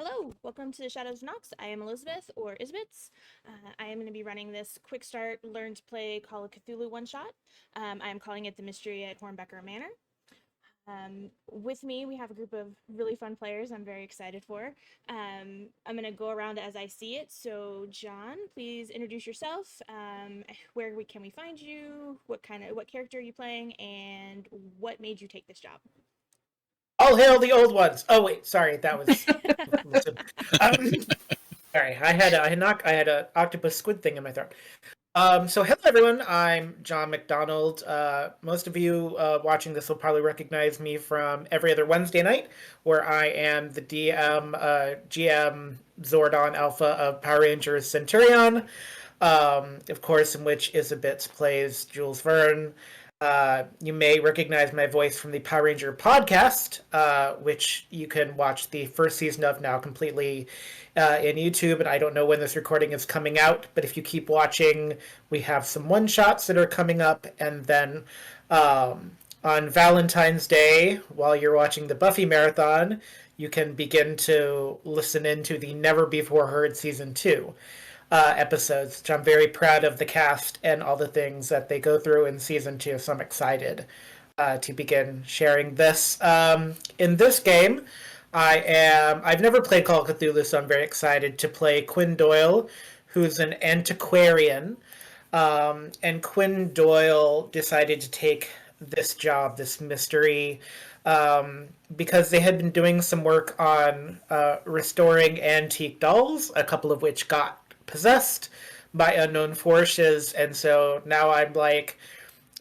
Hello, welcome to Shadows of Nox. I am Elizabeth, or Isbits. I am going to be running this quick start, learn to play Call of Cthulhu one-shot. I am calling it The Mystery at Hornbecker Manor. With me, we have a group of really fun players I'm very excited for. I'm going to go around as I see it. So, John, please introduce yourself. Where can we find you? What character are you playing? And what made you take this job? All hail the old ones. Oh wait, sorry, that was. Sorry, I had a octopus squid thing in my throat. So hello everyone. I'm John McDonald. Most of you watching this will probably recognize me from every other Wednesday night, where I am the DM, GM Zordon Alpha of Power Rangers Centurion. Of course, in which Isabits plays Jules Verne. You may recognize my voice from the Power Ranger podcast, which you can watch the first season of now completely in YouTube. And I don't know when this recording is coming out, but if you keep watching, we have some one-shots that are coming up. And then on Valentine's Day, while you're watching the Buffy marathon, you can begin to listen into the Never Before Heard Season 2. Episodes, which I'm very proud of the cast and all the things that they go through in season 2. So I'm excited to begin sharing this. In this game, I've never played Call of Cthulhu, so I'm very excited to play Quinn Doyle, who's an antiquarian. And Quinn Doyle decided to take this job, this mystery, because they had been doing some work on restoring antique dolls, a couple of which got possessed by unknown forces, and so now I'm like,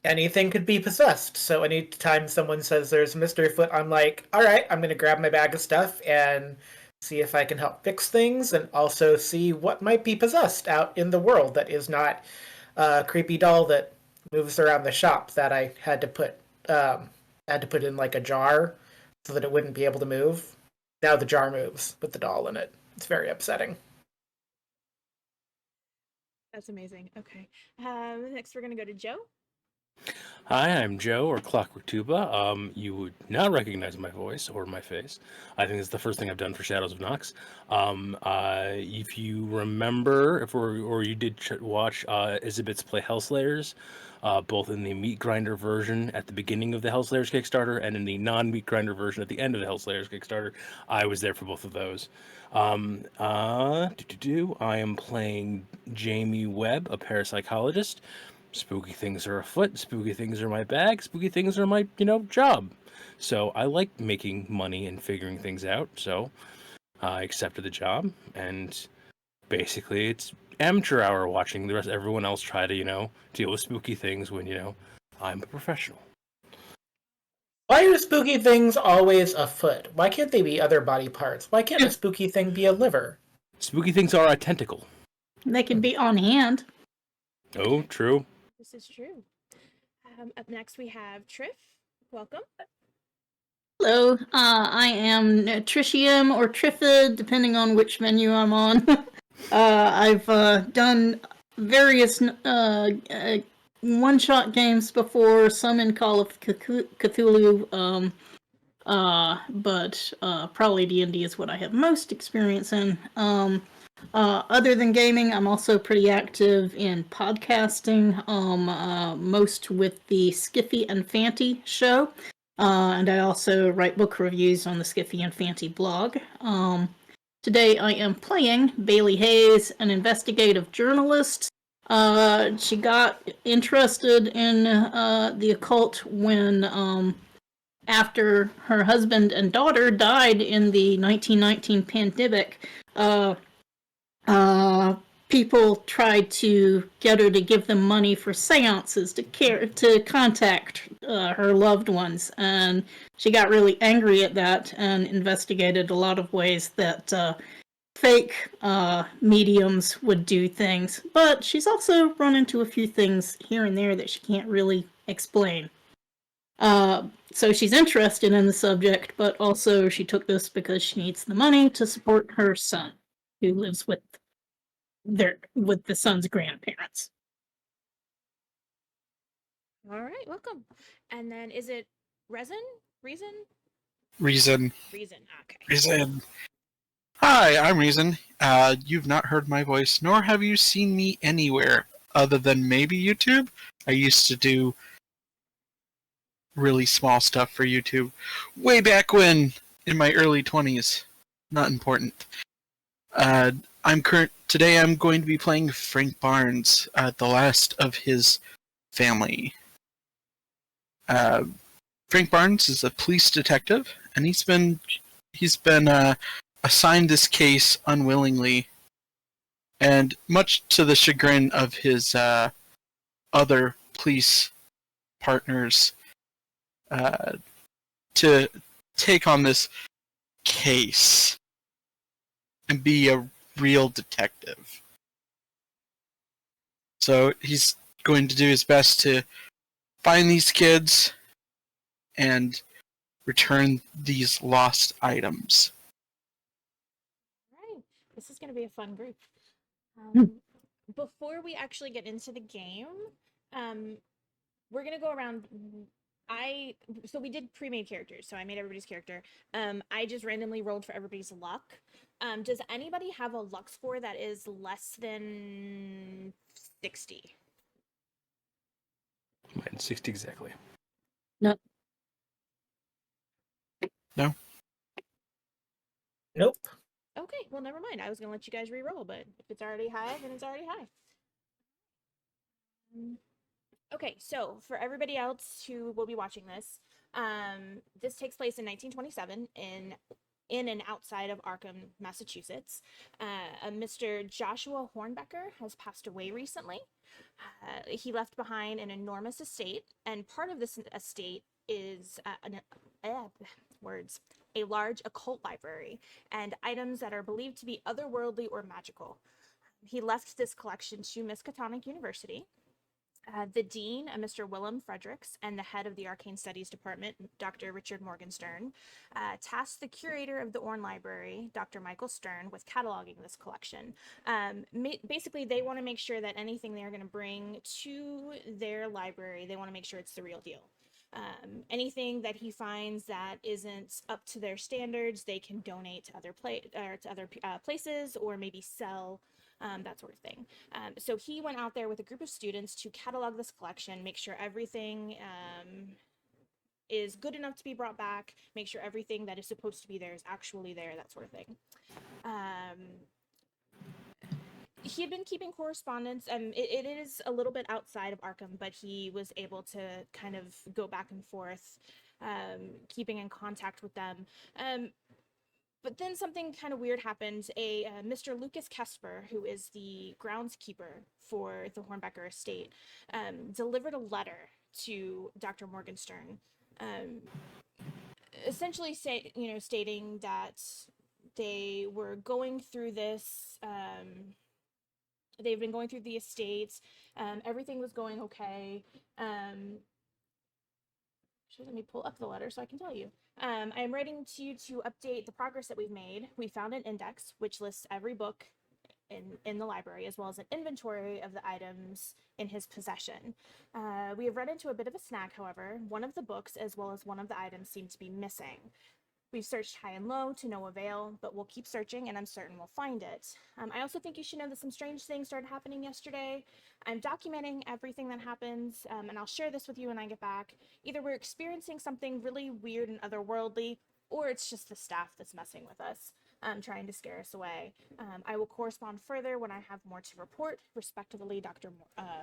anything could be possessed. So anytime someone says there's a mystery foot, I'm like, all right, I'm gonna grab my bag of stuff and see if I can help fix things, and also see what might be possessed out in the world that is not a creepy doll that moves around the shop that I had to put in like a jar so that it wouldn't be able to move. Now the jar moves with the doll in it. It's very upsetting. That's amazing. Okay. Next, we're going to go to Joe. Hi, I'm Joe, or Clockwork Tuba. You would not recognize my voice or my face. I think it's the first thing I've done for Shadows of Nox. If you remember, or you did watch Isabits play Hellslayers, both in the Meat Grinder version at the beginning of the Hellslayers Kickstarter and in the non-Meat Grinder version at the end of the Hellslayers Kickstarter, I was there for both of those. I am playing Jamie Webb, a parapsychologist. Spooky things are afoot, spooky things are my bag, spooky things are my, job. So I like making money and figuring things out, so I accepted the job, and basically it's amateur hour watching everyone else try to, deal with spooky things when, I'm a professional. Why are spooky things always afoot? Why can't they be other body parts? Why can't a spooky thing be a liver? Spooky things are a tentacle. They can be on hand. Oh, true. This is true. Up next, we have Triff. Welcome. Hello, I am Tritium or Trifid, depending on which menu I'm on. I've done various one-shot games before, some in Call of Cthulhu, but probably D&D is what I have most experience in. Other than gaming, I'm also pretty active in podcasting, most with the Skiffy and Fanty show, and I also write book reviews on the Skiffy and Fanty blog. Today I am playing Bailey Hayes, an investigative journalist. She got interested in the occult when, after her husband and daughter died in the 1919 pandemic, people tried to get her to give them money for seances to contact her loved ones, and she got really angry at that and investigated a lot of ways that fake mediums would do things. But she's also run into a few things here and there that she can't really explain. So she's interested in the subject, but also she took this because she needs the money to support her son, who lives with the son's grandparents. All right, welcome. And then is it Reason? Reason. Okay. Reason. Hi, I'm Reason. You've not heard my voice, nor have you seen me anywhere other than maybe YouTube. I used to do really small stuff for YouTube way back when, in my early 20s. Not important. Uh, today. I'm going to be playing Frank Barnes, the last of his family. Uh, Frank Barnes is a police detective, and he's been assigned this case unwillingly, and much to the chagrin of his other police partners, uh, to take on this case and be a real detective. So he's going to do his best to find these kids and return these lost items. Right. This is going to be a fun group. Hmm. Before we actually get into the game, um, we're going to go around. So we did pre-made characters, so I made everybody's character. I just randomly rolled for everybody's luck. Does anybody have a luck score that is less than 60? Mine 60 exactly. No. No? Nope. Okay, well, never mind. I was going to let you guys re-roll, but if it's already high, then it's already high. Okay, so for everybody else who will be watching this, this takes place in 1927 in and outside of Arkham, Massachusetts. Mr. Joshua Hornbecker has passed away recently. He left behind an enormous estate, and part of this estate is a large occult library and items that are believed to be otherworldly or magical. He left this collection to Miskatonic University. The dean, Mr. Willem Fredericks, and the head of the Arcane Studies Department, Dr. Richard Morgenstern, tasked the curator of the Orne Library, Dr. Michael Stern, with cataloging this collection. Basically, they want to make sure that anything they're going to bring to their library, they want to make sure it's the real deal. Anything that he finds that isn't up to their standards, they can donate to other places or maybe sell, that sort of thing. So he went out there with a group of students to catalog this collection, make sure everything is good enough to be brought back, make sure everything that is supposed to be there is actually there, that sort of thing. He had been keeping correspondence, and it is a little bit outside of Arkham, but he was able to kind of go back and forth, keeping in contact with them. But then something kind of weird happened. Mr. Lucas Kesper, who is the groundskeeper for the Hornbecker estate, delivered a letter to Dr. Morgenstern, essentially stating that they were going through this. They've been going through the estates. Everything was going okay. Let me pull up the letter so I can tell you. I am writing to you to update the progress that we've made. We found an index which lists every book in the library, as well as an inventory of the items in his possession. We have run into a bit of a snag, however. One of the books, as well as one of the items, seem to be missing. We've searched high and low to no avail, but we'll keep searching and I'm certain we'll find it. I also think you should know that some strange things started happening yesterday. I'm documenting everything that happens, and I'll share this with you when I get back. Either we're experiencing something really weird and otherworldly, or it's just the staff that's messing with us, trying to scare us away. I will correspond further when I have more to report. Respectively, Dr.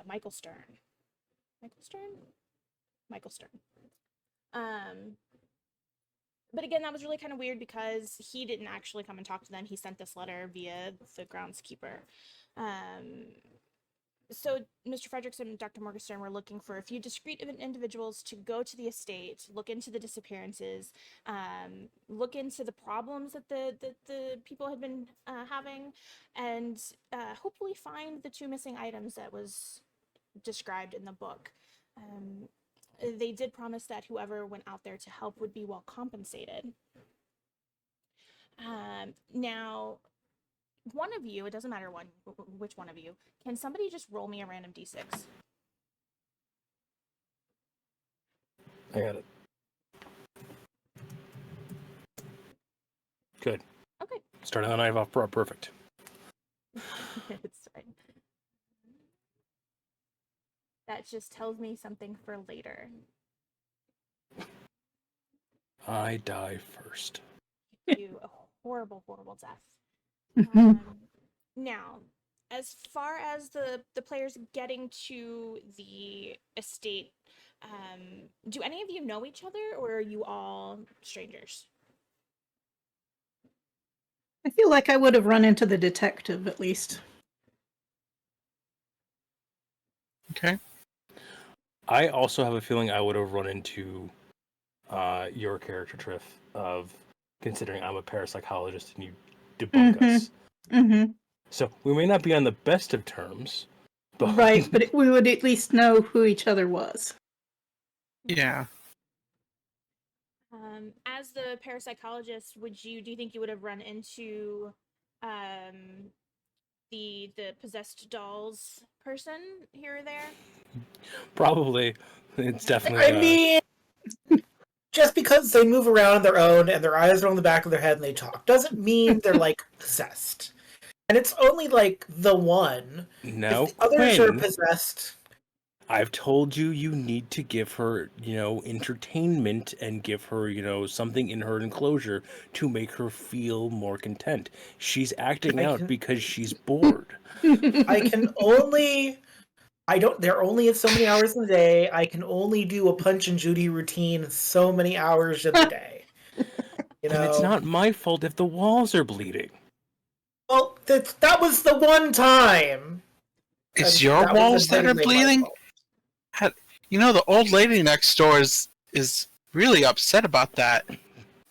Michael Stern. Michael Stern? Michael Stern. But again, that was really kind of weird because he didn't actually come and talk to them. He sent this letter via the groundskeeper. So Mr. Fredericks and Dr. Morgenstern were looking for a few discrete individuals to go to the estate, look into the disappearances, look into the problems that the people had been having, and hopefully find the two missing items that was described in the book. They did promise that whoever went out there to help would be well compensated. Now, one of you, it doesn't matter which one of you, can somebody just roll me a random d6? I got it. Good. Okay. Starting the night off perfect. It's fine. That just tells me something for later. I die first. You a horrible, horrible death. Now, as far as the players getting to the estate, do any of you know each other, or are you all strangers? I feel like I would have run into the detective at least. Okay. I also have a feeling I would have run into your character, Triff, of considering I'm a parapsychologist and you debunk us. Mm-hmm. So we may not be on the best of terms, but Right, but we would at least know who each other was. Yeah. As the parapsychologist, do you think you would have run into the possessed dolls person here or there? probably it's definitely. I mean, just because they move around on their own and their eyes are on the back of their head and they talk doesn't mean they're like possessed. And it's only like the one. No, If the others are Quinn, possessed. I've told you need to give her, entertainment and give her, something in her enclosure to make her feel more content. She's acting out because she's bored. I can only. There are only so many hours in the day. I can only do a Punch and Judy routine so many hours in the day. And it's not my fault if the walls are bleeding. Well, that was the one time. It's your walls that are bleeding? The old lady next door is really upset about that.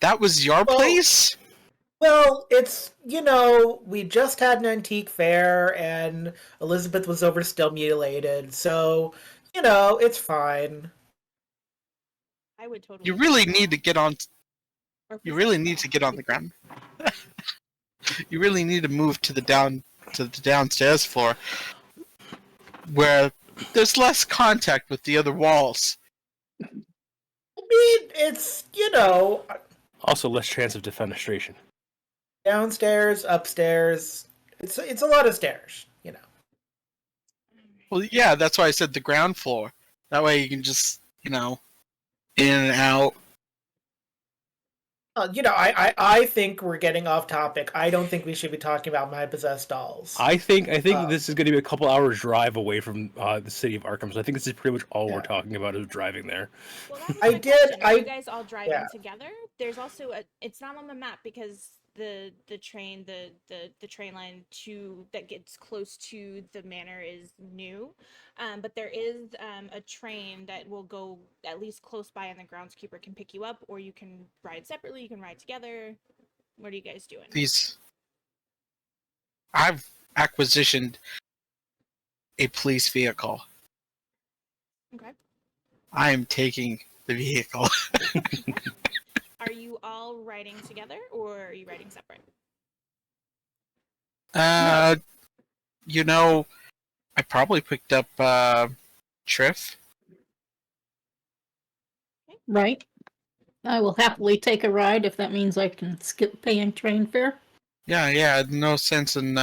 That was your place? Well, it's, we just had an antique fair and Elizabeth was overstimulated, so, it's fine. I would totally. You really need to get on. You really need to get on the ground. You really need to move to the downstairs floor, where there's less contact with the other walls. I mean, it's, Also less chance of defenestration. Downstairs, upstairs. It's a lot of stairs, Well, yeah, that's why I said the ground floor. That way you can just, in and out. I think we're getting off topic. I don't think we should be talking about my possessed dolls. I think this is going to be a couple hours drive away from the city of Arkham, so I think this is pretty much all we're talking about is driving there. Well, that was my question. Are you guys all driving together? There's also it's not on the map because the train the train line that gets close to the manor is new, but there is a train that will go at least close by, and the groundskeeper can pick you up, or you can ride separately. You can ride together. What are you guys doing? I've acquisitioned a police vehicle. Okay. I am taking the vehicle. Are you all riding together, or are you riding separate? I probably picked up Triff. Okay. Right. I will happily take a ride if that means I can skip paying train fare. Yeah, no sense in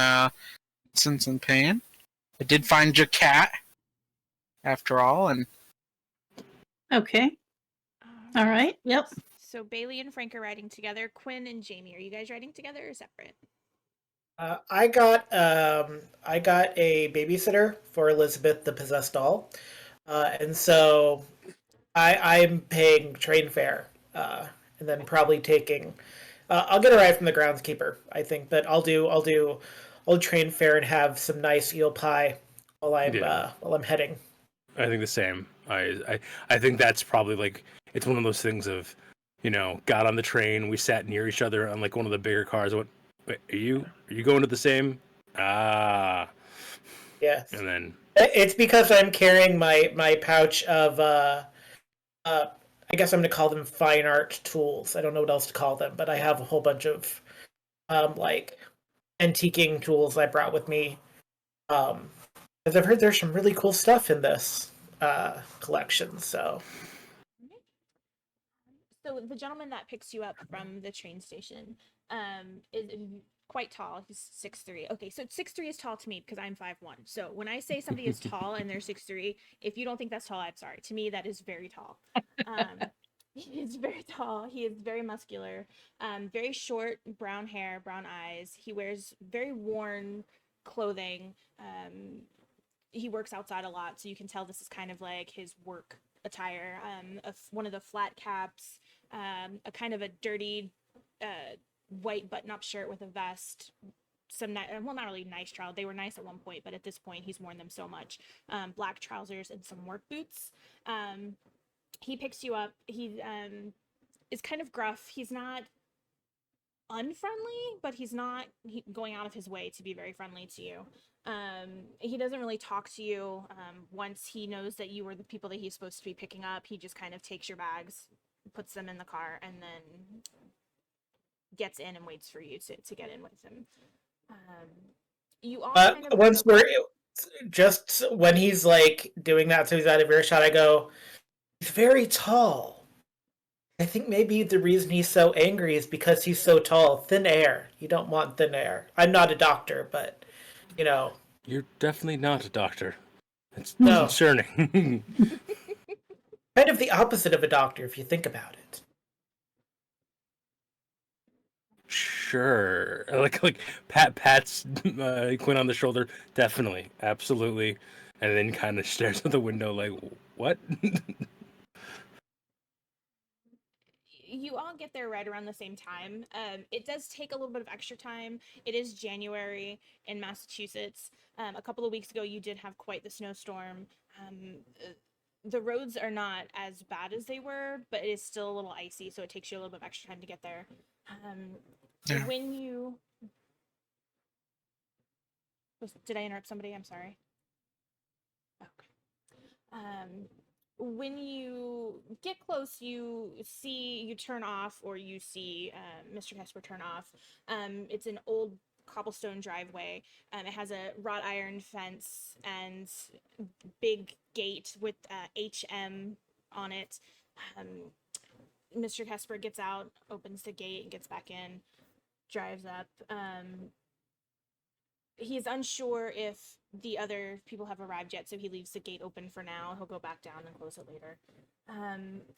paying. I did find your cat, after all, and... Okay. All right, yep. So Bailey and Frank are riding together. Quinn and Jamie, are you guys riding together or separate? I got a babysitter for Elizabeth the possessed doll, and so I'm paying train fare, and then probably taking. I'll get a ride from the groundskeeper, I think, but I'll do train fare and have some nice eel pie while I'm heading. I think the same. I think that's probably like it's one of those things of, got on the train, we sat near each other on like one of the bigger cars. I went, wait, are you going to the same? Ah. Yes. And then it's because I'm carrying my pouch of I guess I'm gonna call them fine art tools. I don't know what else to call them, but I have a whole bunch of like antiquing tools I brought with me. Because I've heard there's some really cool stuff in this collection. So the gentleman that picks you up from the train station, quite tall. He's 6'3". Okay, so 6'3" is tall to me because I'm 5'1". So when I say somebody is tall and they're 6'3", if you don't think that's tall, I'm sorry. To me, that is very tall. He is very tall. He is very muscular. Very short, brown hair, brown eyes. He wears very worn clothing. He works outside a lot, so you can tell this is kind of like his work attire. One of the flat caps, a kind of a dirty white button-up shirt with a vest, well, not really nice trousers. They were nice at one point, but at this point he's worn them so much. Black trousers and some work boots. He picks you up. He is kind of gruff. He's not unfriendly, but he's not going out of his way to be very friendly to you. He doesn't really talk to you. Once he knows that you were the people that he's supposed to be picking up, he just kind of takes your bags, puts them in the car, and then gets in and waits for you to get in with him. You all kind of once we're just when he's like doing that, so he's out of earshot, I go, he's very tall. I think maybe the reason he's so angry is because he's so tall. Thin air. You don't want thin air. I'm not a doctor, but you know. You're definitely not a doctor. It's No. concerning. Kind of the opposite of a doctor if you think about it. Sure. Like pats Quinn on the shoulder. Definitely, absolutely, and then kind of stares at the window like, "What?" You all get there right around the same time. It does take a little bit of extra time. It is January in Massachusetts. A couple of weeks ago, you did have quite the snowstorm. The roads are not as bad as they were, but it is still a little icy, so it takes you a little bit of extra time to get there. Yeah. When you... Did I interrupt somebody? I'm sorry. Okay. When you get close, you turn off, or you see Mr. Casper turn off. It's an old cobblestone driveway. It has a wrought iron fence and big gate with HM on it. Mr. Casper gets out, opens the gate, and gets back in, drives up. He's unsure if the other people have arrived yet, so he leaves the gate open for now. He'll go back down and close it later.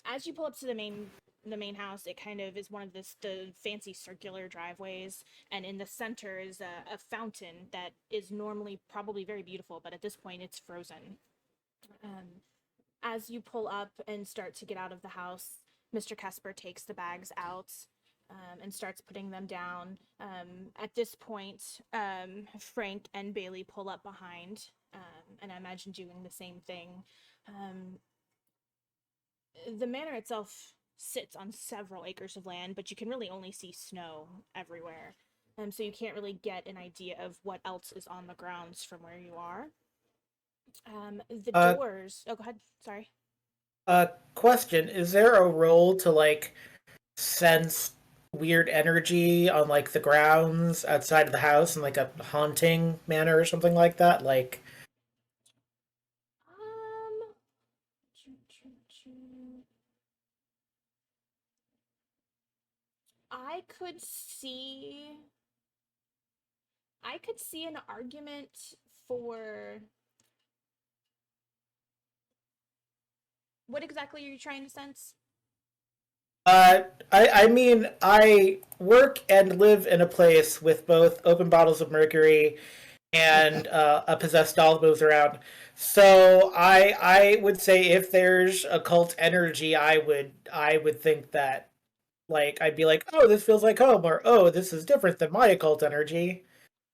As you pull up to the main house, it kind of is one of the fancy circular driveways, and in the center is a fountain that is normally probably very beautiful, but at this point it's frozen. As you pull up and start to get out of the house, Mr. Casper takes the bags out and starts putting them down. At this point, Frank and Bailey pull up behind, and I imagine doing the same thing. The manor itself sits on several acres of land, but you can really only see snow everywhere. So you can't really get an idea of what else is on the grounds from where you are. The doors... Oh, go ahead. Sorry. Question: is there a role to like sense weird energy on like the grounds outside of the house in like a haunting manner or something like that? Like, I could see an argument for... What exactly are you trying to sense? I mean, I work and live in a place with both open bottles of mercury and a possessed doll that moves around. So I would say if there's occult energy, I would think that, like, I'd be like, oh, this feels like home, or oh, this is different than my occult energy.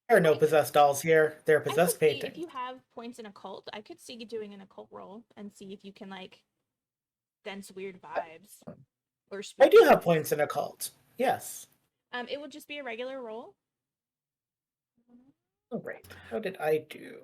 There are no possessed dolls here. They're possessed I could see, paintings. if you have points in occult, I could see you doing an occult roll and see if you can like sense weird vibes or I do spooky have vibes. points in occult. Yes. It would just be a regular roll. Oh, right. How did I do?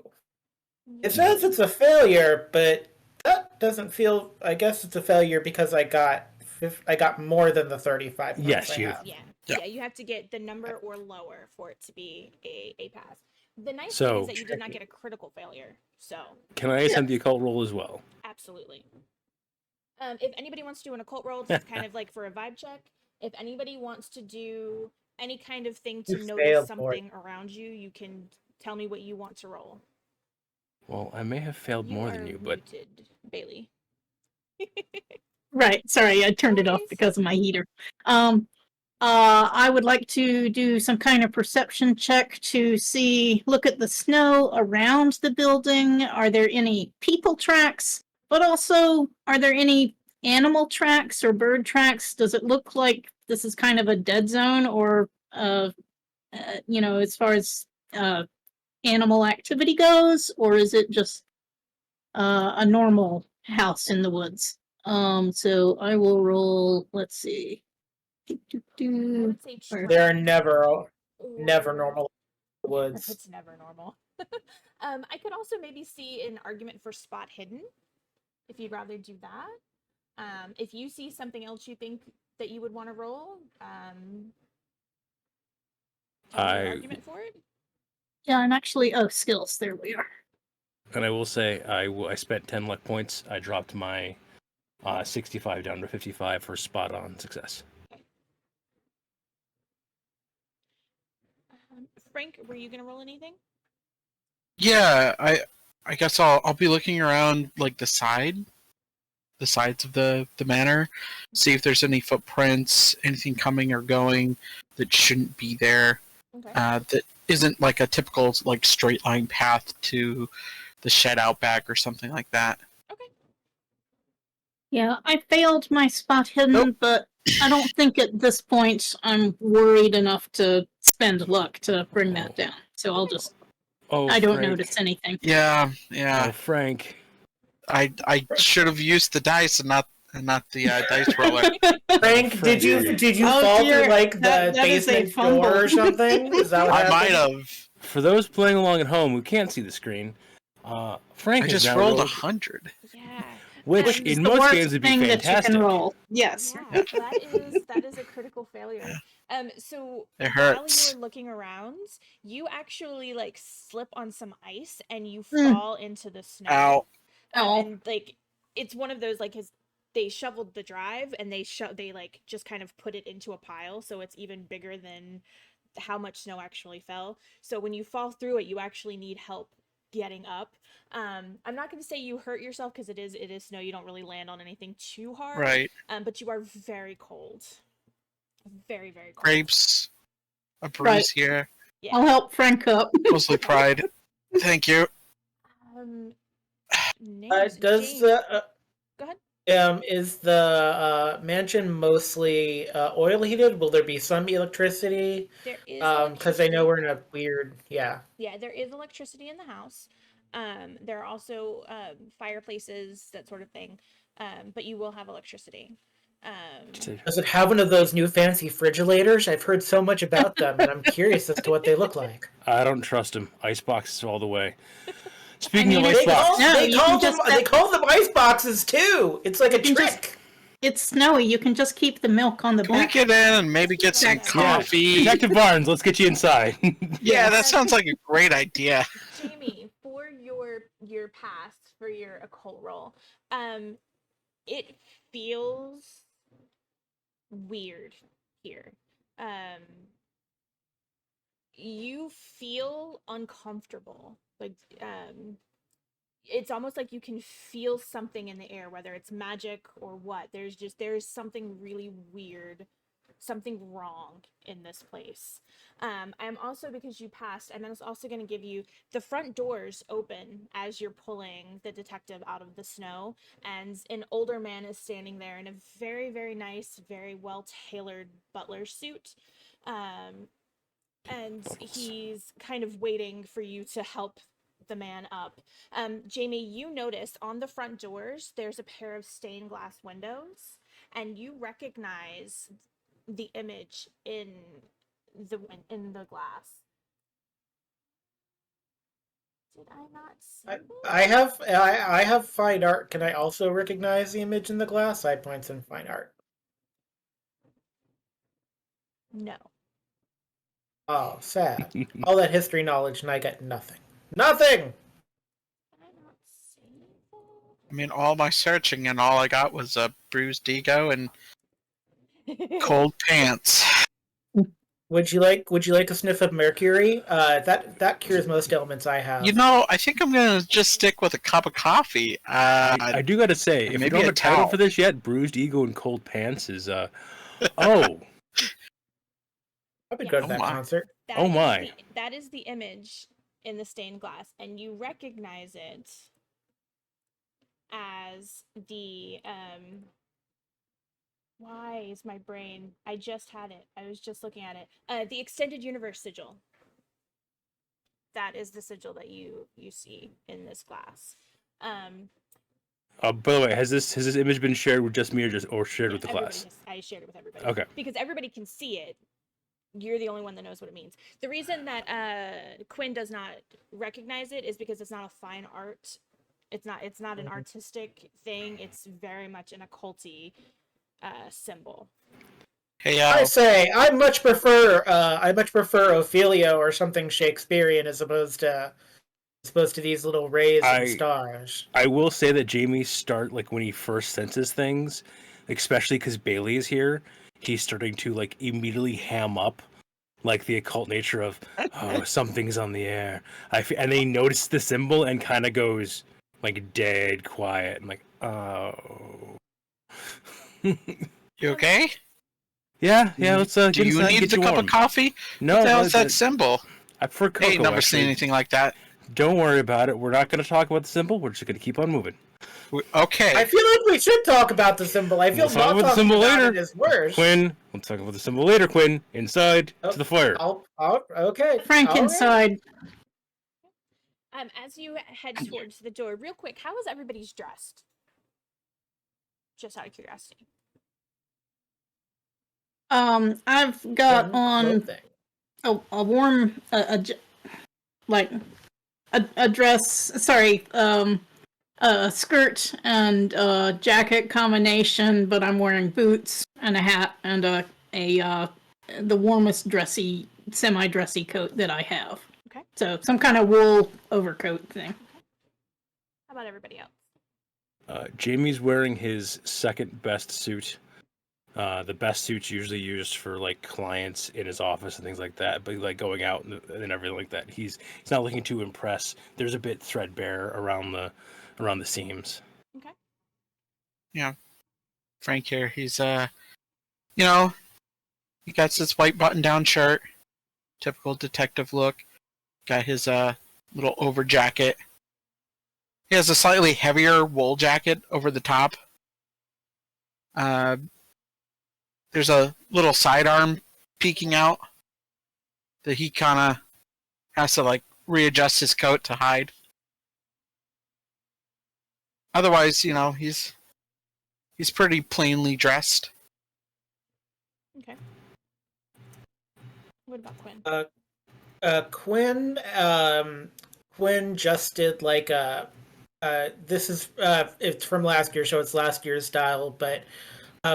It says it's a failure, but that doesn't feel. I guess it's a failure because I got more than the 35. Yes, I you- have. Yeah, you have to get the number or lower for it to be a pass. The nice So- thing is that you did not get a critical failure, so Can I send the occult roll as well? absolutely. If anybody wants to do an occult roll, just kind of like for a vibe check. If anybody wants to do any kind of thing to You notice failed, something around you, you can tell me what you want to roll. Well, I may have failed You more are than you, but muted, Bailey. Right. Sorry, I turned No it off worries. because of my heater. I would like to do some kind of perception check to look at the snow around the building. Are there any people tracks? But also, are there any animal tracks or bird tracks? Does it look like this is kind of a dead zone, or as far as animal activity goes, or is it just a normal house in the woods? So I will roll. Let's see. I would say Or- There are never or- normal woods. It's never normal. I could also maybe see an argument for spot hidden, if you'd rather do that. If you see something else you think that you would want to roll, tell me your argument for it. Yeah, I'm actually skills. There we are. and I will say I spent 10 luck points. I dropped my 65 down to 55 for spot on success. Frank, were you gonna roll anything? Yeah, I guess I'll be looking around like the sides of the manor, see if there's any footprints, anything coming or going that shouldn't be there. Okay. That isn't like a typical like straight line path to the shed out back or something like that. Okay. Yeah, I failed my spot hidden, Nope. but I don't think at this point I'm worried enough to spend luck to bring that down. So I'll just. Oh, I don't Frank. notice anything. Yeah. Oh, Frank. I should have used the dice and not the dice roller. Frank, did you Oh, fall dear. through like the That is a basement fumble. door or something? Is that what I happened? might have. For those playing along at home who can't see the screen, Frank I has just now rolled rolled, 100. Yeah. which It's in the most worst games would be thing that you fantastic. can roll. Yes. Yeah, that is a critical failure. So It while hurts. you were looking around, you actually like slip on some ice and you Mm. fall into the snow. Ow. Ow. And like it's one of those like they shoveled the drive and they like just kind of put it into a pile, so it's even bigger than how much snow actually fell. So when you fall through it, you actually need help getting up. I'm not going to say you hurt yourself because it is snow. You don't really land on anything too hard. Right. But you are very cold. Very, very cold. Grapes. A bruise Right. here. Yeah. I'll help Frank up. Mostly pride. Thank you. Names. Does James. the Go ahead. is the mansion mostly oil heated? Will there be some electricity? There is Because I know electricity. we're in a weird Yeah, there is electricity in the house. There are also fireplaces, that sort of thing. But you will have electricity. Does it have one of those new fancy frigilators? I've heard so much about them, and I'm curious as to what they look like. I don't trust him. Iceboxes all the way. Speaking mean, of it's- icebox, No, they you call can them just- they call them ice boxes too. It's like a You can trick. just- It's snowy. You can just keep the milk on the Can we back. get in and maybe get some Yeah. coffee? Detective Barnes, let's get you inside. Yeah, that sounds like a great idea. Jamie, for your past, for your occult roll, it feels weird here. You feel uncomfortable. Like it's almost like you can feel something in the air, whether it's magic or what. There's something really weird, something wrong in this place. I'm also, because you passed, I'm also going to give you the front doors open as you're pulling the detective out of the snow, and an older man is standing there in a very, very nice, very well tailored butler suit. And he's kind of waiting for you to help the man up. Jamie, you notice on the front doors there's a pair of stained glass windows, and you recognize the image in the glass. Did I not see it? I have fine art. Can I also recognize the image in the glass? I points in fine art. No. Oh, sad. All that history knowledge and I get nothing. Nothing! Did I not see it? I mean, all my searching and all I got was a bruised ego and cold pants. Would you like a sniff of mercury? That cures most ailments I have. I think I'm gonna just stick with a cup of coffee. I do gotta say, if we maybe don't have a a title towel. for this yet, Bruised Ego and Cold Pants is oh. I would Yeah. go to Oh that my. concert. That Oh is my. that is the image in the stained glass, and you recognize it as the why is my brain? I just had it. I was just looking at it. The extended universe sigil. That is the sigil that you see in this glass. By the way, has this image been shared with just me or shared with the everybody class? I shared it with everybody. Okay. Because everybody can see it. You're the only one that knows what it means. The reason that Quinn does not recognize it is because it's not a fine art. It's not an artistic thing. It's very much an occulty symbol. Hey, I say I much prefer Ophelia or something Shakespearean as opposed to these little rays and stars. I will say that Jamie start like when he first senses things, especially because Bailey is here. He's starting to like immediately ham up, like the occult nature of something's on the air. And then he notices the symbol and kind of goes like dead quiet. I'm like, oh. you okay? Yeah. Let's Do get you inside and need get the you cup warm. of coffee? No, What the hell's that symbol? I prefer cocoa. I ain't never actually. seen anything like that. Don't worry about it. We're not going to talk about the symbol. We're just going to keep on moving. Okay. I feel like we should talk about the symbol. I feel We'll talk not about the talking symbol about later. it is worse. Quinn, we'll talk about the symbol later, Quinn. Inside to the fire. Okay. Frank all right. inside. As you head towards the door, real quick, how is everybody's dressed? Just out of curiosity. I've got In on clothing. a warm a dress. Sorry, a skirt and a jacket combination, but I'm wearing boots and a hat and the warmest semi-dressy coat that I have. Okay. So some kind of wool overcoat thing. How about everybody else? Jamie's wearing his second best suit. The best suit's usually used for like clients in his office and things like that, but like going out and everything like that. He's not looking to impress. There's a bit threadbare around the seams. Okay. Yeah. Frank here. He's he got his white button-down shirt, typical detective look. Got his little over jacket. He has a slightly heavier wool jacket over the top. There's a little sidearm peeking out that he kind of has to like readjust his coat to hide. Otherwise, he's pretty plainly dressed. Okay. What about Quinn? Quinn just did like this is it's from last year, so it's last year's style, but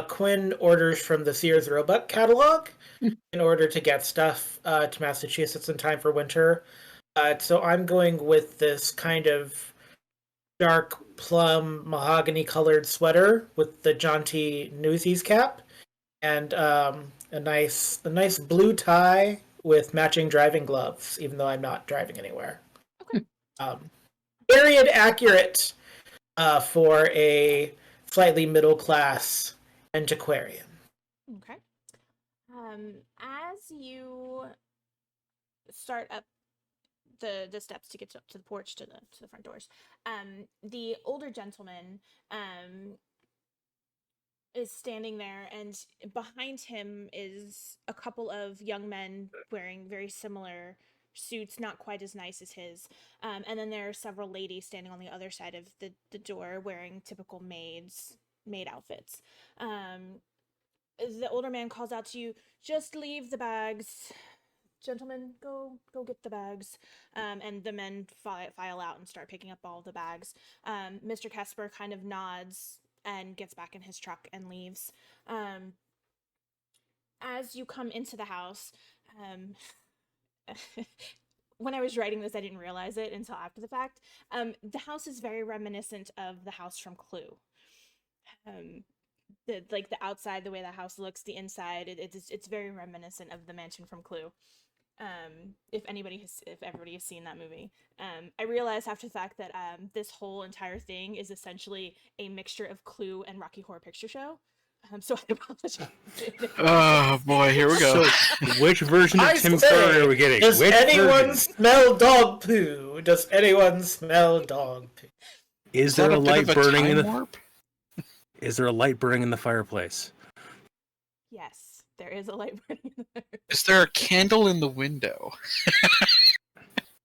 Quinn orders from the Sears Roebuck catalog in order to get stuff to Massachusetts in time for winter. So I'm going with this kind of dark plum mahogany colored sweater with the jaunty Newsies cap and a nice blue tie with matching driving gloves, even though I'm not driving anywhere. Okay. Period accurate for a slightly middle class antiquarian. Okay. As you start up the steps to get up to the porch to the front doors, the older gentleman is standing there, and behind him is a couple of young men wearing very similar suits, not quite as nice as his, and then there are several ladies standing on the other side of the door wearing typical maid outfits. The older man calls out to you, "Just leave the bags. Gentlemen, go get the bags." And the men file out and start picking up all the bags. Mr. Casper kind of nods and gets back in his truck and leaves. As you come into the house, when I was writing this, I didn't realize it until after the fact. The house is very reminiscent of the house from Clue. the outside, the way the house looks, the inside, it's very reminiscent of the mansion from Clue. If everybody has seen that movie. I realized after the fact that this whole entire thing is essentially a mixture of Clue and Rocky Horror Picture Show. So I apologize. Oh boy, here we go. So, which version of I Tim say, Curry are we getting? does Which anyone version? smell dog poo? Does anyone smell dog poo? Is that there a bit light of burning in time the? warp? Is there a light burning in the fireplace? Yes, there is a light burning in the Is there a candle in the window?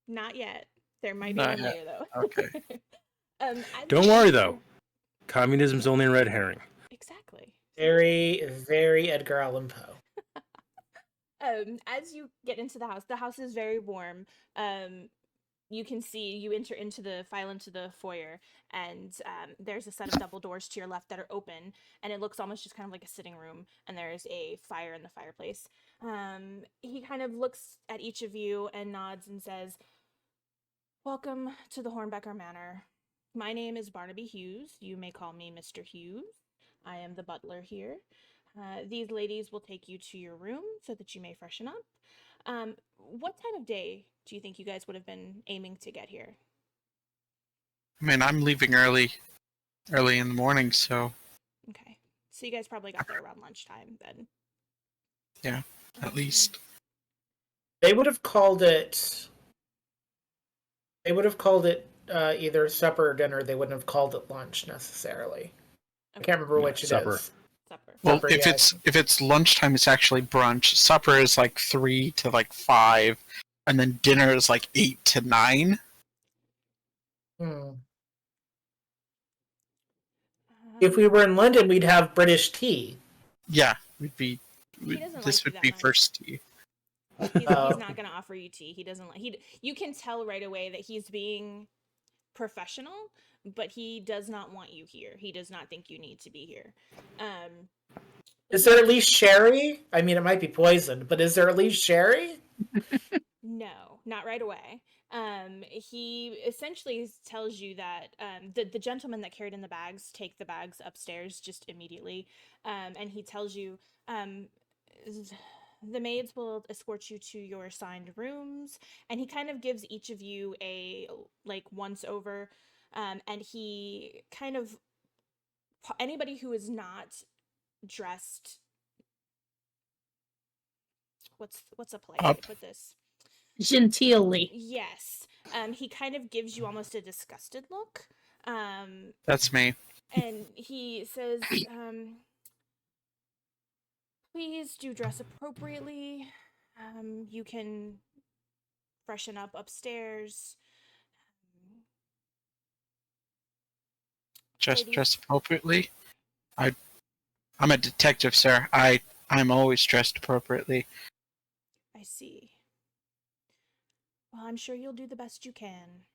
Not yet. There might be Not one yet. later though. Okay. Don't worry though. Communism's only a red herring. Exactly. Very, very Edgar Allan Poe. As you get into the house is very warm. You can see you file into the foyer, and there's a set of double doors to your left that are open, and it looks almost just kind of like a sitting room, and there's a fire in the fireplace. He kind of looks at each of you and nods and says, "Welcome to the Hornbecker Manor. My name is Barnaby Hughes. You may call me Mr. Hughes. I am the butler here. These ladies will take you to your room so that you may freshen up. What time of day do you think you guys would have been aiming to get here?" I mean, I'm leaving early in the morning, so Okay. So you guys probably got there around lunchtime then. yeah, at least. They would have called it. They would have called it either supper or dinner. They wouldn't have called it lunch necessarily. I can't remember which supper. it is. Supper. Well, Supper, if yeah. it's lunchtime, it's actually brunch. Supper is like 3 to like 5, and then dinner is like 8 to 9. If we were in London, we'd have British tea. Yeah, doesn't this like you would that be much. first tea. He's not going to offer you tea. He doesn't like. You can tell right away that he's being professional, but he does not want you here. He does not think you need to be here. Is there at least sherry? I mean, it might be poisoned, but is there at least sherry? No, not right away. He essentially tells you that the gentleman that carried in the bags take the bags upstairs just immediately, and he tells you the maids will escort you to your assigned rooms, and he kind of gives each of you a once over, and he kind of anybody who is not dressed. What's a polite way to put this? Genteelly. Yes. He kind of gives you almost a disgusted look. That's me. And he says, please do dress appropriately. You can freshen up upstairs. Dress appropriately. I'm a detective, sir. I'm always dressed appropriately. I see. Well, I'm sure you'll do the best you can.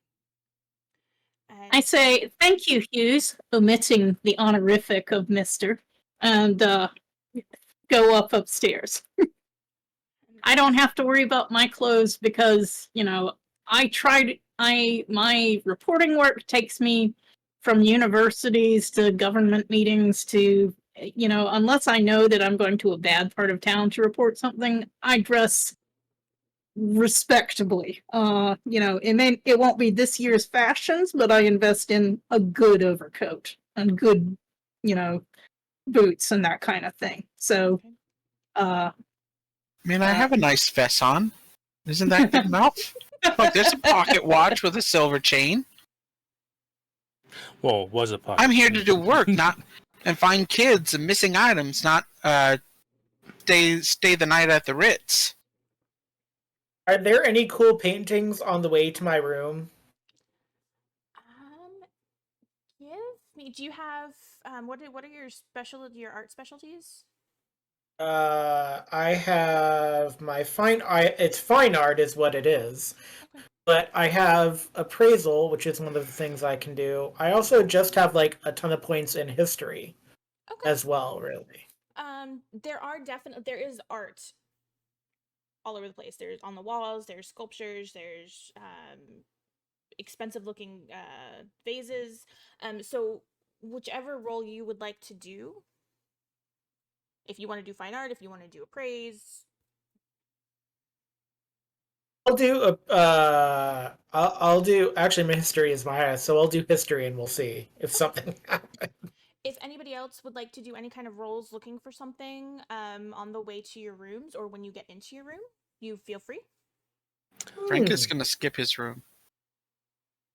And I say, thank you, Hughes, omitting the honorific of Mr., and go up upstairs. I don't have to worry about my clothes because, my reporting work takes me from universities to government meetings to, unless I know that I'm going to a bad part of town to report something, I dress respectably. It won't be this year's fashions, but I invest in a good overcoat and good, boots and that kind of thing. So, I mean, I have a nice vest on. Isn't that good enough? Look, there's a pocket watch with a silver chain. Well, was a pocket. I'm here to do work, not and find kids and missing items, not stay the night at the Ritz. Are there any cool paintings on the way to my room? give me. Do you have what are your art specialties? I have my it's fine art is what it is. Okay. But I have appraisal, which is one of the things I can do. I also just have like a ton of points in history Okay. as well, really. There is art all over the place. There's on the walls, there's sculptures, there's expensive looking vases. So whichever role you would like to do, If you want to do fine art, if you want to do appraise. I'll do I'll do actually my history is my highest, so I'll do history and we'll see if something happens. If anybody else would like to do any kind of rolls looking for something on the way to your rooms or when you get into your room, you feel free. Frank is gonna skip his room.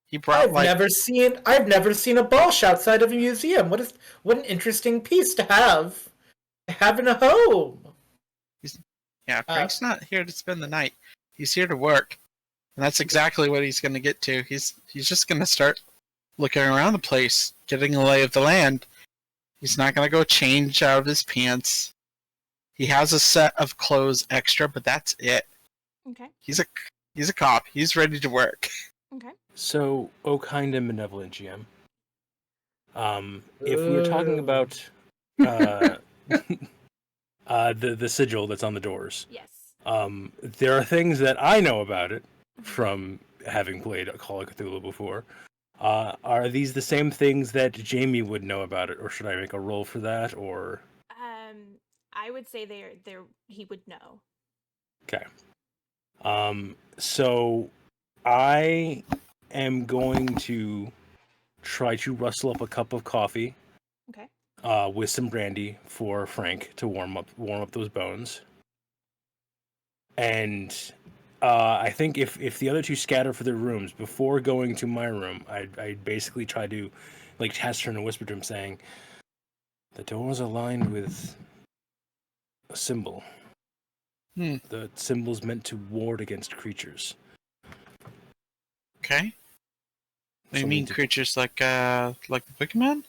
He brought I've never seen a Bosch outside of a museum. What an interesting piece to have in a home. Yeah, Frank's not here to spend the night. He's here to work. And that's exactly what he's gonna get to. He's just gonna start looking around the place, getting a lay of the land. He's not gonna go change out of his pants. He has a set of clothes extra, but that's it. Okay. He's a cop. He's ready to work. Okay. So, oh, kind and benevolent GM. If we were talking about the sigil that's on the doors, Yes. there are things that I know about it from having played Call of Cthulhu before. Are these the same things that Jamie would know about it, or should I make a roll for that? Or I would say he would know. okay. So I am going to try to rustle up a cup of coffee. Okay. With some brandy for Frank to warm up those bones. And I think if the other two scatter for their rooms before going to my room, I'd basically try to like test her and whisper to him saying, the door is aligned with a symbol. The symbol's meant to ward against creatures. Okay. You mean creatures like the Pokemon?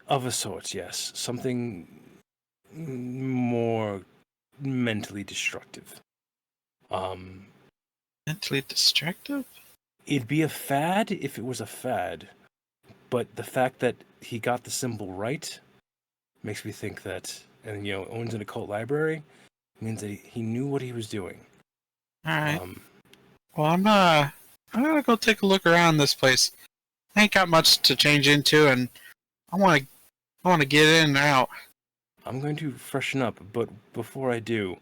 Of a sort, yes. Something more mentally destructive. Mentally destructive? It'd be a fad if it was a fad, but the fact that he got the symbol right makes me think that, and owns an occult library, means that he knew what he was doing. All right. Well, I'm gonna go take a look around this place. I ain't got much to change into, and I want to get in and out. I'm going to freshen up, but before I do,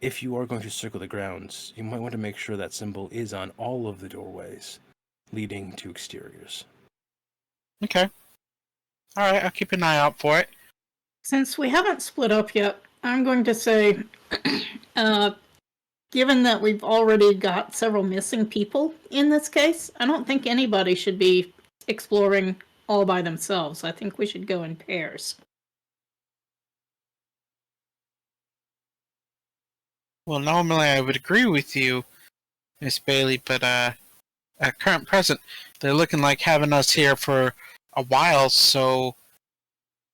if you are going to circle the grounds, you might want to make sure that symbol is on all of the doorways leading to exteriors. Okay. All right, I'll keep an eye out for it. Since we haven't split up yet, I'm going to say, given that we've already got several missing people in this case, I don't think anybody should be exploring all by themselves. I think we should go in pairs. Well, normally I would agree with you, Miss Bailey, but at current present, they're looking like having us here for a while, so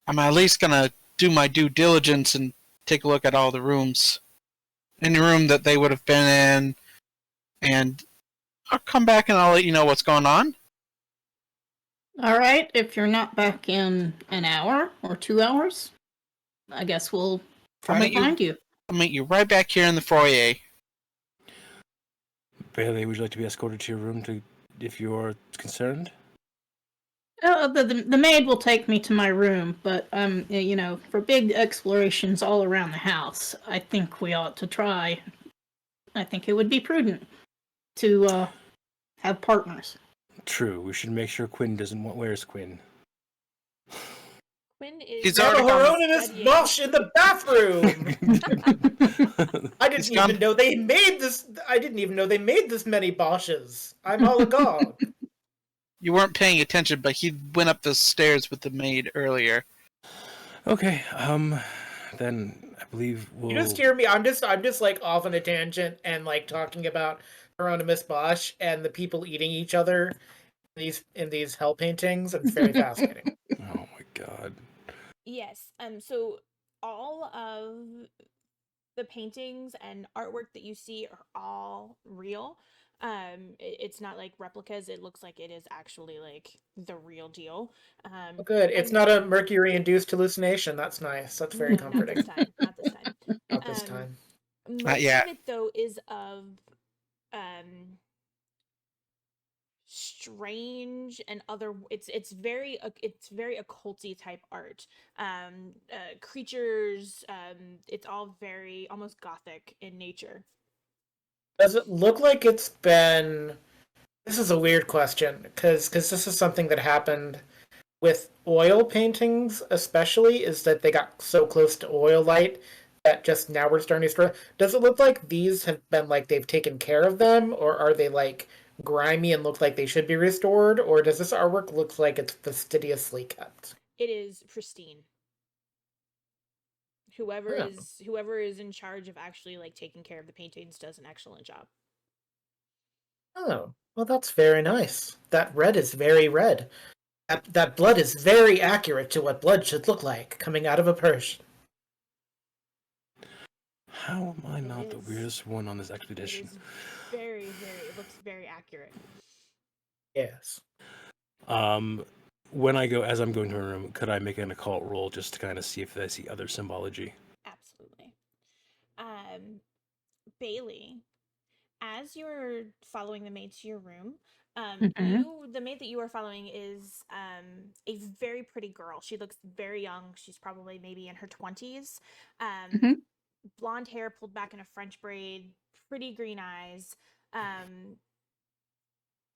I'm at least gonna do my due diligence and take a look at all the rooms. Any room that they would have been in, and I'll come back and I'll let you know what's going on. All right, if you're not back in an hour or 2 hours, I guess we'll try to find you. I'll meet you right back here in the foyer. Bailey, would you like to be escorted to your room if you're concerned? The maid will take me to my room, but for big explorations all around the house, I think we ought to try. I think it would be prudent to have partners. True. We should make sure Quinn doesn't want. Where's Quinn? Quinn is. He's Got a already Hieronymus Bosch in the bathroom. I didn't even know they made this. I didn't even know they made this many Bosches. I'm all agog. You weren't paying attention, but he went up the stairs with the maid earlier. Okay. Then I believe we'll. You just hear me. I'm just like off on a tangent and like talking about Hieronymus Bosch and the people eating each other in these hell paintings. It's very fascinating. Oh my god. Yes. So all of the paintings and artwork that you see are all real. It's not like replicas. It looks like it is actually like the real deal. Oh, good. It's not a mercury-induced hallucination. That's nice. That's very comforting. Not this time. Not this time. Most yet. of it though is of strange and other. It's very occulty type art. Creatures. It's all very almost gothic in nature. Does it look like it's been? This is a weird question because this is something that happened with oil paintings, especially, is that they got so close to oil light that just now we're starting to destroy. Does it look like these have been like they've taken care of them, or are they like grimy and look like they should be restored, or does this artwork look like it's fastidiously kept? It is pristine. Whoever Oh. is in charge of actually like taking care of the paintings does an excellent job. Oh, well, that's very nice. That red is very red. That blood is very accurate to what blood should look like coming out of a Persian. How am I It not the is- weirdest one on this It expedition? is very, it looks very accurate. Yes. When I go, as I'm going to a room, could I make an occult roll just to kind of see if I see other symbology? Absolutely. Bailey, as you're following the maid to your room, the maid that you are following is a very pretty girl. She looks very young. She's probably maybe in her 20s. Mhm. Blonde hair pulled back in a French braid, pretty green eyes.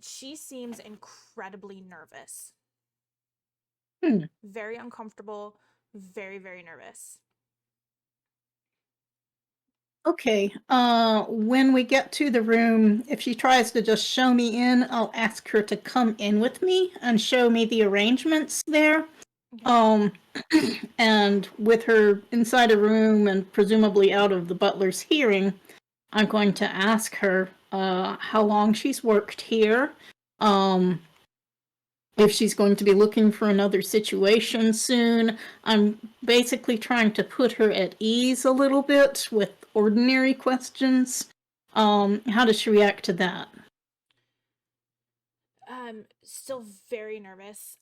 She seems incredibly nervous. Very uncomfortable, very, very nervous. Okay. When we get to the room, if she tries to just show me in, I'll ask her to come in with me and show me the arrangements there. Okay. And with her inside a room and presumably out of the butler's hearing, I'm going to ask her how long she's worked here, if she's going to be looking for another situation soon. I'm basically trying to put her at ease a little bit with ordinary questions. How does she react to that? Still very nervous.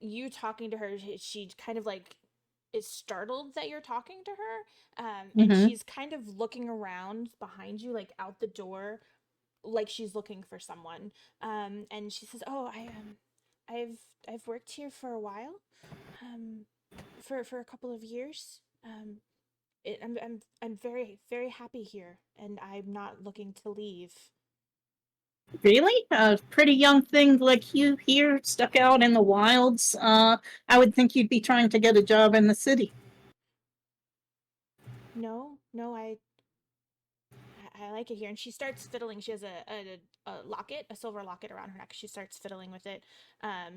You talking to her, she kind of like is startled that you're talking to her. And Mhm. she's kind of looking around behind you, like out the door, like she's looking for someone. And she says, "Oh, I've worked here for a while, for a couple of years. I'm very, very happy here, and I'm not looking to leave." Really? A pretty young thing like you here, stuck out in the wilds. I would think you'd be trying to get a job in the city. No, I like it here. And she starts fiddling. She has a locket, a silver locket around her neck. She starts fiddling with it,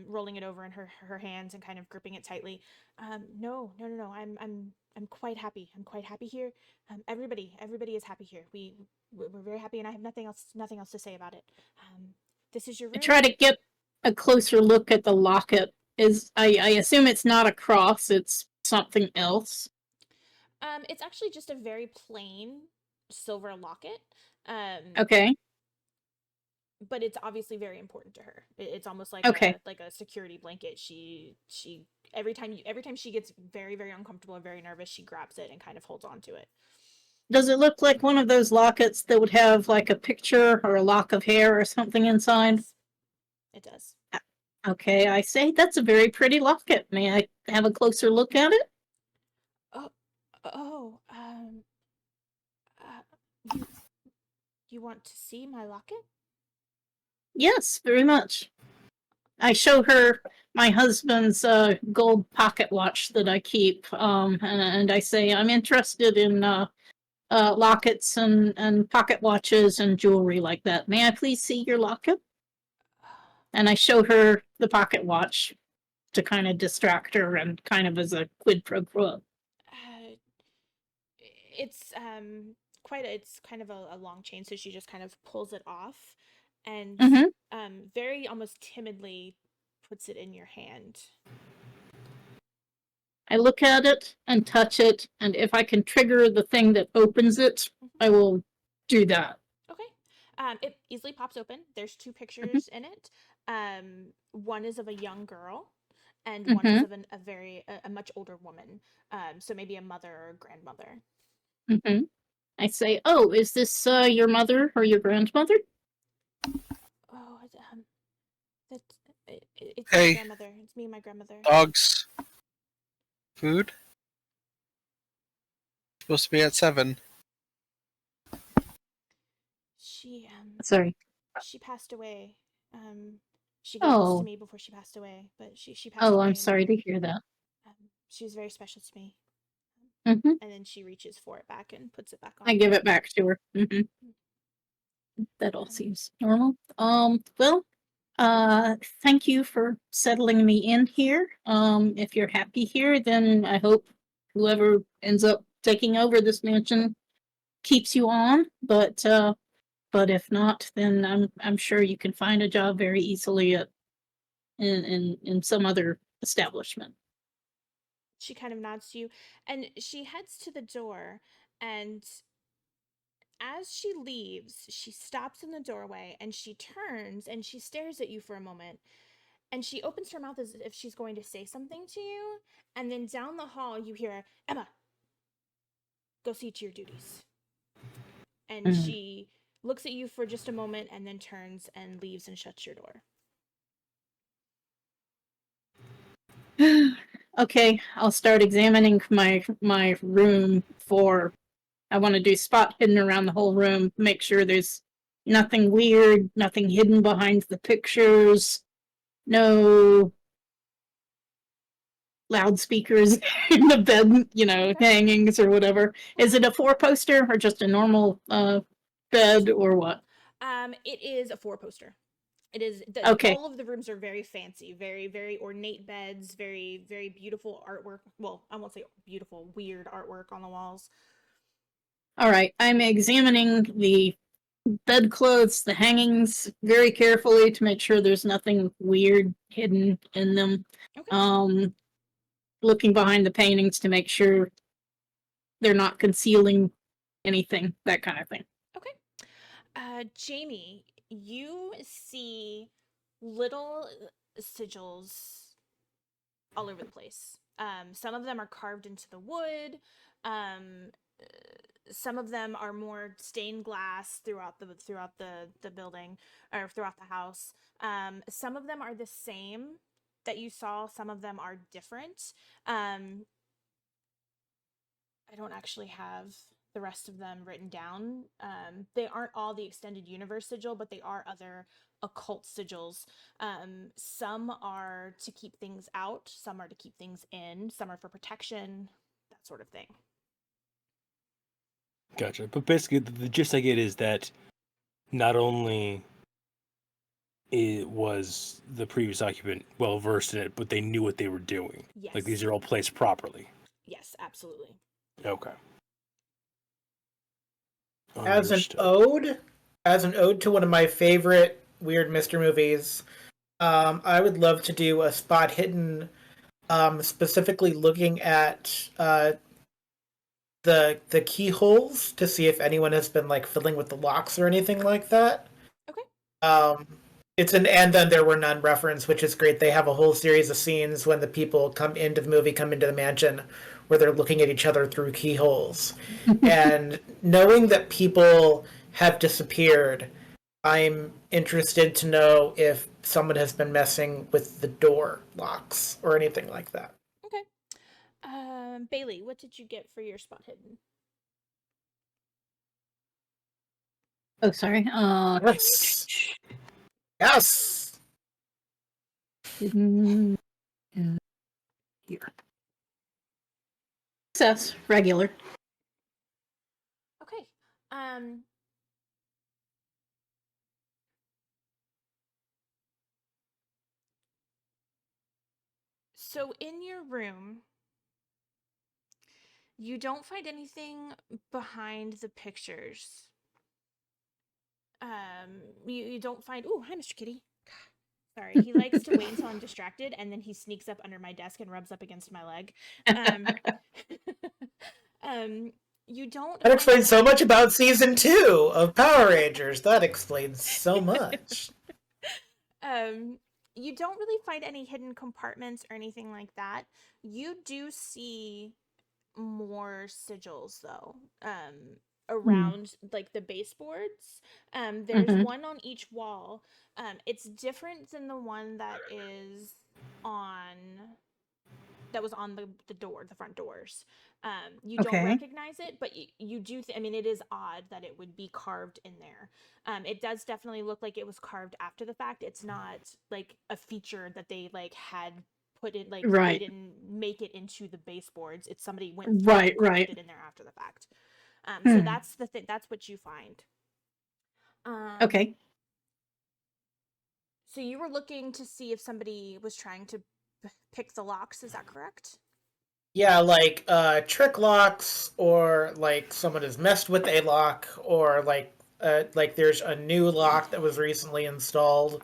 rolling it over in her hands and kind of gripping it tightly. No. I'm quite happy. I'm quite happy here. Everybody is happy here. We're very happy, and I have nothing else to say about it. This is your I room. try to get a closer look at the locket. I assume it's not a cross, it's something else. It's actually just a very plain silver locket. Okay. But it's obviously very important to her. It's almost like Okay. a security blanket. She every time she gets very, very uncomfortable or very nervous, she grabs it and kind of holds on to it. Does it look like one of those lockets that would have like a picture or a lock of hair or something inside? It does. Okay, I say that's a very pretty locket. May I have a closer look at it? Oh, you want to see my locket? Yes, very much. I show her my husband's gold pocket watch that I keep, and I say I'm interested in lockets and pocket watches and jewelry like that. May I please see your locket? And I show her the pocket watch to kind of distract her and kind of as a quid pro quo. It's it's kind of a long chain, so she just kind of pulls it off and very almost timidly puts it in your hand. I look at it and touch it, and if I can trigger the thing that opens it, I will do that. Okay. It easily pops open. There's two pictures in it. One is of a young girl, and one is of a much older woman. So maybe a mother or a grandmother. I say, "Oh, is this your mother or your grandmother?" Oh, that it's my Hey. grandmother. It's me and my grandmother. Dogs. Food? Supposed to be at 7. She Sorry. she passed away. She gave this to Oh. me before she passed away, but she passed Oh, away. I'm sorry to hear that. She was very special to me. Hmm. And then she reaches for it back and puts it back on. I give it back to her. Hmm. That all seems normal. Well, thank you for settling me in here. If you're happy here, then I hope whoever ends up taking over this mansion keeps you on. But if not, then I'm sure you can find a job very easily in some other establishment. She kind of nods to you, and she heads to the door, and as she leaves, she stops in the doorway and she turns and she stares at you for a moment. And she opens her mouth as if she's going to say something to you. And then down the hall, you hear, Emma, go see to your duties. And she looks at you for just a moment and then turns and leaves and shuts your door. Okay, I'll start examining my room for. I want to do spot hidden around the whole room, make sure there's nothing weird, nothing hidden behind the pictures, no loudspeakers in the bed, hangings or whatever. Is it a 4-poster or just a normal bed or what? It is a 4-poster. It is Okay. all of the rooms are very fancy, very, very ornate beds, very, very beautiful artwork. Well, I won't say beautiful, weird artwork on the walls. All right. I'm examining the bedclothes, the hangings very carefully to make sure there's nothing weird hidden in them. Okay. Looking behind the paintings to make sure they're not concealing anything, that kind of thing. Okay. Jamie, you see little sigils all over the place. Some of them are carved into the wood. Some of them are more stained glass throughout the building or throughout the house. Some of them are the same that you saw. Some of them are different. I don't actually have the rest of them written down. They aren't all the extended universe sigil, but they are other occult sigils. Some are to keep things out, some are to keep things in, some are for protection, that sort of thing. Gotcha. But basically, the gist I get is that not only was the previous occupant well versed in it, but they knew what they were doing. Yes. Like these are all placed properly. Yes, absolutely. Okay. As an Understood. ode to one of my favorite weird mystery movies, I would love to do a spot hidden, specifically looking at the keyholes to see if anyone has been like fiddling with the locks or anything like that. Okay. It's an and then there were none reference, which is great. They have a whole series of scenes when the people come into the mansion, where they're looking at each other through keyholes. And knowing that people have disappeared, I'm interested to know if someone has been messing with the door locks or anything like that. Okay. Bailey, what did you get for your spot hidden? Oh, sorry. Yes. Yes. Hidden here. Success, regular. Okay. So in your room, you don't find anything behind the pictures. You don't find. Oh, hi, Mr. Kitty. Sorry, he likes to wait until I'm distracted, and then he sneaks up under my desk and rubs up against my leg. You don't. That explains so much about season 2 of Power Rangers. That explains so much. You don't really find any hidden compartments or anything like that. You do see more sigils, though. around like the baseboards. There's one on each wall. It's different than the one that was on the front doors. You don't Okay. recognize it, but you do. I mean, it is odd that it would be carved in there. It does definitely look like it was carved after the fact. It's not like a feature that they like had put in. Like they Right. didn't make it into the baseboards. It's somebody went through Right, and carved right. it in there after the fact. So Hmm. that's the thing. That's what you find. Okay. So you were looking to see if somebody was trying to pick the locks. Is that correct? Yeah, like trick locks, or like someone has messed with a lock, or like there's a new lock that was recently installed.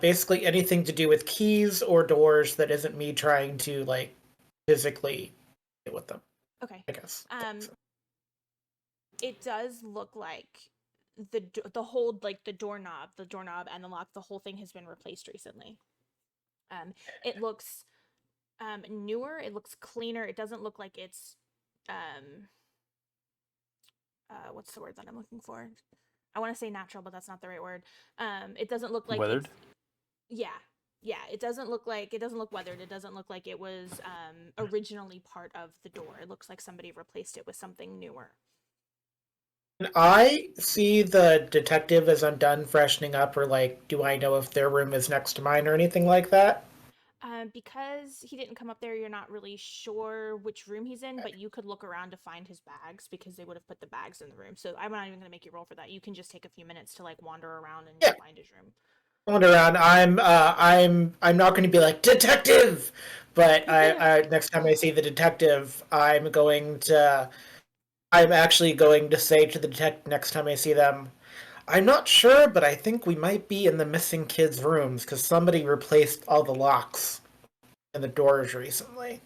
Basically anything to do with keys or doors that isn't me trying to like physically deal with them, Okay. I guess. It does look like the whole like the doorknob and the lock, the whole thing has been replaced recently. It looks newer, it looks cleaner. It doesn't look like it's what's the word that I'm looking for? I want to say natural, but that's not the right word. It doesn't look like Weathered? yeah, it doesn't look weathered. It doesn't look like it was originally part of the door. It looks like somebody replaced it with something newer. Can I see the detective as I'm done freshening up, or like, do I know if their room is next to mine or anything like that? Because he didn't come up there, you're not really sure which room he's in, but you could look around to find his bags because they would have put the bags in the room. So I'm not even gonna make you roll for that. You can just take a few minutes to like wander around and Yeah. find his room. Wander around. I'm not going to be like detective, but I next time I see the detective, I'm actually going to say to the detective next time I see them, I'm not sure, but I think we might be in the missing kids' rooms because somebody replaced all the locks and the doors recently.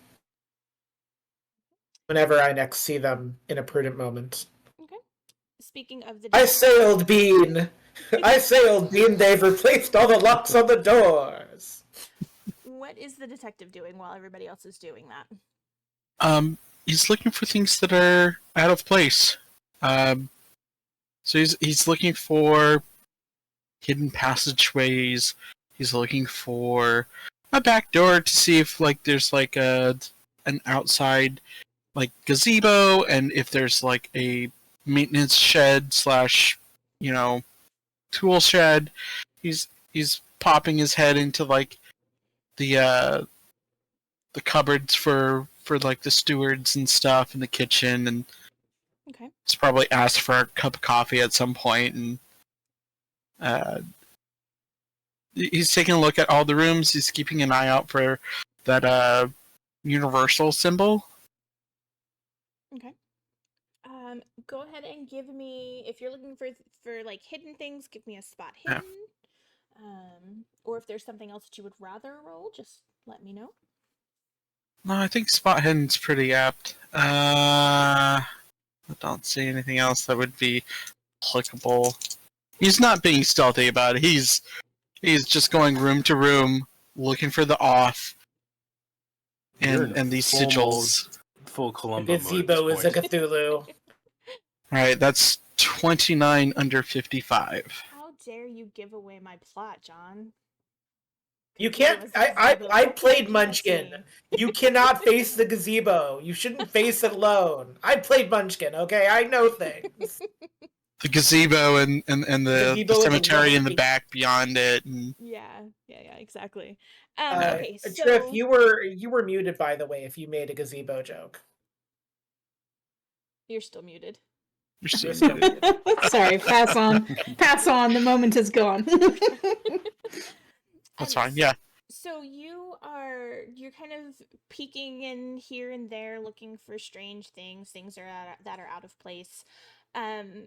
Whenever I next see them in a prudent moment. Okay. Speaking of the I detective, say, old bean! I say, old bean, they've replaced all the locks on the doors! what is the detective doing while everybody else is doing that? He's looking for things that are out of place. Um, so he's looking for hidden passageways. He's looking for a back door to see if like there's like an outside like gazebo, and if there's like a maintenance shed slash tool shed. He's popping his head into like the cupboards for like the stewards and stuff in the kitchen, and Okay. he's probably asked for a cup of coffee at some point, and uh, he's taking a look at all the rooms. He's keeping an eye out for that universal symbol. Okay. Go ahead and give me, if you're looking for like hidden things, give me a spot Yeah. hidden. Or if there's something else that you would rather roll, just let me know. No, I think spot hidden's pretty apt. I don't see anything else that would be applicable. He's not being stealthy about it. He's just going room to room looking for the off You're in and these full sigils. full The Columbo mode at gazebo this is a point. Cthulhu. Alright, that's 29 under 55. How dare you give away my plot, John? You Cthulhu can't. was the gazebo. I Don't played PG Munchkin. me. You cannot face the gazebo. You shouldn't face it alone. I played Munchkin. Okay, I know things. The gazebo and the Gazebo is a cemetery in the rubber back beyond it. And Yeah, exactly. Yeah. Okay, Triff, so you were muted, by the way. If you made a gazebo joke, you're still muted. you're you're still still muted. muted. Sorry, pass on. Pass on. The moment is gone. That's And fine. Yeah. So you're kind of peeking in here and there, looking for strange things, that are out of place. Um,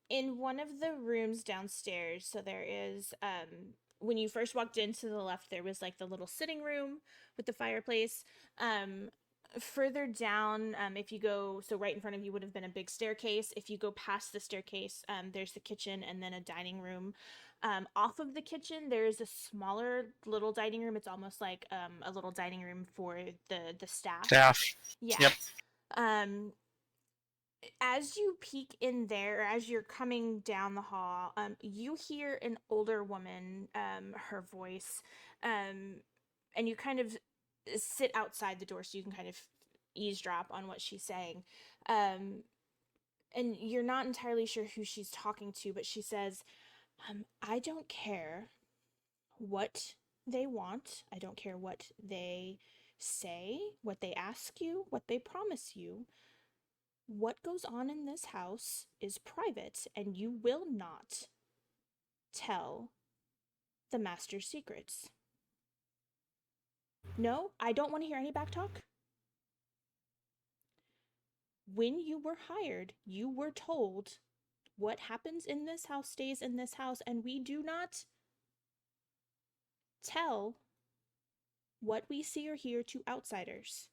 in one of the rooms downstairs, so there is when you first walked in to the left, there was like the little sitting room with the fireplace. Um, Further down, if you go, so right in front of you would have been a big staircase. If you go past the staircase, there's the kitchen and then a dining room. Off of the kitchen, there's a smaller little dining room. It's almost like a little dining room for the staff. Staff. Yeah. Yep. Um, as you peek in there, as you're coming down the hall, you hear an older woman, her voice, and you kind of sit outside the door so you can kind of eavesdrop on what she's saying. Um, and you're not entirely sure who she's talking to, but she says, I don't care what they want. I don't care what they say, what they ask you, what they promise you. What goes on in this house is private, and you will not tell the master's secrets. No, I don't want to hear any backtalk. When you were hired, you were told what happens in this house stays in this house, and we do not tell what we see or hear to outsiders.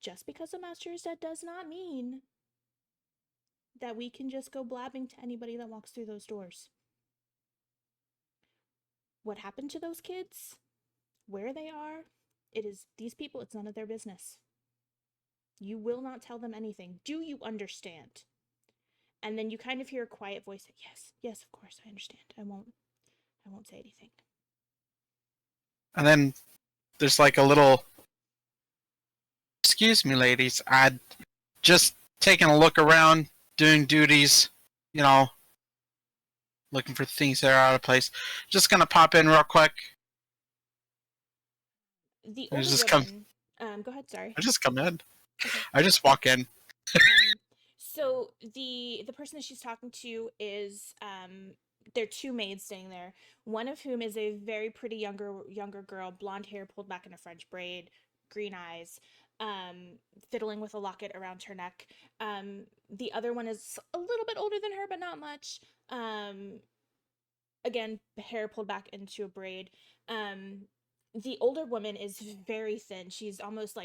Just because the master is dead does not mean that we can just go blabbing to anybody that walks through those doors. What happened to those kids? Where they are? It is these people, it's none of their business. You will not tell them anything. Do you understand? And then you kind of hear a quiet voice say, yes, of course, I understand. I won't say anything. And then there's like a little, excuse me, ladies, I'd just taking a look around, doing duties, you know, looking for things that are out of place. Just gonna pop in real quick. The I older just woman, go ahead, sorry. I just come in. Okay. I just walk in. So the person that she's talking to is there are two maids staying there. One of whom is a very pretty younger girl, blonde hair pulled back in a French braid, green eyes, fiddling with a locket around her neck. The other one is a little bit older than her, but not much. Again, hair pulled back into a braid. The older woman is very thin. She's almost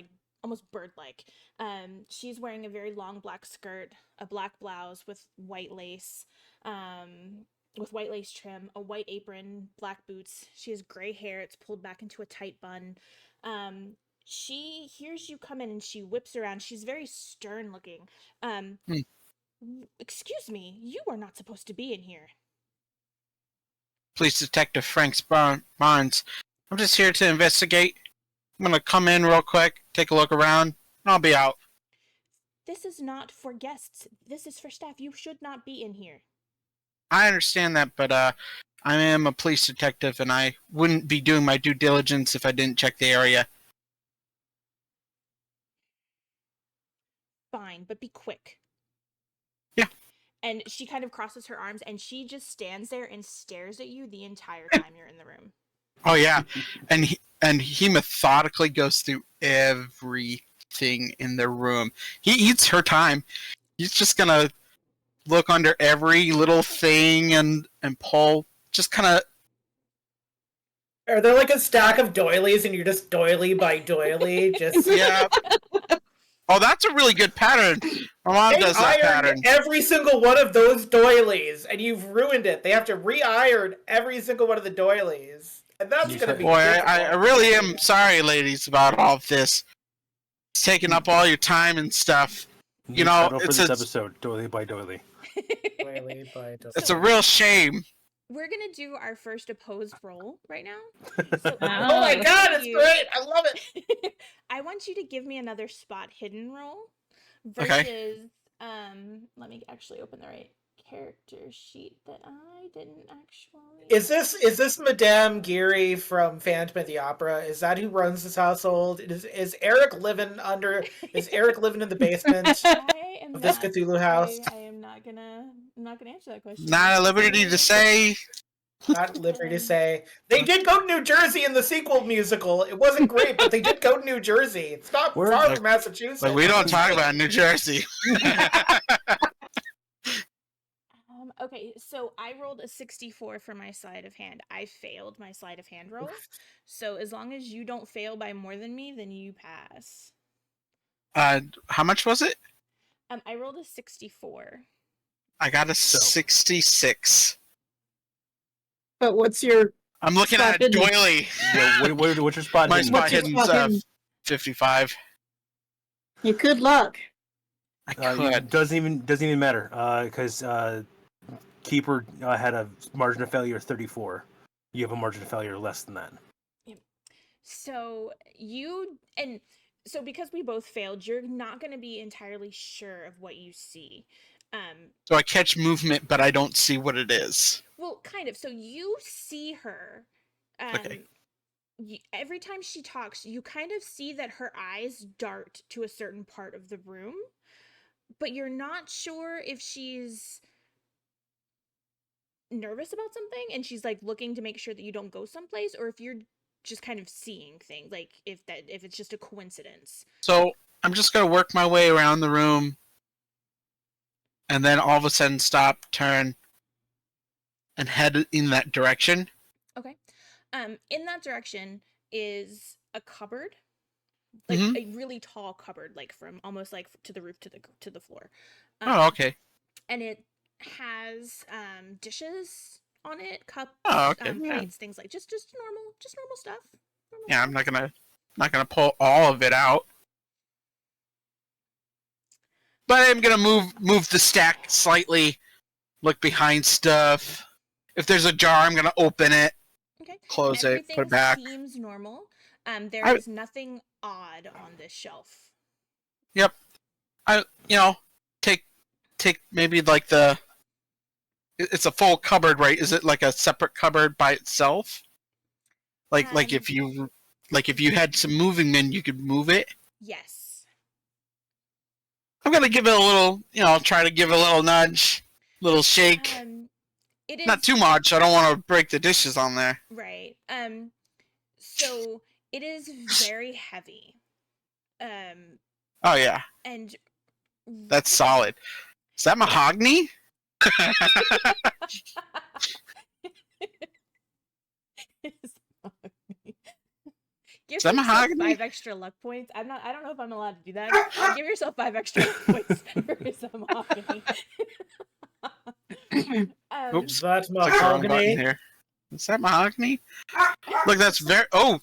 bird-like. She's wearing a very long black skirt, a black blouse with white lace trim, a white apron, black boots. She has gray hair. It's pulled back into a tight bun. She hears you come in and she whips around. She's very stern looking. Excuse me, you are not supposed to be in here. Police Detective Frank Barnes. I'm just here to investigate. I'm gonna come in real quick, take a look around, and I'll be out. This is not for guests. This is for staff. You should not be in here. I understand that, but I am a police detective, and I wouldn't be doing my due diligence if I didn't check the area. Fine, but be quick. Yeah. And she kind of crosses her arms and she just stands there and stares at you the entire time you're in the room. Oh yeah, and he methodically goes through everything in the room. He eats her time. He's just gonna look under every little thing and pull, just kind of. Are there like a stack of doilies and you're just doily by doily? Just Yeah. Oh, that's a really good pattern. My mom They does that ironed pattern. every single one of those doilies, and you've ruined it. They have to re-iron every single one of the doilies, and that's going to be. Boy, I difficult. really am sorry, ladies, about all of this. It's taking up all your time and stuff. You know, title for it's this a episode, Doily by Doily. Doily by doily. it's a real shame. We're going to do our first opposed roll right now. So Oh my god, it's great! I love it! I want you to give me another spot hidden roll Okay. versus let me actually open the right character sheet that I didn't actually. Is this Madame Geary from Phantom of the Opera? Is that who runs this household? Is Eric living in the basement I am of this not, Cthulhu house? I am not gonna answer that question. Not at liberty to say. Not at liberty to say. They did go to New Jersey in the sequel musical. It wasn't great, but they did go to New Jersey. It's not far from Massachusetts. But we don't talk about New Jersey. Okay, so I rolled a 64 for my sleight of hand. I failed my sleight of hand roll. So as long as you don't fail by more than me, then you pass. How much was it? I rolled a 64. I got a 66. But what's your I'm looking spot at hidden? doily. Yeah, what's your spot? My hidden? spot What's your hidden's spot hidden? 55. Your good luck. I could. Doesn't even matter because Keeper had a margin of failure of 34. You have a margin of failure less than that. So because we both failed, you're not going to be entirely sure of what you see. So I catch movement, but I don't see what it is. Well, kind of. So you see her. Okay. Every time she talks, you kind of see that her eyes dart to a certain part of the room, but you're not sure if she's nervous about something and she's like looking to make sure that you don't go someplace, or if you're just kind of seeing things, like if it's just a coincidence. So I'm just gonna work my way around the room, and then all of a sudden stop, turn, and head in that direction. Okay. In that direction is a cupboard, like Mhm. a really tall cupboard, like from almost like to the roof to the floor. Oh, okay. And it has dishes on it, cups, Oh, okay. Yeah. plates, things like just normal stuff. Yeah, I'm not gonna pull all of it out, but I'm gonna move the stack slightly, look behind stuff. If there's a jar, I'm gonna open it, Okay. close it, Everything put it back. seems normal. There is nothing odd on this shelf. Yep. Take maybe like it's a full cupboard, right? Is it like a separate cupboard by itself? Like if you had some moving, then you could move it. Yes. I'm gonna give it a little, try to give it a little nudge, little shake. It is Not too much. I don't want to break the dishes on there. right. So it is very heavy. Oh yeah, And that's solid. Is that mahogany? Give Is that yourself mahogany? 5 extra luck points. I don't know if I'm allowed to do that. Give yourself 5 extra luck points for some mahogany. Oops. That's Click the wrong button mahogany. here. Is that mahogany? Look, that's very. Oh,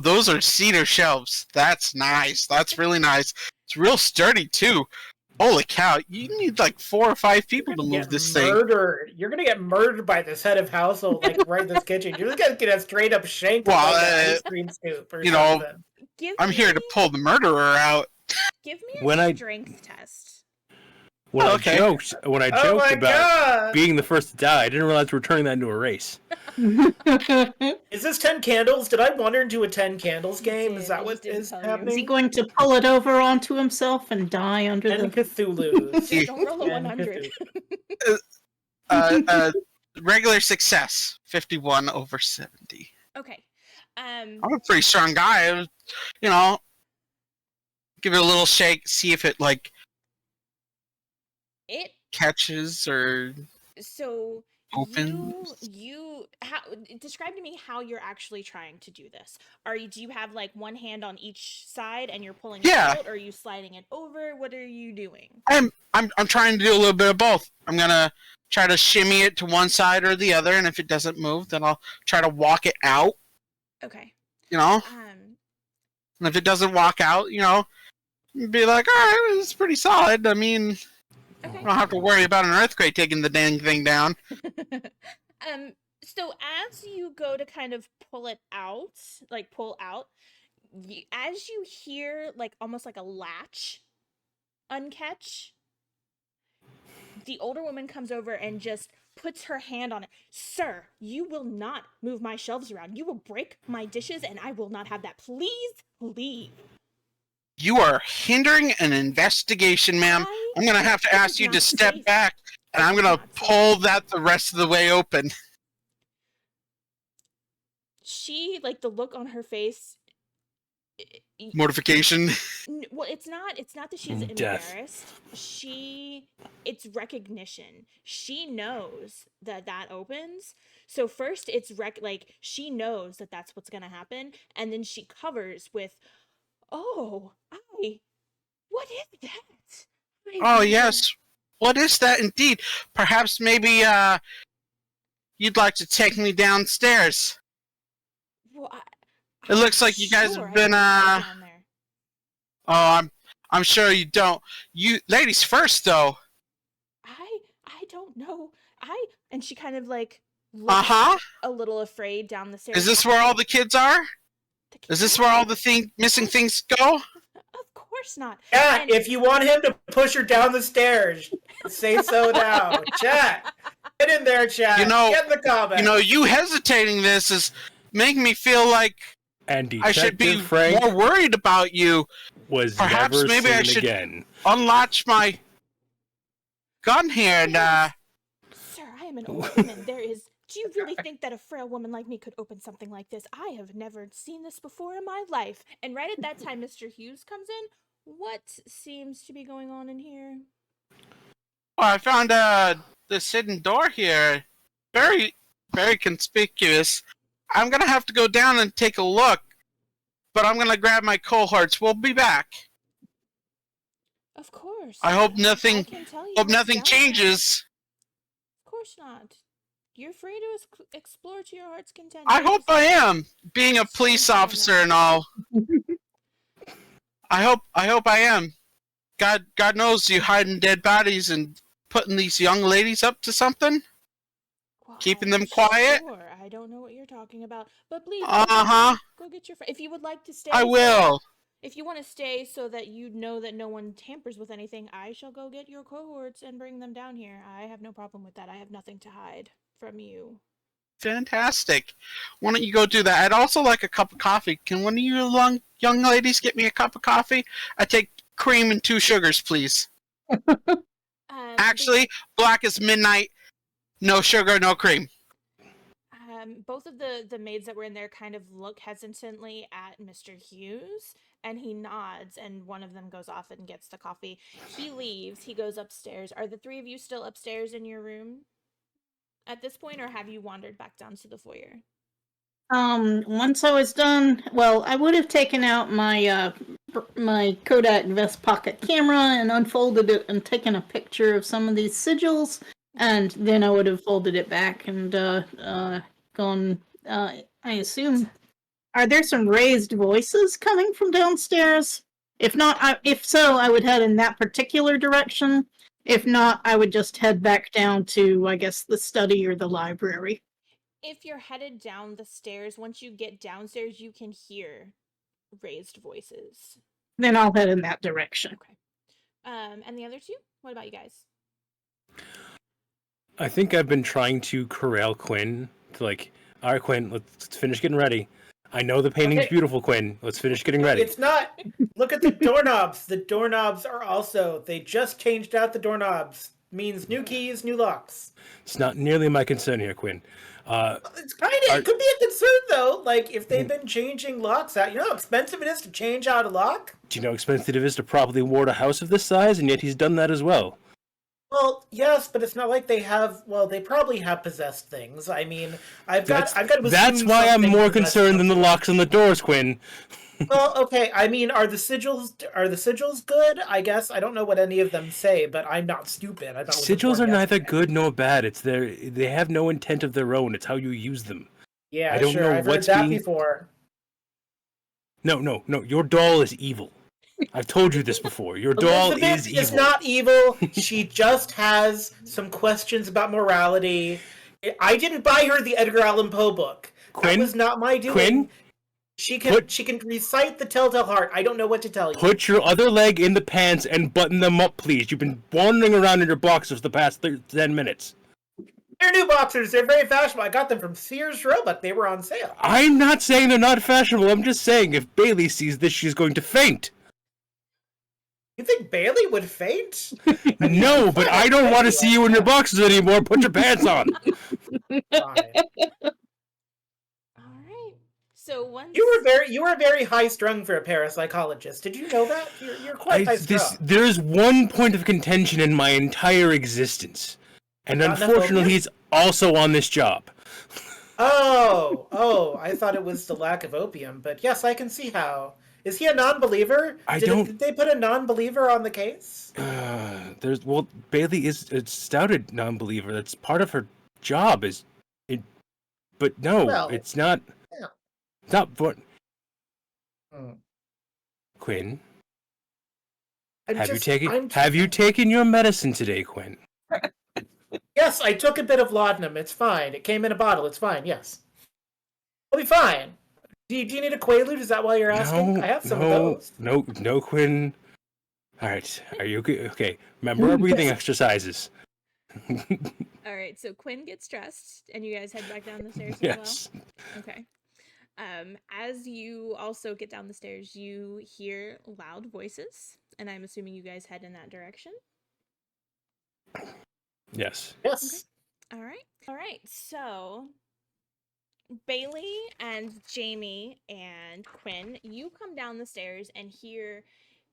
those are cedar shelves. That's nice. That's really nice. It's real sturdy too. Holy cow! You need like 4 or 5 people to move this thing. Murdered. You're gonna get murdered by this head of household, like right in this kitchen. You're just gonna get a straight up shank with Well, like an ice cream scoop or you know, something. I'm here to pull the murderer out. Give me a When I- strength test. When Okay. I joked Oh my about god! being the first to die, I didn't realize we're turning that into a race. Is this 10 candles? Did I wander into a 10 candles game? did, Is I that just what didn't is tell you. Is he happening? going to pull it over onto himself and die under 10 the... Cthulhu's. Just don't roll a 10 100. Cthulhu. Regular success, 51 over 70. Okay. I'm a pretty strong guy. Give it a little shake, see if it like It catches or so opens. describe to me how you're actually trying to do this. Do you have like one hand on each side and you're pulling it Yeah. out, or are you sliding it over? What are you doing? I'm trying to do a little bit of both. I'm gonna try to shimmy it to one side or the other, and if it doesn't move, then I'll try to walk it out. Okay. And if it doesn't walk out, be like, all right, it's pretty solid. I mean, Okay. I don't have to worry about an earthquake taking the dang thing down. So as you go to kind of pull out, as you hear like almost like a latch uncatch, the older woman comes over and just puts her hand on it. Sir, you will not move my shelves around. You will break my dishes and I will not have that. Please leave. You are hindering an investigation, ma'am. I'm gonna have to ask you to step back, and I'm gonna pull that the rest of the way open. She, like, the look on her face. Mortification. Well, it's not that she's Death. embarrassed. It's recognition. She knows that opens. So first it's she knows that that's what's gonna happen, and then she covers with, "Oh, what is that?" Oh yes, what is that indeed? Perhaps maybe you'd like to take me downstairs. Well, It looks like you guys sure, have been I can go down there. Oh, I'm sure you don't. You ladies first, though. I don't know. And she kind of like Uh looks huh. a little afraid down the stairs. Is this where all the kids are? The Is this where all the missing things go? Of course not. Chat, And- if you want him to push her down the stairs, say so now. Chat, get in there, chat. You know- Get in the comments. You know, you hesitating this is making me feel like And I should be Detective Frank more worried about you. was Perhaps never maybe seen I should- again. Unlatch my gun here and Sir, I am an old woman. Do you really think that a frail woman like me could open something like this? I have never seen this before in my life. And right at that time, Mr. Hughes comes in. What seems to be going on in here? oh, I found this hidden door here. Very, very conspicuous. I'm gonna have to go down and take a look, but I'm gonna grab my cohorts. We'll be back. Of course. I hope nothing- I can tell you Hope what's nothing down there. changes. Of course not. You're free to explore to your heart's content. I hope I am, being a police officer and all. I hope I am. God knows you hiding dead bodies and putting these young ladies up to something. Well, keeping I'm them quiet? Sure, I don't know what you're talking about, but please Uh-huh. go get your. If you would like to stay, I will. If you want to stay so that you know that no one tampers with anything, I shall go get your cohorts and bring them down here. I have no problem with that. I have nothing to hide from you. Fantastic. Why don't you go do that? I'd also like a cup of coffee. Can one of you young ladies get me a cup of coffee? I take cream and 2 sugars, please. Actually, black as midnight. No sugar, no cream. Both of the maids that were in there kind of look hesitantly at Mr. Hughes, and he nods, and one of them goes off and gets the coffee. He leaves. He goes upstairs. Are the 3 of you still upstairs in your room at this point, or have you wandered back down to the foyer? Once I was done, well, I would have taken out my my Kodak vest pocket camera and unfolded it and taken a picture of some of these sigils, and then I would have folded it back and gone. I assume. Are there some raised voices coming from downstairs? If not, if so, I would head in that particular direction. If not, I would just head back down to, I guess, the study or the library. If you're headed down the stairs, once you get downstairs, you can hear raised voices. Then I'll head in that direction. Okay. And the other 2? What about you guys? I think I've been trying to corral Quinn to all right, Quinn, let's finish getting ready. I know the painting's Okay. beautiful, Quinn. Let's finish getting ready. It's not. Look at the doorknobs. The doorknobs are also. They just changed out the doorknobs. Means new keys, new locks. It's not nearly my concern here, Quinn. It's kind of. It could be a concern though. Like if they've been changing locks out. You know how expensive it is to change out a lock. Do you know how expensive it is to properly ward a house of this size? And yet he's done that as well. Well, yes, but it's not like they have. Well, they probably have possessed things. I mean, I've got to assume That's why I'm something more possessed concerned than the something. locks on the doors, Quinn. Well, okay. I mean, are the sigils good? I guess I don't know what any of them say, but I'm not stupid. I thought it was Sigils are important neither yesterday. good nor bad. They have no intent of their own. It's how you use them. Yeah, I don't sure. know I've heard what's that being- before. No. Your doll is evil. I've told you this before. Your doll Elizabeth is evil. is not evil. She just has some questions about morality. I didn't buy her the Edgar Allan Poe book. Quinn? That was not my doing. Quinn? She can recite the Telltale Heart. I don't know what to tell you. Put your other leg in the pants and button them up, please. You've been wandering around in your boxers the past 10 minutes. They're new boxers. They're very fashionable. I got them from Sears Roebuck. They were on sale. I'm not saying they're not fashionable. I'm just saying if Bailey sees this, she's going to faint. You think Bailey would faint? No, but I don't want to see you in your boxers anymore. Put your pants on. Fine. All right. So once You were very high strung for a parapsychologist. Did you know that? You're quite high strung. There's one point of contention in my entire existence. And Not enough unfortunately, opium? he's also on this job. Oh, I thought it was the lack of opium, but yes, I can see how. Is he a non-believer? Did they put a non-believer on the case? Bailey is a stouted non-believer. That's part of her job. But no, Well, it's not. yeah. Not what. Hmm. Quinn, Have you taken your medicine today, Quinn? Yes, I took a bit of laudanum. It's fine. It came in a bottle. It's fine. Yes, I'll be fine. Do you need a Quaalude? Is that why you're asking? I have some of those. No, Quinn. All right, are you okay? Okay, remember our breathing exercises. All right, so Quinn gets dressed, and you guys head back down the stairs as Yes. well. Okay. As you also get down the stairs, you hear loud voices, and I'm assuming you guys head in that direction. Yes. Yes. All right. So Bailey and Jamie and Quinn, you come down the stairs and hear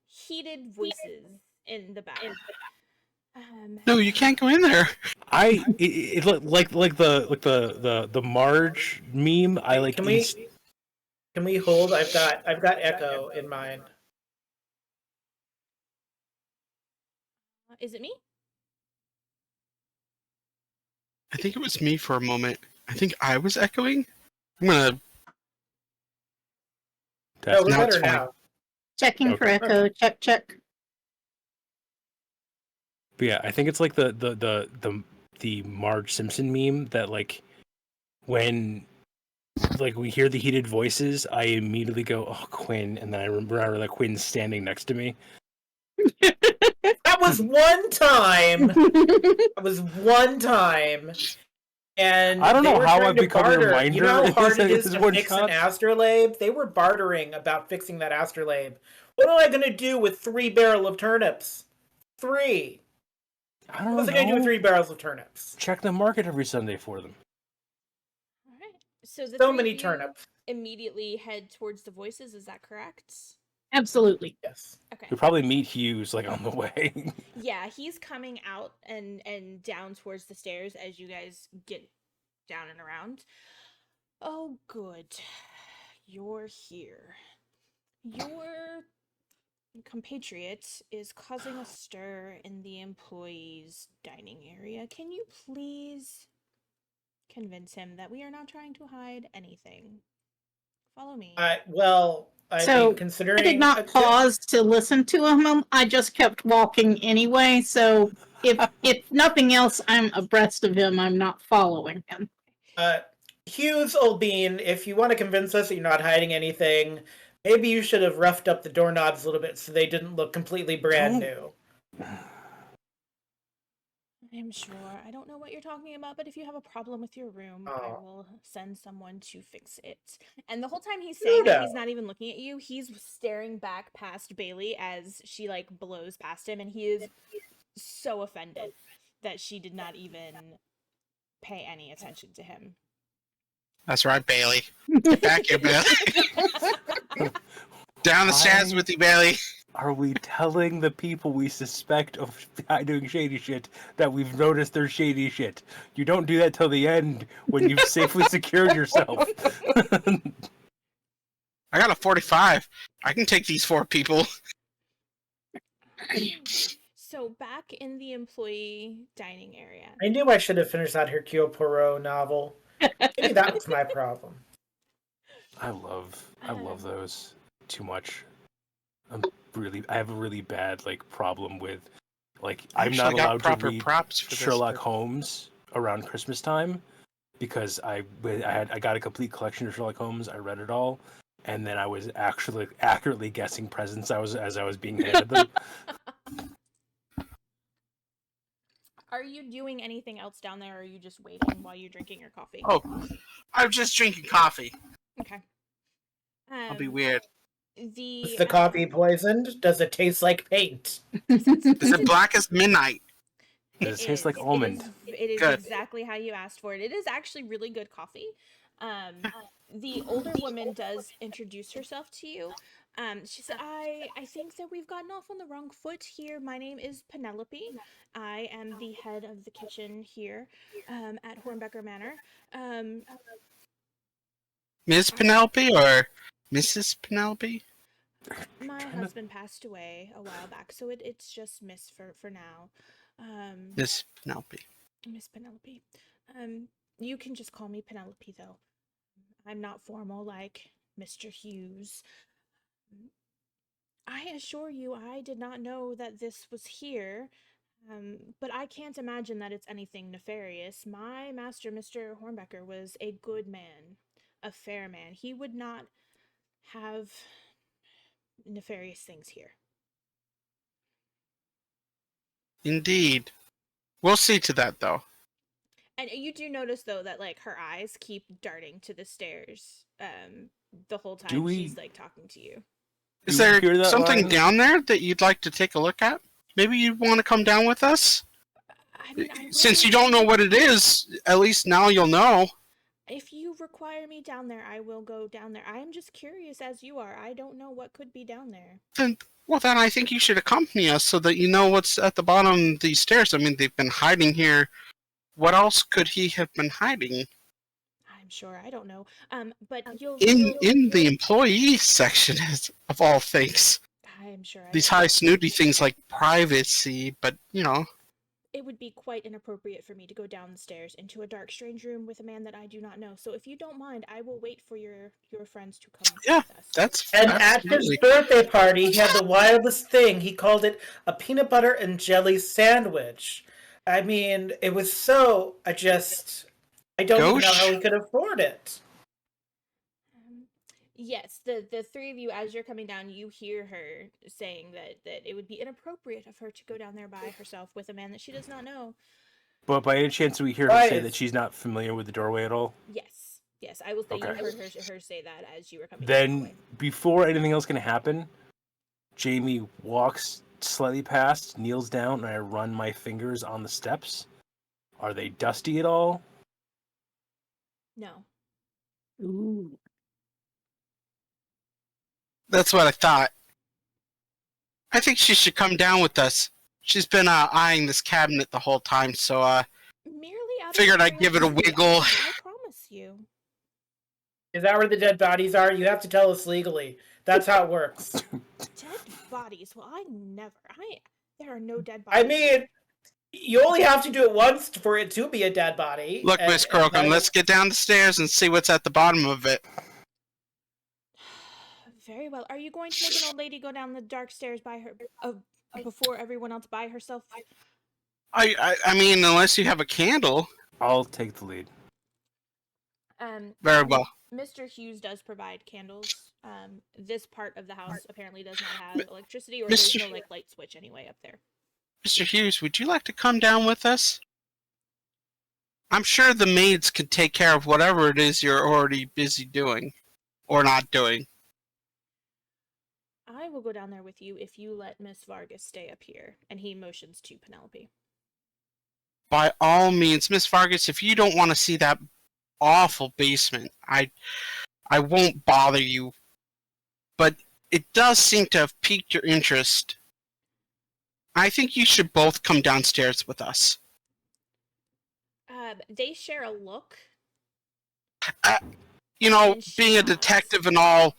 heated voices in the back. No, you can't go in there. It looked like the Marge meme. I like. Can we hold? I've got echo in mind. Is it me? I think it was me for a moment. I think I was echoing. I'm gonna. No, we're Now it's better fine. now. Checking for Okay. echo. Check. But yeah, I think it's like the Marge Simpson meme that like when like we hear the heated voices, I immediately go, "Oh, Quinn," and then I remember that Quinn's standing next to me. That was one time. That was one time. And I don't they know were how trying I've to become a barter. reminder. You know how hard it This is is to one fix shot. an astrolabe? They were bartering about fixing that astrolabe. What am I going to do with 3 barrel of turnips? 3. I don't What's I going to do with know. 3 barrels of turnips? Check the market every Sunday for them. All right. So the So three many of you turnips. immediately head towards the voices. Is that correct? Absolutely. Yes. Okay. You'll probably meet Hughes like on the way. Yeah, he's coming out and down towards the stairs as you guys get down and around. Oh, good. You're here. Your compatriot is causing a stir in the employees' dining area. Can you please convince him that we are not trying to hide anything? Follow me. Well, I So, mean, considering I did not pause to listen to him. I just kept walking anyway. So if nothing else, I'm abreast of him. I'm not following him. Hughes, old bean, if you want to convince us that you're not hiding anything, maybe you should have roughed up the doorknobs a little bit so they didn't look completely brand new. I'm sure. I don't know what you're talking about, but if you have a problem with your room, I Oh. will send someone to fix it. And the whole time he's saying that, he's Ludo. not even looking at you. He's staring back past Bailey as she like blows past him, and he is so offended that she did not even pay any attention to him. That's right, Bailey. Get back here, Bailey. Down the stairs with you, Bailey. Are we telling the people we suspect of doing shady shit that we've noticed their shady shit? You don't do that till the end when you've safely secured yourself. I got a 45. I can take these 4 people. So back in the employee dining area. I knew I should have finished that Hercule Poirot novel. Maybe that was my problem. I love those too much. I have a really bad like problem with like I'm not allowed to read props for Sherlock this, Holmes around Christmas time because I got a complete collection of Sherlock Holmes. I read it all, and then I was actually accurately guessing presents as I was being handed them. Are you doing anything else down there, or are you just waiting while you're drinking your coffee? Oh, I'm just drinking coffee. Okay. I'll be weird. Is the coffee poisoned? Does it taste like paint? Is it black as midnight? Does it taste like almond? It is Good. exactly how you asked for it. It is actually really good coffee. The older woman does introduce herself to you. She said, I think that we've gotten off on the wrong foot here. My name is Penelope. I am the head of the kitchen here at Hornbecker Manor. Ms. Penelope or Mrs. Penelope? My husband passed away a while back, so it's just Miss for now. Miss Penelope. Miss Penelope. You can just call me Penelope, though. I'm not formal like Mr. Hughes. I assure you, I did not know that this was here. But I can't imagine that it's anything nefarious. My master, Mr. Hornbecker, was a good man, a fair man. He would not have nefarious things here. Indeed. We'll see to that, though. And you do notice, though, that, like, her eyes keep darting to the stairs the whole time she's, like, talking to you. Is Do we there hear that something line? down there that you'd like to take a look at? Maybe you'd want to come down with us? I mean, I Since will- you don't know what it is, at least now you'll know. If you require me down there, I will go down there. I am just curious as you are. I don't know what could be down there. Then I think you should accompany us so that you know what's at the bottom of these stairs. I mean, they've been hiding here. What else could he have been hiding? I'm sure. I don't know. But you'll In the employee section, of all things. I'm sure. These high snooty things like privacy, but, you know. It would be quite inappropriate for me to go down the stairs into a dark, strange room with a man that I do not know. So if you don't mind, I will wait for your friends to come Yeah, with us. that's And at his absolutely. birthday party, he had the wildest thing. He called it a peanut butter and jelly sandwich. I mean, it was so. I don't even know how he could afford it. Yes, the three of you, as you're coming down, you hear her saying that it would be inappropriate of her to go down there by herself with a man that she does not know. But by any chance, do we hear her Why say is- that she's not familiar with the doorway at all? Yes, I will say Okay. you heard her say that as you were coming down the Then, hallway. before anything else can happen, Jamie walks slightly past, kneels down, and I run my fingers on the steps. Are they dusty at all? No. Ooh. That's what I thought. I think she should come down with us. She's been eyeing this cabinet the whole time, so Merely out of figured I'd give it a curiosity, wiggle. I promise you. Is that where the dead bodies are? You have to tell us legally. That's how it works. Dead bodies? Well, there are no dead I bodies. mean, you only have to do it once for it to be a dead body. Look, Miss Crocum, let's get down the stairs and see what's at the bottom of it. Very well. Are you going to make an old lady go down the dark stairs by her before everyone else by herself? I mean, unless you have a candle. I'll take the lead. Very well. Mr. Hughes does provide candles. This part of the house apparently does not have electricity, or Mr. there's no light switch anyway up there. Mr. Hughes, would you like to come down with us? I'm sure the maids could take care of whatever it is you're already busy doing. Or not doing. I will go down there with you if you let Miss Vargas stay up here. And he motions to Penelope. By all means, Miss Vargas, if you don't want to see that awful basement, I won't bother you. But it does seem to have piqued your interest. I think you should both come downstairs with us. They share a look. You know, And being a shots. detective and all,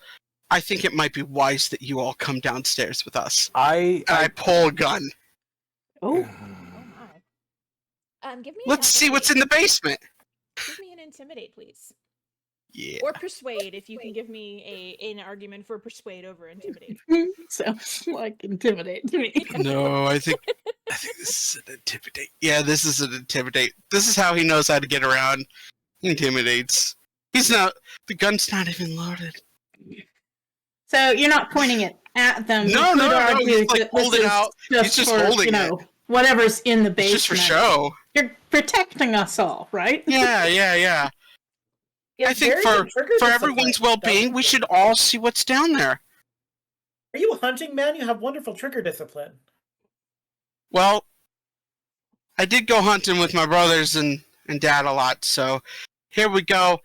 I think it might be wise that you all come downstairs with us. I And I pull a gun. Oh. Oh my. Give me. Let's see what's in the basement. Give me an intimidate, please. Yeah. Or persuade, if you can give me an argument for persuade over intimidate. Sounds like intimidate to me. No, I think this is an intimidate. Yeah, this is an intimidate. This is how he knows how to get around. He intimidates. The gun's not even loaded. So you're not pointing it at them. No, You could no, argue he's, like, that this holding is out. Just He's just for, holding you know, whatever's in the It's basement. just for show. You're protecting us all, right? Yeah. I It's think very for good trigger everyone's discipline, well-being, don't we you? should all see what's down there. Are you a hunting man? You have wonderful trigger discipline. Well, I did go hunting with my brothers and dad a lot, so here we go.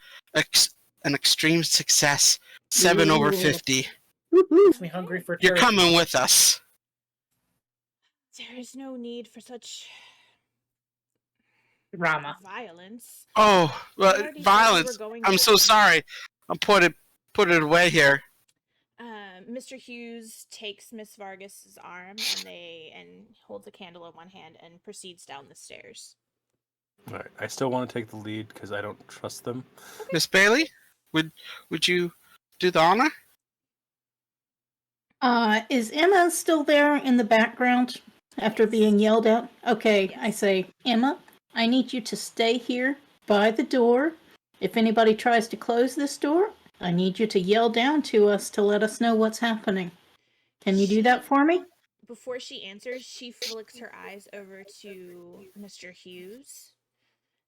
An extreme success. 7 over Ooh. 50. Woohoo. Makes me hungry for You're turkey. coming with us. There is no need for such Drama. violence. Oh, well, already said we violence. were going I'm to- so sorry. I'll put it away here. Mr. Hughes takes Miss Vargas's arm and holds a candle in one hand and proceeds down the stairs. All right. I still want to take the lead because I don't trust them. Miss Bailey, would you do the honor? Is Emma still there in the background after being yelled at? Okay, I say, Emma, I need you to stay here by the door. If anybody tries to close this door, I need you to yell down to us to let us know what's happening. Can you do that for me? Before she answers, she flicks her eyes over to Mr. Hughes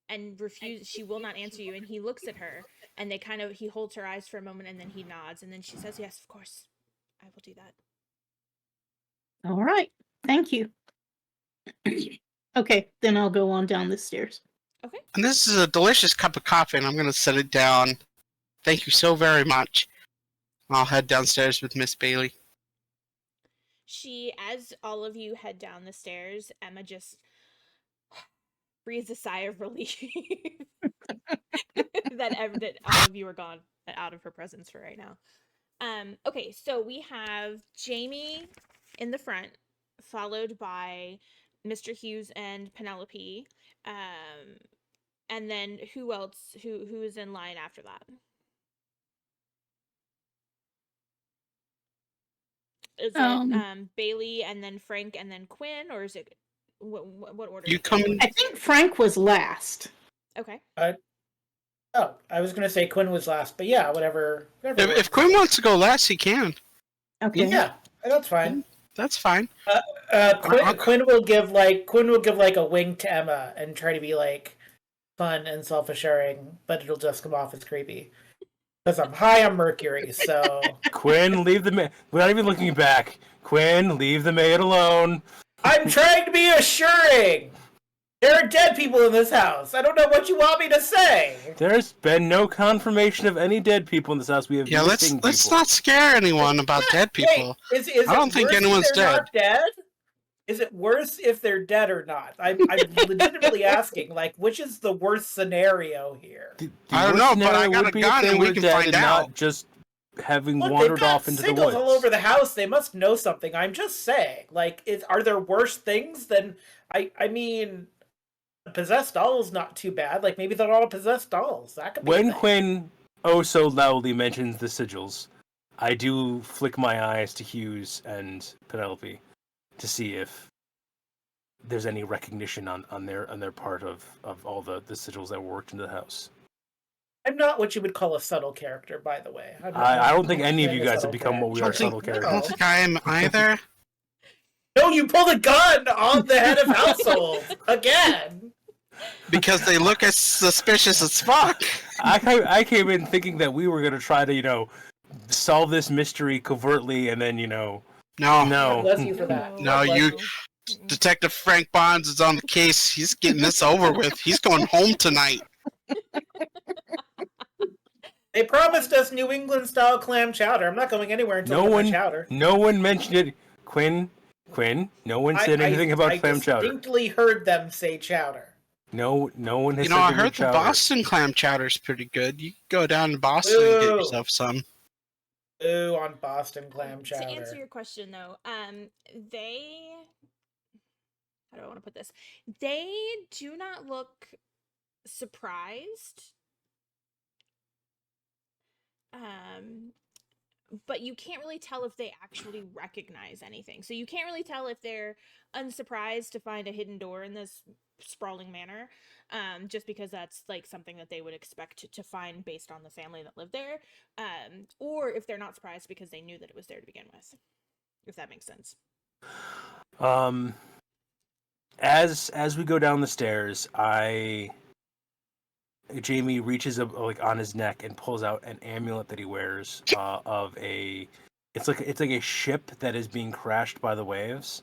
and she will not answer you, and he looks at her, and he holds her eyes for a moment, and then he nods, and then she says, yes, of course, I will do that. All right. Thank you. Okay, then I'll go on down the stairs. Okay. And this is a delicious cup of coffee, and I'm going to set it down. Thank you so very much. I'll head downstairs with Miss Bailey. As all of you head down the stairs, Emma just breathes a sigh of relief that all of you are gone out of her presence for right now. Okay, so we have Jamie in the front, followed by Mr. Hughes and Penelope. And then who else? Who is in line after that? Is it Bailey and then Frank and then Quinn, or is it what order? You come in. I think Frank was last. Okay. Oh, I was gonna say Quinn was last, but yeah, whatever. If Quinn wants to go last, he can. Okay. Yeah, that's fine. That's fine. Quinn will give like a wink to Emma and try to be like fun and self-assuring, but it'll just come off as creepy. Because I'm high on Mercury, so Quinn, leave the maid. Without even looking back, Quinn, leave the maid alone. I'm trying to be assuring. There are dead people in this house. I don't know what you want me to say. There's been no confirmation of any dead people in this house. We have let's people. not scare anyone about dead people. Is I don't think anyone's dead. Not dead. Is it worse if they're dead or not? I'm legitimately asking, like, which is the worst scenario here? I don't know, but I got a gun and we can find out. Not just having Look, wandered off into the signals woods. all over the house. They must know something. I'm just saying, like, are there worse things than I mean, possessed dolls? Not too bad. Like, maybe they're all possessed dolls. That could be. When Quinn oh so loudly mentions the sigils, I do flick my eyes to Hughes and Penelope to see if there's any recognition on their part of all the sigils that were worked into the house. I'm not what you would call a subtle character, by the way. I don't think any of you guys have become what we are, subtle I characters. don't think I am either. No, you pulled a gun on the head of household again. Because they look as suspicious as fuck. I came in thinking that we were gonna try to solve this mystery covertly, and then No. Bless you for that. No, Detective Frank Bonds is on the case. He's getting this over with. He's going home tonight. They promised us New England style clam chowder. I'm not going anywhere until I get my chowder. No one mentioned it. Quinn. No one said anything about clam chowder. I distinctly heard them say chowder. No one has said I heard chowder. the Boston clam chowder's pretty good. You can go down to Boston and get yourself some. Ooh, on Boston clam chowder. To answer your question, though, they... How do I want to put this? They do not look surprised. But you can't really tell if they actually recognize anything. So you can't really tell if they're unsurprised to find a hidden door in this sprawling manor, just because that's like something that they would expect to find based on the family that lived there, or if they're not surprised because they knew that it was there to begin with, if that makes sense. As we go down the stairs, Jamie reaches up on his neck and pulls out an amulet that he wears it's like a ship that is being crashed by the waves,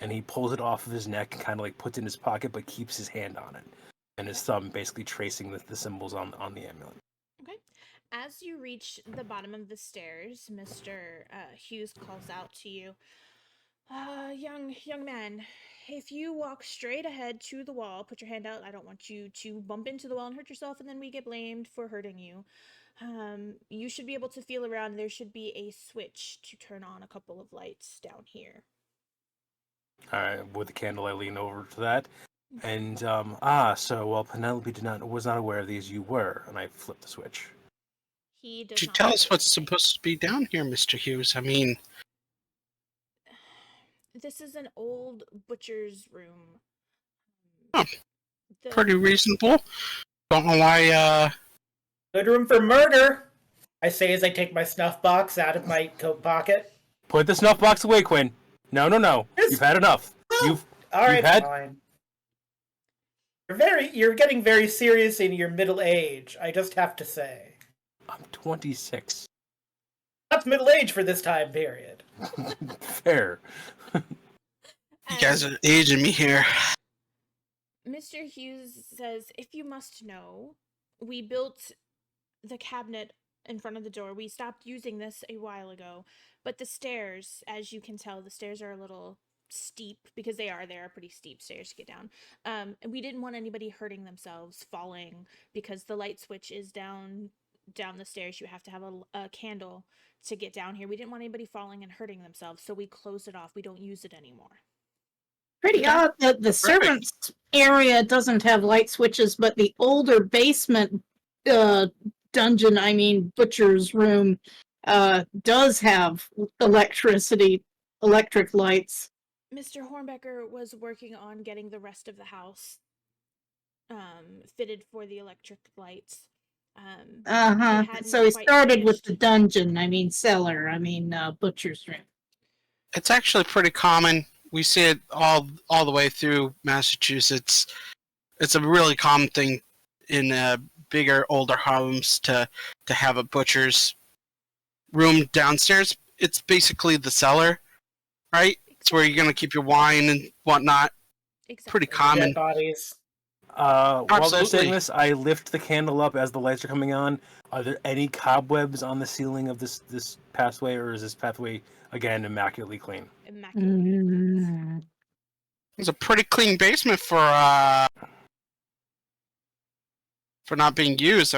and he pulls it off of his neck and kind of like puts it in his pocket, but keeps his hand on it and his thumb basically tracing the symbols on the amulet. Okay. As you reach the bottom of the stairs, Mr. Hughes calls out to you, young man, if you walk straight ahead to the wall, put your hand out. I don't want you to bump into the wall and hurt yourself, and then we get blamed for hurting you. You should be able to feel around. There should be a switch to turn on a couple of lights down here. All right, with the candle, I lean over to that, and so while Penelope was not aware of these, you were, and I flip the switch. He does Could you not tell know us what's supposed to be down here, Mr. Hughes? I mean, This is an old butcher's room. Oh, The- Pretty reasonable. Don't know why, Good room for murder, I say as I take my snuff box out of my coat pocket. Put the snuff box away, Quinn. No. It's- You've had enough. All right, You've had- fine. You're getting very serious in your middle age, I just have to say. I'm 26. That's middle age for this time period. Fair. you guys are aging me here. Mr. Hughes says, if you must know, we built the cabinet in front of the door. We stopped using this a while ago, but the stairs, as you can tell, the stairs are a little steep because they are pretty steep stairs to get down. And we didn't want anybody hurting themselves, falling, because the light switch is down the stairs. You have to have a candle to get down here. We didn't want anybody falling and hurting themselves, so we closed it off. We don't use it anymore. Pretty odd that the servants area doesn't have light switches, but the older basement dungeon, butcher's room, does have electric lights. Mr. Hornbecker was working on getting the rest of the house fitted for the electric lights. hadn't So he quite started with finished. the dungeon, cellar, butcher's room. It's actually pretty common. We see it all the way through Massachusetts. It's a really common thing in bigger, older homes to have a butcher's room downstairs. It's basically the cellar, right? It's where you're gonna keep your wine and whatnot. Exactly. Pretty common. Dead bodies. While they're Absolutely. saying this, I lift the candle up as the lights are coming on. Are there any cobwebs on the ceiling of this pathway, or is this pathway again immaculately clean? Immaculate. It's a pretty clean basement for not being used.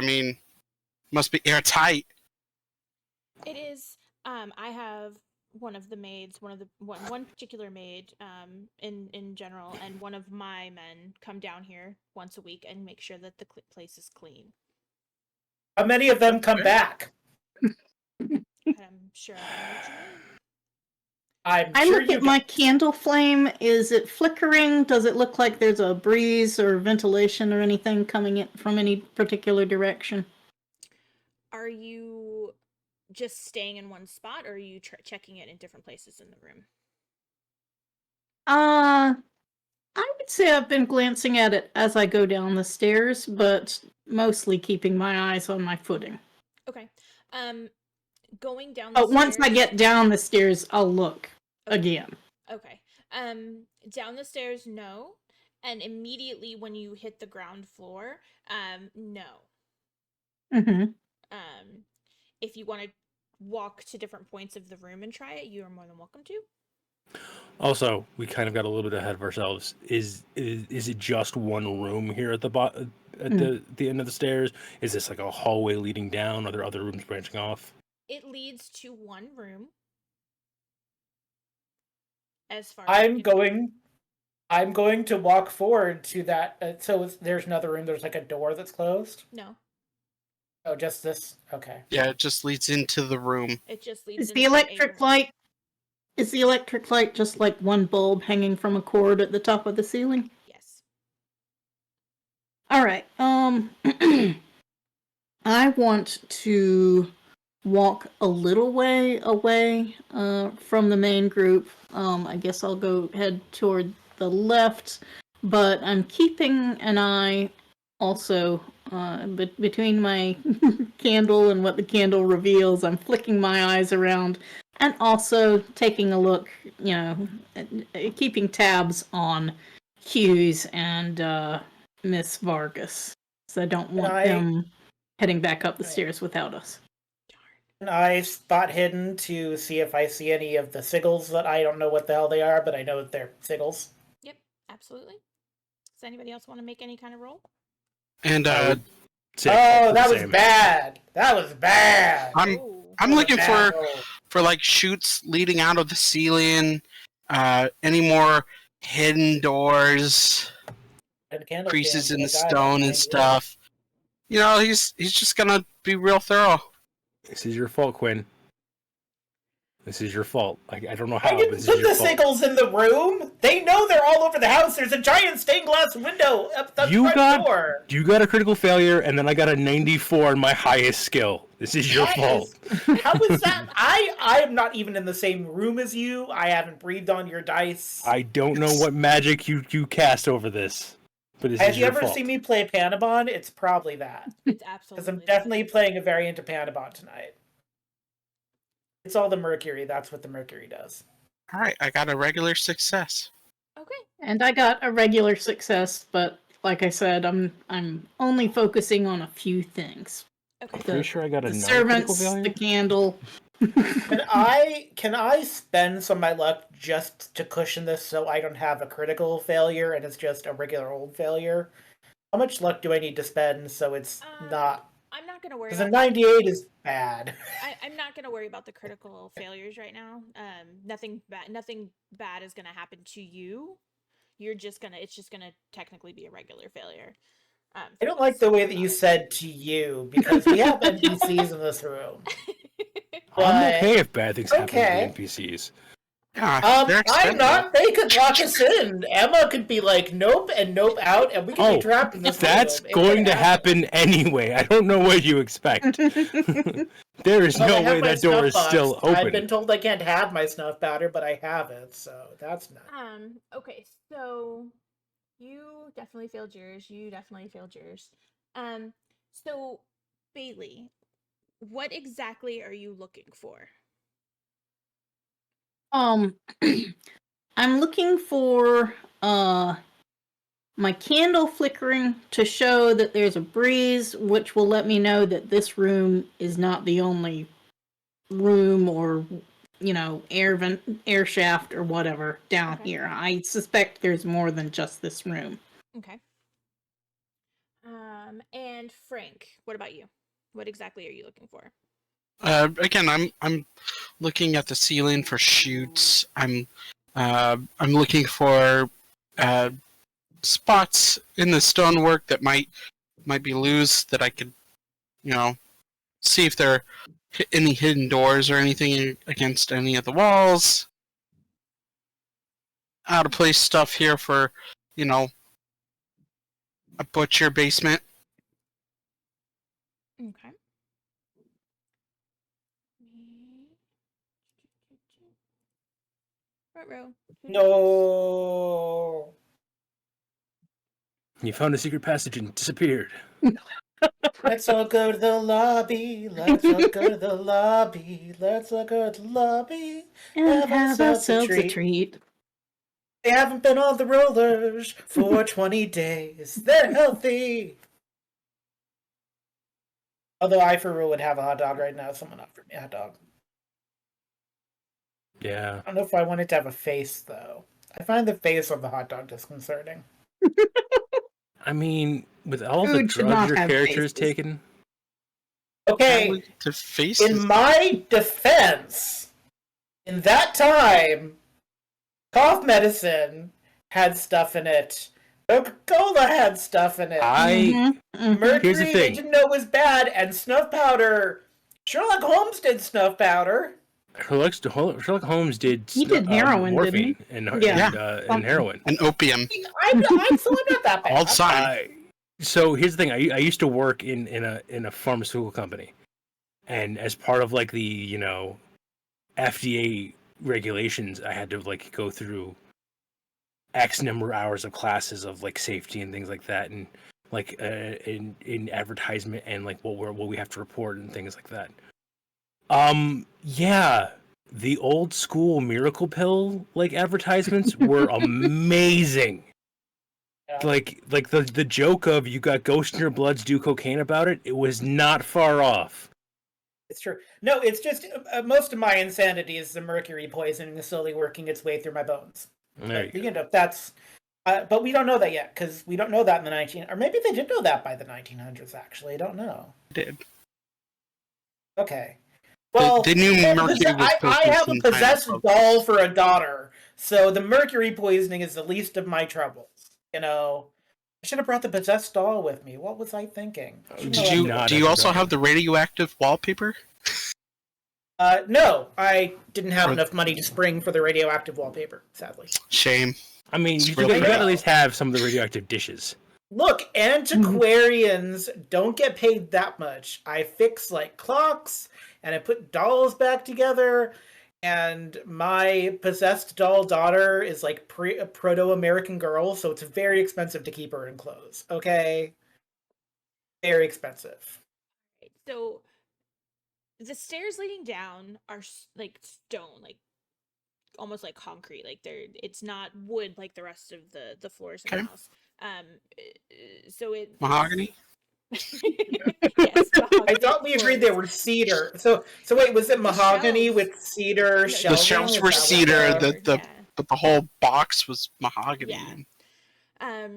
Must be airtight. It is. I have one of the maids, one particular maid, in general, and one of my men come down here once a week and make sure that the place is clean. How many of them come back? I'm sure I know what you mean. I sure look at my candle flame. Is it flickering? Does it look like there's a breeze or ventilation or anything coming in from any particular direction? Are you just staying in one spot, or are you checking it in different places in the room? I would say I've been glancing at it as I go down the stairs, but mostly keeping my eyes on my footing. Okay. Going down the But once I stairs- get down the stairs, I'll look again. Okay. Down the stairs, no. And immediately when you hit the ground floor, no. Mm-hmm. If you want to walk to different points of the room and try it, you are more than welcome to. Also, we kind of got a little bit ahead of ourselves. Is it just one room here at the the end of the stairs? Is this like a hallway leading down? Are there other rooms branching off? It leads to one room. As far I'm as going to walk forward to that. There's another room. There's like a door that's closed. No, Oh, just this. Okay. Yeah, it just leads into the room. it just leads. Is the into a electric room. light? Is the electric light just like one bulb hanging from a cord at the top of the ceiling? Yes. All right. I want to walk a little way away from the main group. I guess I'll head toward the left, but I'm keeping an eye also between my candle and what the candle reveals. I'm flicking my eyes around and also taking a look, keeping tabs on Hughes and Miss Vargas. So I don't want them heading back up the stairs without us. And I spot hidden to see if I see any of the sigils that I don't know what the hell they are, but I know that they're sigils. Yep. Absolutely. Does anybody else want to make any kind of roll? And That was bad. That was bad. I'm looking for like chutes leading out of the ceiling. Any more hidden doors, creases in the stone and stuff. He's just gonna be real thorough. This is your fault, Quinn. This is your fault. I don't know I how, but didn't this is put your the fault. signals in the room. They know they're all over the house. There's a giant stained glass window up the You front door. got a critical failure, and then I got a 94 on my highest skill. This is your fault. How is that? I am not even in the same room as you. I haven't breathed on your dice. I don't know what magic you cast over this, but this Have is you your ever fault. seen me play Panabon? It's probably that. It's Because absolutely I'm definitely playing a variant of Panabon tonight. It's all the Mercury. That's what the Mercury does. All right, I got a regular success. Okay. And I got a regular success, but like I said, I'm only focusing on a few things. Okay. I'm pretty sure I got The a non-critical servants, failure. the candle. Can I spend some of my luck just to cushion this so I don't have a critical failure and it's just a regular old failure? How much luck do I need to spend so it's not? I'm not gonna worry Because a about 98 is bad. I'm not gonna worry about the critical failures right now. Nothing bad is gonna happen to you. It's just gonna technically be a regular failure. I don't like the way that you said "to you" because we have NPCs in this room. I'm okay if bad things happen okay. to the NPCs. Yeah, they're I'm expensive. not. They could lock us in. Emma could be like, "Nope," and "nope" out, and we could be trapped in this That's room. It going could to happen anyway. I don't know what you expect. There is Well, I no have way my that door snuff is box. still open. I've been told I can't have my snuff powder, but I have it, so that's nice. Okay, so you definitely failed yours. You definitely failed yours. So Bailey, what exactly are you looking for? I'm looking for my candle flickering to show that there's a breeze, which will let me know that this room is not the only room or air shaft or whatever down Okay. here. I suspect there's more than just this room. Okay. And Frank, what about you? What exactly are you looking for? Again, I'm looking at the ceiling for chutes. I'm looking for spots in the stonework that might be loose that I could, see if there are any hidden doors or anything against any of the walls. Out of place stuff here for, a butcher basement. Okay. Front row. No. You found a secret passage and disappeared. Let's all go to the lobby. Let's all go to the lobby. Let's all go to the lobby. And have ourselves a treat. They haven't been on the rollers for 20 days. They're healthy. Although I, for real, would have a hot dog right now. Someone offered me a hot dog. Yeah. I don't know if I want it to have a face, though. I find the face of the hot dog disconcerting. I mean, with all the Food should not drugs your have character has faces. taken, Okay, To face in my defense, in that time, cough medicine had stuff in it. Coca-Cola had stuff in it. Mercury, Here's the they thing. didn't know was bad, and snuff powder. Sherlock Holmes did snuff powder. Sherlock Holmes did. He did heroin, morphine, didn't he? and heroin. and opium I'm not that bad. all the time. So here's the thing. I used to work in a pharmaceutical company, and as part of like the FDA regulations, I had to like go through X number of hours of classes of like safety and things like that, and like in advertisement and like what we have to report and things like that. Yeah, the old school miracle pill like advertisements were amazing. Yeah. Like the joke of you got ghost in your bloods, do cocaine about it. It was not far off. It's true. No, it's just most of my insanity is the mercury poisoning slowly working its way through my bones. There you go. That's. But we don't know that yet because we don't know that in the or maybe they did know that by the 1900s. Actually, I don't know. Did. Okay. Well, They knew mercury was I have a poisonous possessed in time. doll for a daughter, so the mercury poisoning is the least of my troubles. I should have brought the possessed doll with me. What was I thinking? Do you also have the radioactive wallpaper? No, I didn't have Or- enough money to spring for the radioactive wallpaper, sadly. Shame. I mean, It's you really gotta bad. at least have some of the radioactive dishes. Look, antiquarians don't get paid that much. I fix like clocks, and I put dolls back together, and my possessed doll daughter is like a proto-American girl, so it's very expensive to keep her in clothes. Okay, very expensive. Right, so the stairs leading down are like stone, like almost like concrete. Like it's not wood like the rest of the floors in the Okay. house. So Mahogany? Yes, I mahogany thought we agreed they floors. were cedar. So wait, was it mahogany shelves. with cedar No, shelving? The shelves Is were that what cedar, yeah. but the whole box was mahogany. Yeah.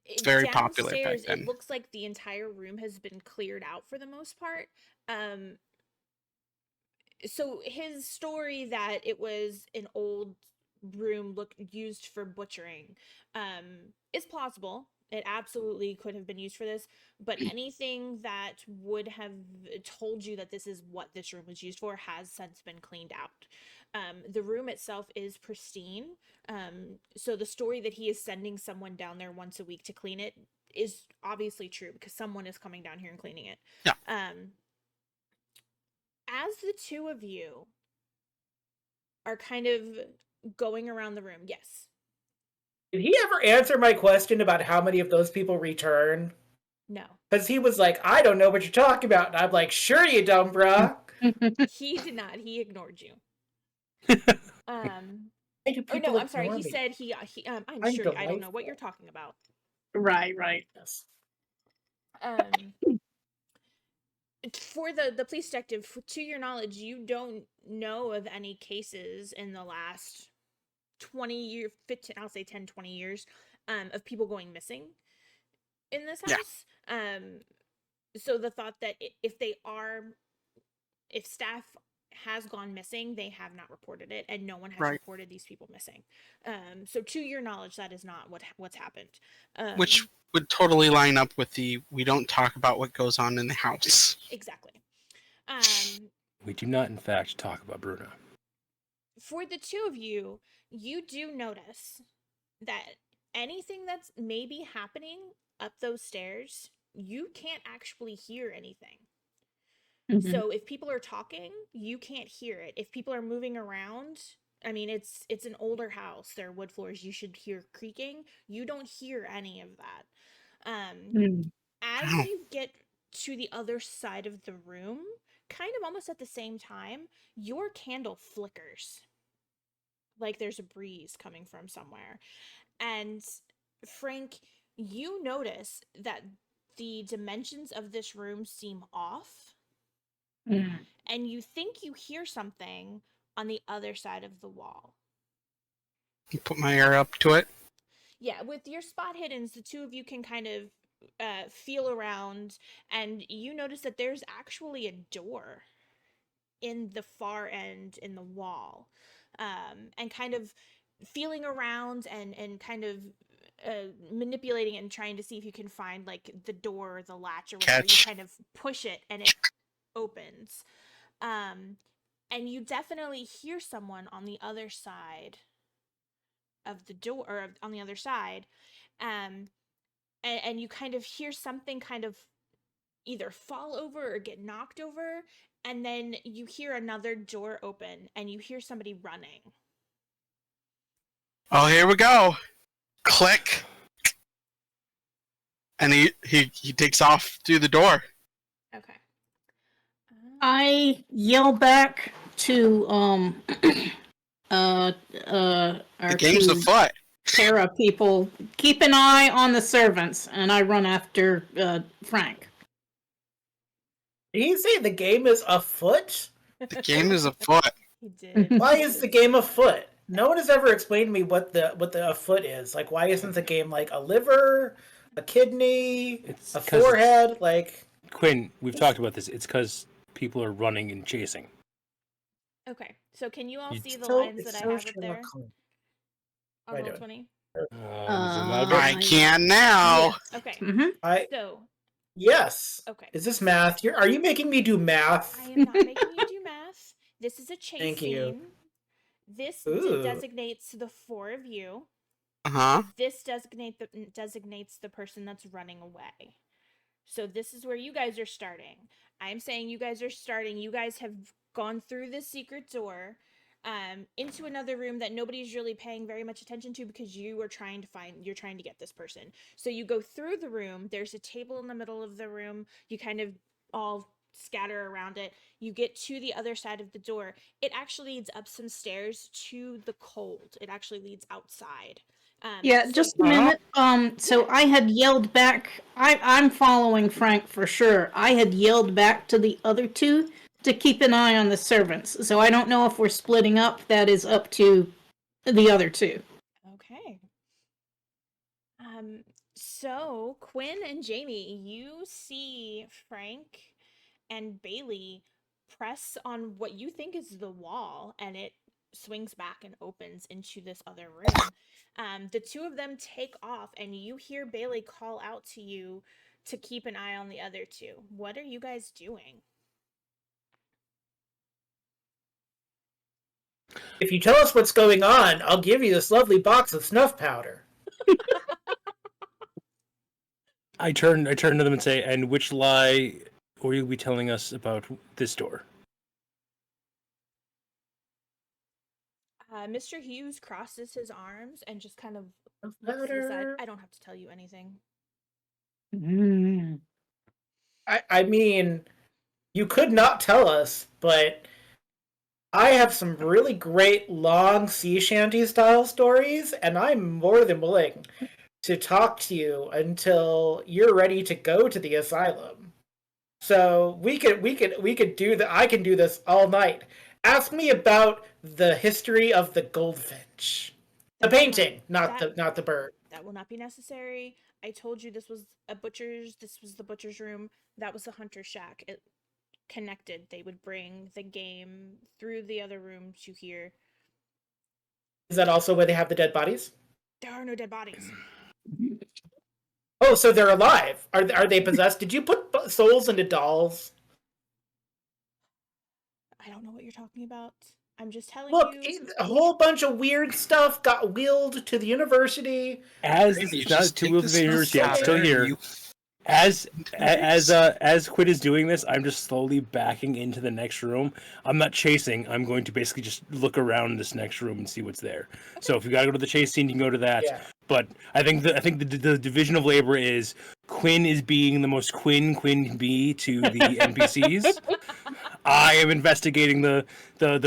It's very popular back Downstairs, then. it looks like the entire room has been cleared out for the most part. So his story that it was an old room used for butchering is plausible. It absolutely could have been used for this, but anything that would have told you that this is what this room was used for has since been cleaned out. The room itself is pristine. So the story that he is sending someone down there once a week to clean it is obviously true because someone is coming down here and cleaning it. Yeah. As the two of you are kind of going around the room, yes. Did he ever answer my question about how many of those people return? No. Because he was like, I don't know what you're talking about. And I'm like, sure you don't, bruh. He did not. He ignored you. Why do Oh people no, I'm sorry. ignore he me? said I'm I'm sure I don't know what delightful. you're talking about. Right. Yes. For the police detective, to your knowledge, you don't know of any cases in the last 20 years, 15, I'll say 10, 20 years, of people going missing in this Yeah. house. So the thought that if staff has gone missing, they have not reported it, and no one has Right. reported these people missing. So to your knowledge, that is not what's happened. Which would totally line up with we don't talk about what goes on in the house. Exactly. We do not, in fact, talk about Bruno. For the two of you, you do notice that anything that's maybe happening up those stairs, you can't actually hear anything. Mhm. So if people are talking, you can't hear it. If people are moving around, I mean, it's an older house. There are wood floors. You should hear creaking. You don't hear any of that. As Wow. you get to the other side of the room, kind of almost at the same time, your candle flickers. Like there's a breeze coming from somewhere. And Frank, you notice that the dimensions of this room seem off. Mm. And you think you hear something on the other side of the wall. Put my ear up to it. Yeah, with your spot hiddens, the two of you can kind of feel around, and you notice that there's actually a door in the far end in the wall. And kind of feeling around and kind of manipulating it and trying to see if you can find like the door or the latch or whatever. Catch. You kind of push it and it opens. And you definitely hear someone on the other side of the door, or on the other side. And you kind of hear something kind of either fall over or get knocked over. And then you hear another door open and you hear somebody running. Oh, here we go. Click. And he takes off through the door. Okay. I yell back to our The game's two afoot. para people, keep an eye on the servants, and I run after Frank. Did he say the game is afoot? The game is afoot. He did. Why is the game afoot? No one has ever explained to me what the afoot is. Like, why isn't the game like a liver, a kidney, It's a 'cause it's- forehead? Like, Quinn, we've talked about this. It's because people are running and chasing. Okay. So can you all You- see the so- lines it's that I so have up Sherlock there Holmes. on I roll do. 20? Zoom out a bit. I can now. Okay. Mm-hmm. So, Yes. okay. Is this math? Are you making me do math? I am not making you do math. This is a chase Thank you. scene. This Ooh. designates the 4 of you. Uh-huh. This designates the person that's running away. So this is where you guys are starting. I'm saying you guys are starting. You guys have gone through this secret door into another room that nobody's really paying very much attention to because you're trying to get this person. So you go through the room. There's a table in the middle of the room. You kind of all scatter around it. You get to the other side of the door. It actually leads up some stairs to the cold. It actually leads outside. Yeah, So just a minute. So Yeah. I had yelled back. I'm following Frank for sure. I had yelled back to the other two to keep an eye on the servants. So I don't know if we're splitting up. That is up to the other two. Okay. So Quinn and Jamie, you see Frank and Bailey press on what you think is the wall, and it swings back and opens into this other room. The two of them take off, and you hear Bailey call out to you to keep an eye on the other two. What are you guys doing? If you tell us what's going on, I'll give you this lovely box of snuff powder. I turn to them and say, "And which lie will you be telling us about this door?" Mr. Hughes crosses his arms and just kind of Snuff looks to the side. powder. I don't have to tell you anything. I mean, you could not tell us, but I have some really great long sea shanty style stories, and I'm more than willing to talk to you until you're ready to go to the asylum. So we could do that. I can do this all night. Ask me about the history of the goldfinch. The painting, not the bird. That will not be necessary. I told you this was the butcher's room. That was the hunter's shack. It connected. They would bring the game through the other room to here. Is that also where they have the dead bodies? There are no dead bodies. Oh, so they're alive. Are they possessed? Did you put souls into dolls? I don't know what you're talking about. I'm just telling Look, you. a whole bunch of weird stuff got wheeled to the university. As You this is just not two take of the the viewers snuff yet, still powder here. and you- As Quinn is doing this, I'm just slowly backing into the next room. I'm not chasing. I'm going to basically just look around this next room and see what's there. So if you gotta go to the chase scene, you can go to that. Yeah. But I think the division of labor is Quinn is being the most Quinn can be to the NPCs. I am investigating the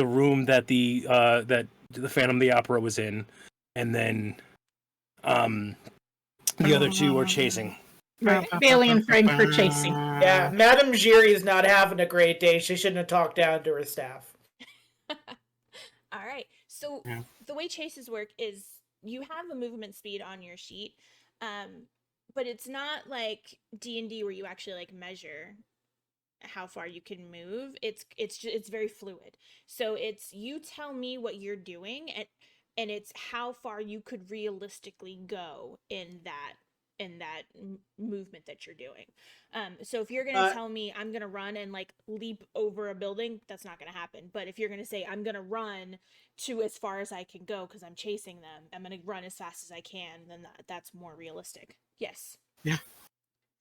room that the Phantom of the Opera was in, and then the other two are chasing. Right. Bailey and Frank for chasing. Yeah, Madame Giry is not having a great day. She shouldn't have talked down to her staff. All right. So Yeah. the way chases work is you have a movement speed on your sheet, but it's not like D&D where you actually like measure how far you can move. It's very fluid. So it's you tell me what you're doing and it's how far you could realistically go in that movement that you're doing. So if you're gonna tell me I'm gonna run and like leap over a building, that's not gonna happen. But if you're gonna say I'm gonna run to as far as I can go because I'm chasing them, I'm gonna run as fast as I can, then that's more realistic. Yes. Yeah.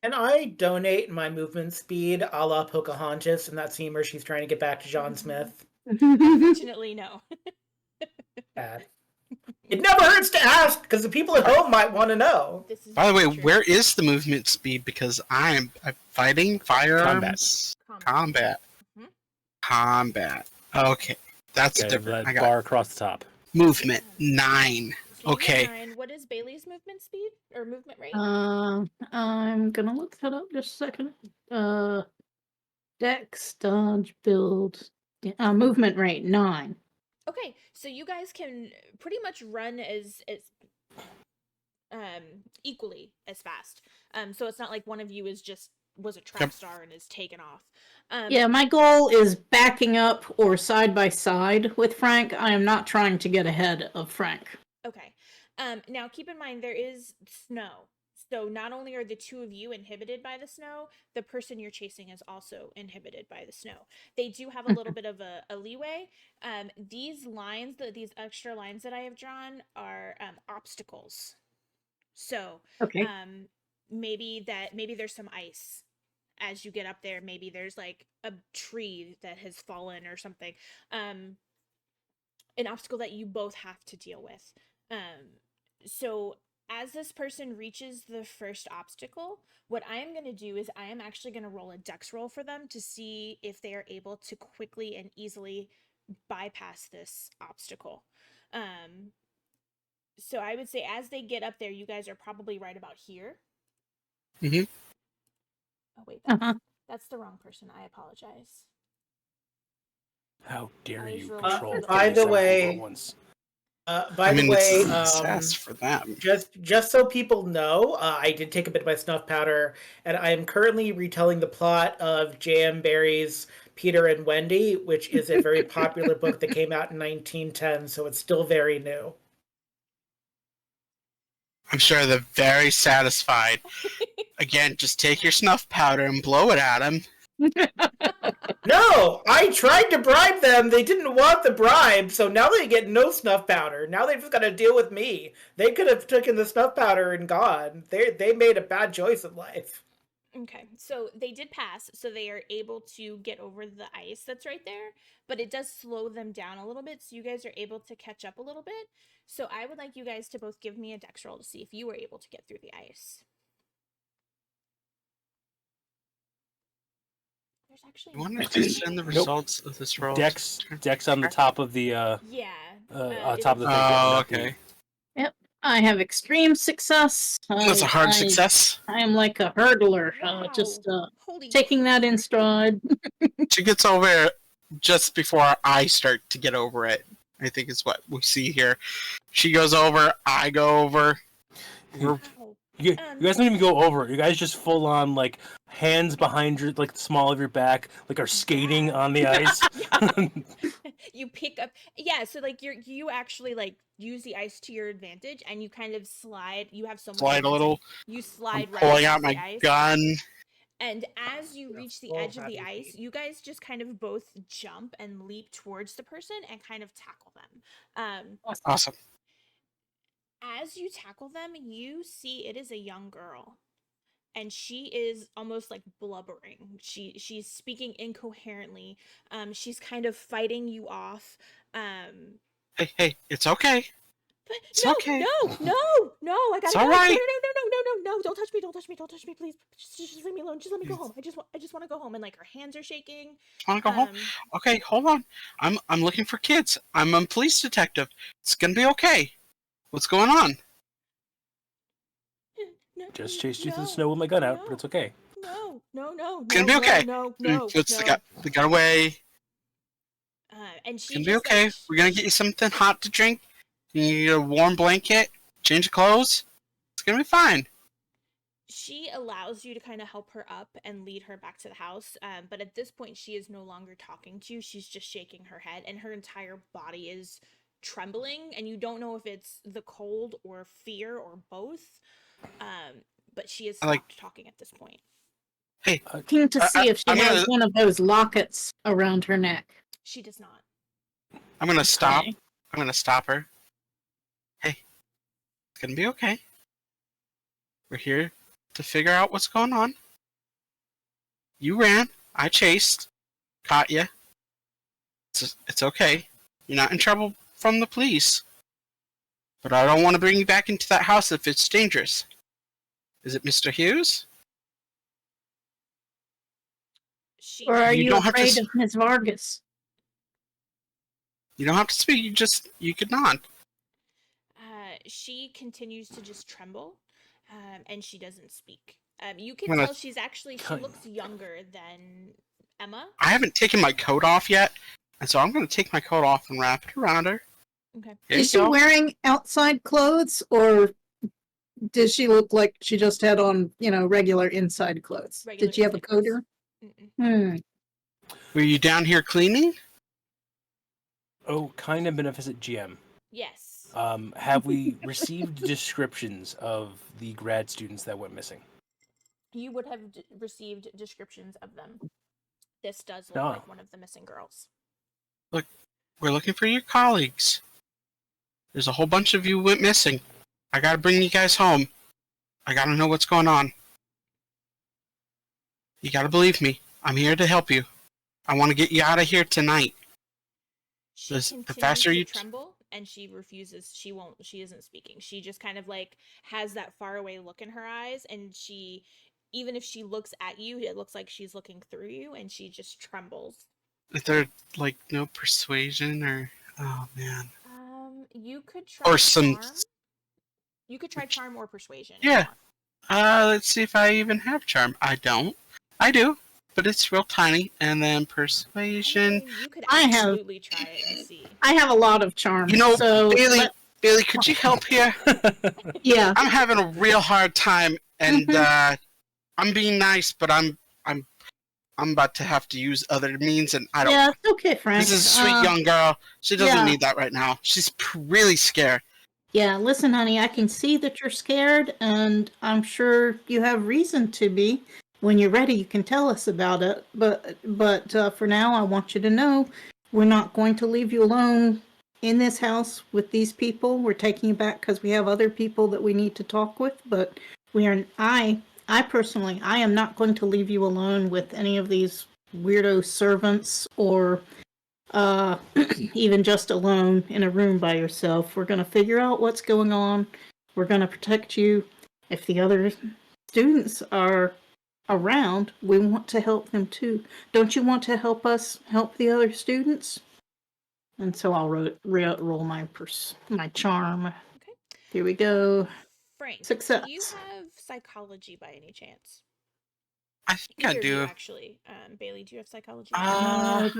Can I donate my movement speed a la Pocahontas in that scene where she's trying to get back to John Smith? Unfortunately, no. Bad. It never hurts to ask, because the people at home might want to know. This is By the way, very true. where is the movement speed? Because I'm fighting firearms. Combat. Mhm. Combat. Okay, that's Okay, different. that I got bar across the top. movement 9. So you Okay. get 9. What is Bailey's movement speed or movement rate? I'm gonna look that up just a second. Dex, dodge, build, movement rate 9. Okay, so you guys can pretty much run as equally as fast. So it's not like one of you was a track Yep. star and is taken off. Yeah, my goal is backing up or side by side with Frank. I am not trying to get ahead of Frank. Okay. Now keep in mind there is snow. So not only are the two of you inhibited by the snow, the person you're chasing is also inhibited by the snow. They do have a little bit of a leeway. These lines, these extra lines that I have drawn are obstacles. So Okay. maybe there's some ice as you get up there. Maybe there's like a tree that has fallen or something. An obstacle that you both have to deal with. So as this person reaches the first obstacle, what I am going to do is I am actually going to roll a dex roll for them to see if they are able to quickly and easily bypass this obstacle. So I would say as they get up there, you guys are probably right about here. Mhm. Oh wait, Uh-huh. that's the wrong person. I apologize. How dare I was you rolling control for the- By the 37 way- people at once? By the it's way, success for them. just so people know, I did take a bit of my snuff powder, and I am currently retelling the plot of J.M. Barrie's Peter and Wendy, which is a very popular book that came out in 1910, so it's still very new. I'm sure they're very satisfied. Again, just take your snuff powder and blow it at them. No, I tried to bribe them. They didn't want the bribe, so now they get no snuff powder. Now they've just got to deal with me. They could have taken the snuff powder and gone. They made a bad choice in life. Okay, so they did pass, so they are able to get over the ice that's right there, but it does slow them down a little bit, so you guys are able to catch up a little bit. So I would like you guys to both give me a dex roll to see if you were able to get through the ice. There's actually I wonder if they send the results of this roll. Dex on the top of the yeah, top of the thing. Oh, not the- okay. I have extreme success. That's a hard success. I am like a hurdler, wow. just Holy taking that in stride. She gets over it just before I start to get over it. I think is what we see here. She goes over, I go over. We're wow. You guys don't even go over it. You guys just full on like hands behind your like the small of your back, like are skating on the ice. You pick up, yeah, so like you actually like use the ice to your advantage and you kind of slide. You have so much slide a momentum, little. you I'm slide right pulling out across the my ice. gun. And as you reach the full edge of the happy ice, feet. you guys just kind of both jump and leap towards the person and kind of tackle them. Awesome. As you tackle them, you see it is a young girl. And she is almost like blubbering. She's speaking incoherently. She's kind of fighting you off. Hey, it's okay. But It's no, okay. no, I gotta It's go. all right. No, don't touch me, please. Just leave me alone. Just let me go home. I just want to go home. And like her hands are shaking. Want to go home? Okay, hold on. I'm looking for kids. I'm a police detective. It's gonna be okay. What's going on? Just chased you through the snow with my gun out, but it's okay. No. It's gonna be okay. No. They got away. And It's she gonna be just, okay. like, We're gonna get you something hot to drink. You need a warm blanket. Change of clothes. It's gonna be fine. she allows you to kind of help her up and lead her back to the house. But at this point, she is no longer talking to you. She's just shaking her head, and her entire body is trembling. And you don't know if it's the cold or fear or both. But she has stopped talking at this point. Hey, Looking to see if she I'm has gonna- one of those lockets around her neck. She does not. I'm gonna stop. Okay. I'm gonna stop her. Hey, it's gonna be okay. We're here to figure out what's going on. You ran. I chased. Caught you. It's okay. You're not in trouble from the police. But I don't want to bring you back into that house if it's dangerous. Is it Mr. Hughes? She Or are You you don't have to afraid s- of Miss Vargas? You don't have to speak. You could nod. she continues to just tremble, and she doesn't speak. You can I'm gonna- tell she looks younger than Emma. I haven't taken my coat off yet, and so I'm going to take my coat off and wrap it around her. Okay. Here Is you she go. wearing outside clothes, or does she look like she just had on, regular inside clothes? Regular Did she have a inside clothes. coater? Mm-mm. Were you down here cleaning? Oh, kind of beneficent GM. Yes. Have we received descriptions of the grad students that went missing? You would have received descriptions of them. This does look No. like one of the missing girls. Look, we're looking for your colleagues. There's a whole bunch of you went missing. I gotta bring you guys home. I gotta know what's going on. You gotta believe me. I'm here to help you. I want to get you out of here tonight. She The continues faster to you tremble, and she refuses. She isn't speaking. She just kind of like has that faraway look in her eyes, and she, even if she looks at you, it looks like she's looking through you, and she just trembles. Is there like no persuasion or? Oh man. You could try Or some. charm. You could try charm or persuasion. if Yeah. you want. Let's see if I even have charm. I don't. I do, but it's real tiny. And then persuasion. I mean, you could I have- absolutely try it and see. I have a lot of charm. You know, so Bailey, could you help here? yeah. I'm having a real hard time, and I'm being nice, but I'm about to have to use other means, and I don't. Yeah, it's okay, Frank. This is a sweet young girl. She doesn't yeah. need that right now. She's really scared. Yeah, listen, honey, I can see that you're scared, and I'm sure you have reason to be. When you're ready, you can tell us about it. But for now, I want you to know we're not going to leave you alone in this house with these people. We're taking you back because we have other people that we need to talk with. But we are. I personally, I am not going to leave you alone with any of these weirdo servants or even just alone in a room by yourself. We're going to figure out what's going on. We're going to protect you. If the other students are around, we want to help them too. Don't you want to help us help the other students? And so I'll roll my charm. Okay. Here we go. Frank, Success. do you have psychology by any chance? I think I Either of you, do. actually. Bailey, do you have psychology? I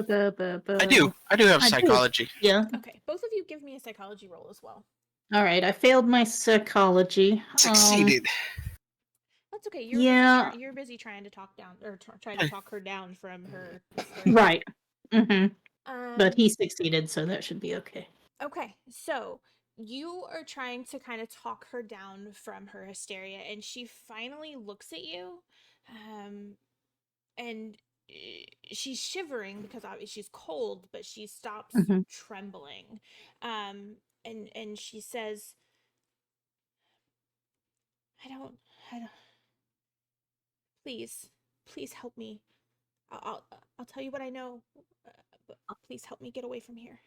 do. I do have I do. psychology. Yeah. Okay, both of you give me a psychology roll as well. All right. I failed my psychology. Succeeded. That's okay. You're Yeah. You're busy trying to talk down or trying to talk her down from her. Right. Mm-hmm. But Um, he succeeded, so that should be okay. Okay, so you are trying to kind of talk her down from her hysteria, and she finally looks at you, and she's shivering because obviously she's cold, but she stops Mhm. trembling, and she says, I don't, please, please help me. I'll tell you what I know, but please help me get away from here.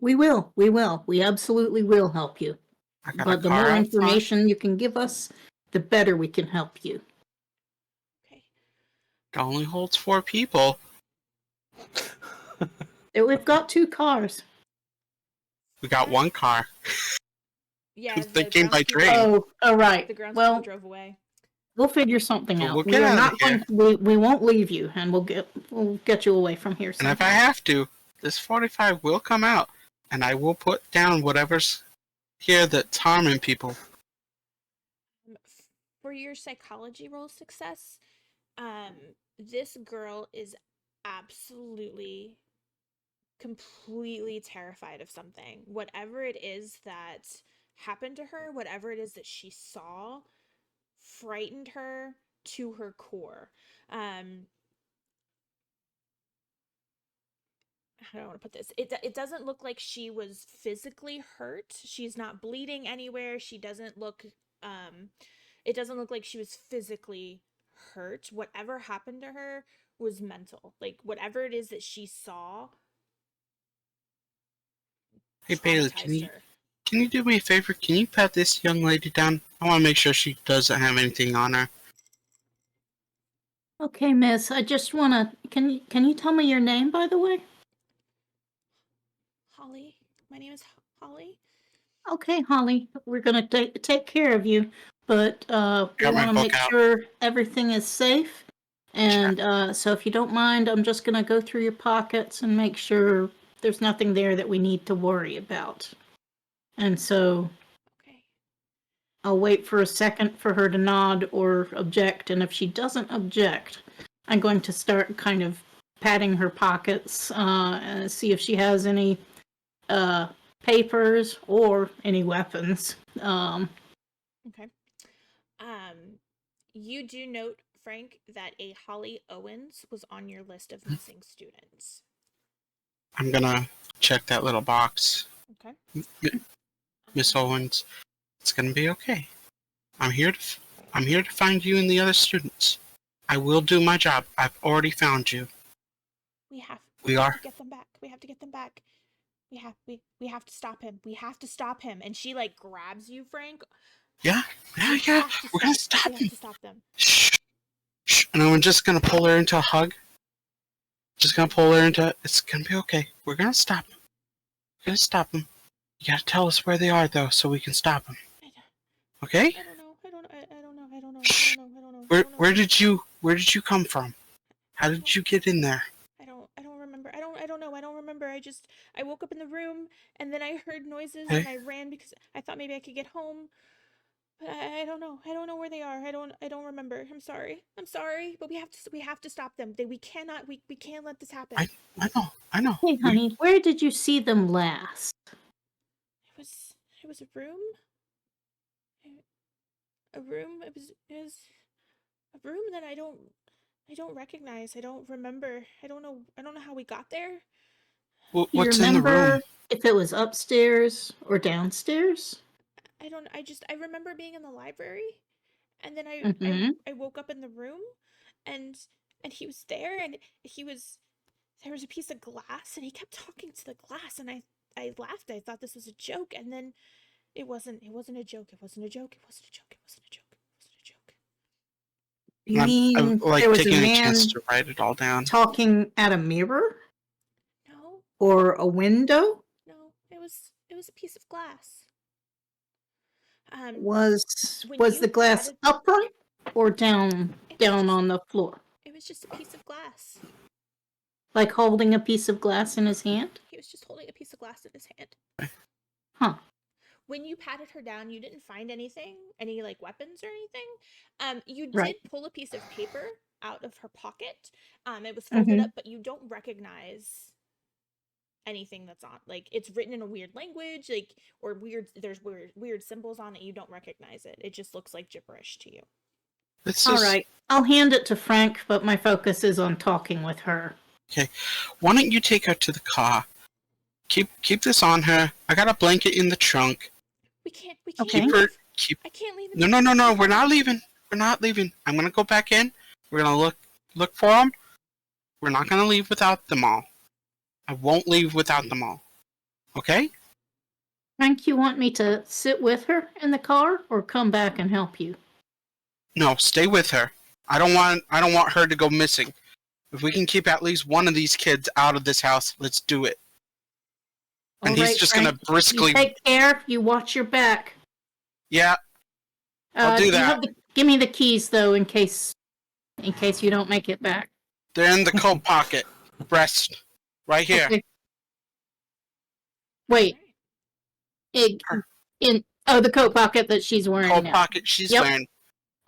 We will. We will. We absolutely will help you. I got But a the car more out front. information you can give us, the better we can help you. Okay. It only holds 4 people. We've got 2 cars. We got 1 car. Yeah, They came by groundskeeper- train. Oh, right. The groundskeeper Well, drove away. we'll figure something Well, out. we'll We get are out of not here. going. We won't leave you, and we'll get you away from here. And if I have to, this 45 will come out, and I will put down whatever's here that's harming people. For your psychology roll success, this girl is absolutely, completely terrified of something. Whatever it is that happened to her, whatever it is that she saw, frightened her to her core. How do I want to put this? It doesn't look like she was physically hurt. She's not bleeding anywhere. She doesn't look it doesn't look like she was physically hurt. Whatever happened to her was mental. Like whatever it is that she saw. Hey Bailey, traumatized her. can you do me a favor? Can you pat this young lady down? I want to make sure she doesn't have anything on her. Okay, miss. I just wanna. Can you tell me your name, by the way? Holly. My name is Holly. Okay, Holly. We're gonna take care of you, but we Got my want to book make out. sure everything is safe. And so, if you don't mind, I'm just gonna go through your pockets and make sure there's nothing there that we need to worry about. And so, Okay. I'll wait for a second for her to nod or object, and if she doesn't object, I'm going to start kind of patting her pockets and see if she has any papers, or any weapons. Okay. You do note, Frank, that a Holly Owens was on your list of missing students. I'm gonna check that little box. Okay. Miss Owens, it's gonna be okay. I'm here to find you and the other students. I will do my job. I've already found you. We have are to get them back. We have to get them back. We have to stop him. We have to stop him. And she like grabs you, Frank. Yeah. We're gonna stop We have him. to stop them. Shh. And I'm just gonna pull her into a hug. Just gonna pull her into. It's gonna be okay. We're gonna stop him. We're gonna stop him. You gotta tell us where they are though, so we can stop him. Okay? I don't know. Where did you come from? How did you get in there? I don't remember. I don't remember. I woke up in the room and then I heard noises Hey. and I ran because I thought maybe I could get home. But I don't know. I don't know where they are. I don't remember. I'm sorry. But we have to stop them. We can't let this happen. I know. Hey, honey, where did you see them last? It was a room. A room. It was a room that I don't recognize. I don't remember. I don't know how we got there. Do you What's in the remember room? if it was upstairs or downstairs? I remember being in the library, and then Mhm. I woke up in the room, and he was there, and there was a piece of glass, and he kept talking to the glass, and I laughed. I thought this was a joke, and then it wasn't a joke. You I'm mean like there was a taking a man chance to write it all down. talking at a mirror No, or a window? it was a piece of glass. Was when you the glass patted- upright or down It was just- on the floor? It was just a piece of glass. Like holding a piece of glass in his hand? He was just holding a piece of glass in his hand. Huh. When you patted her down, you didn't find anything, any like weapons or anything. You Right. did pull a piece of paper out of her pocket. It was folded up, but you don't recognize anything that's on. Like it's written in a weird language, like or there's weird symbols on it. You don't recognize it. It just looks like gibberish to you. All right. I'll hand it to Frank, but my focus is on talking with her. Okay. Why don't you take her to the car? Keep this on her. I got a blanket in the trunk. We can't. Okay. I can't leave. No. We're not leaving. I'm gonna go back in. We're gonna look for them. We're not gonna leave without them all. I won't leave without them all. Okay? Frank, you want me to sit with her in the car or come back and help you? No, stay with her. I don't want her to go missing. If we can keep at least one of these kids out of this house, let's do it. And All he's right, just Frank, gonna briskly. You take care. You watch your back. Yeah, I'll do that. Give me the keys though, in case you don't make it back. They're in the coat pocket. Breast. Right here. Okay. Wait. The coat pocket that she's wearing Coat now. pocket she's Yep. wearing.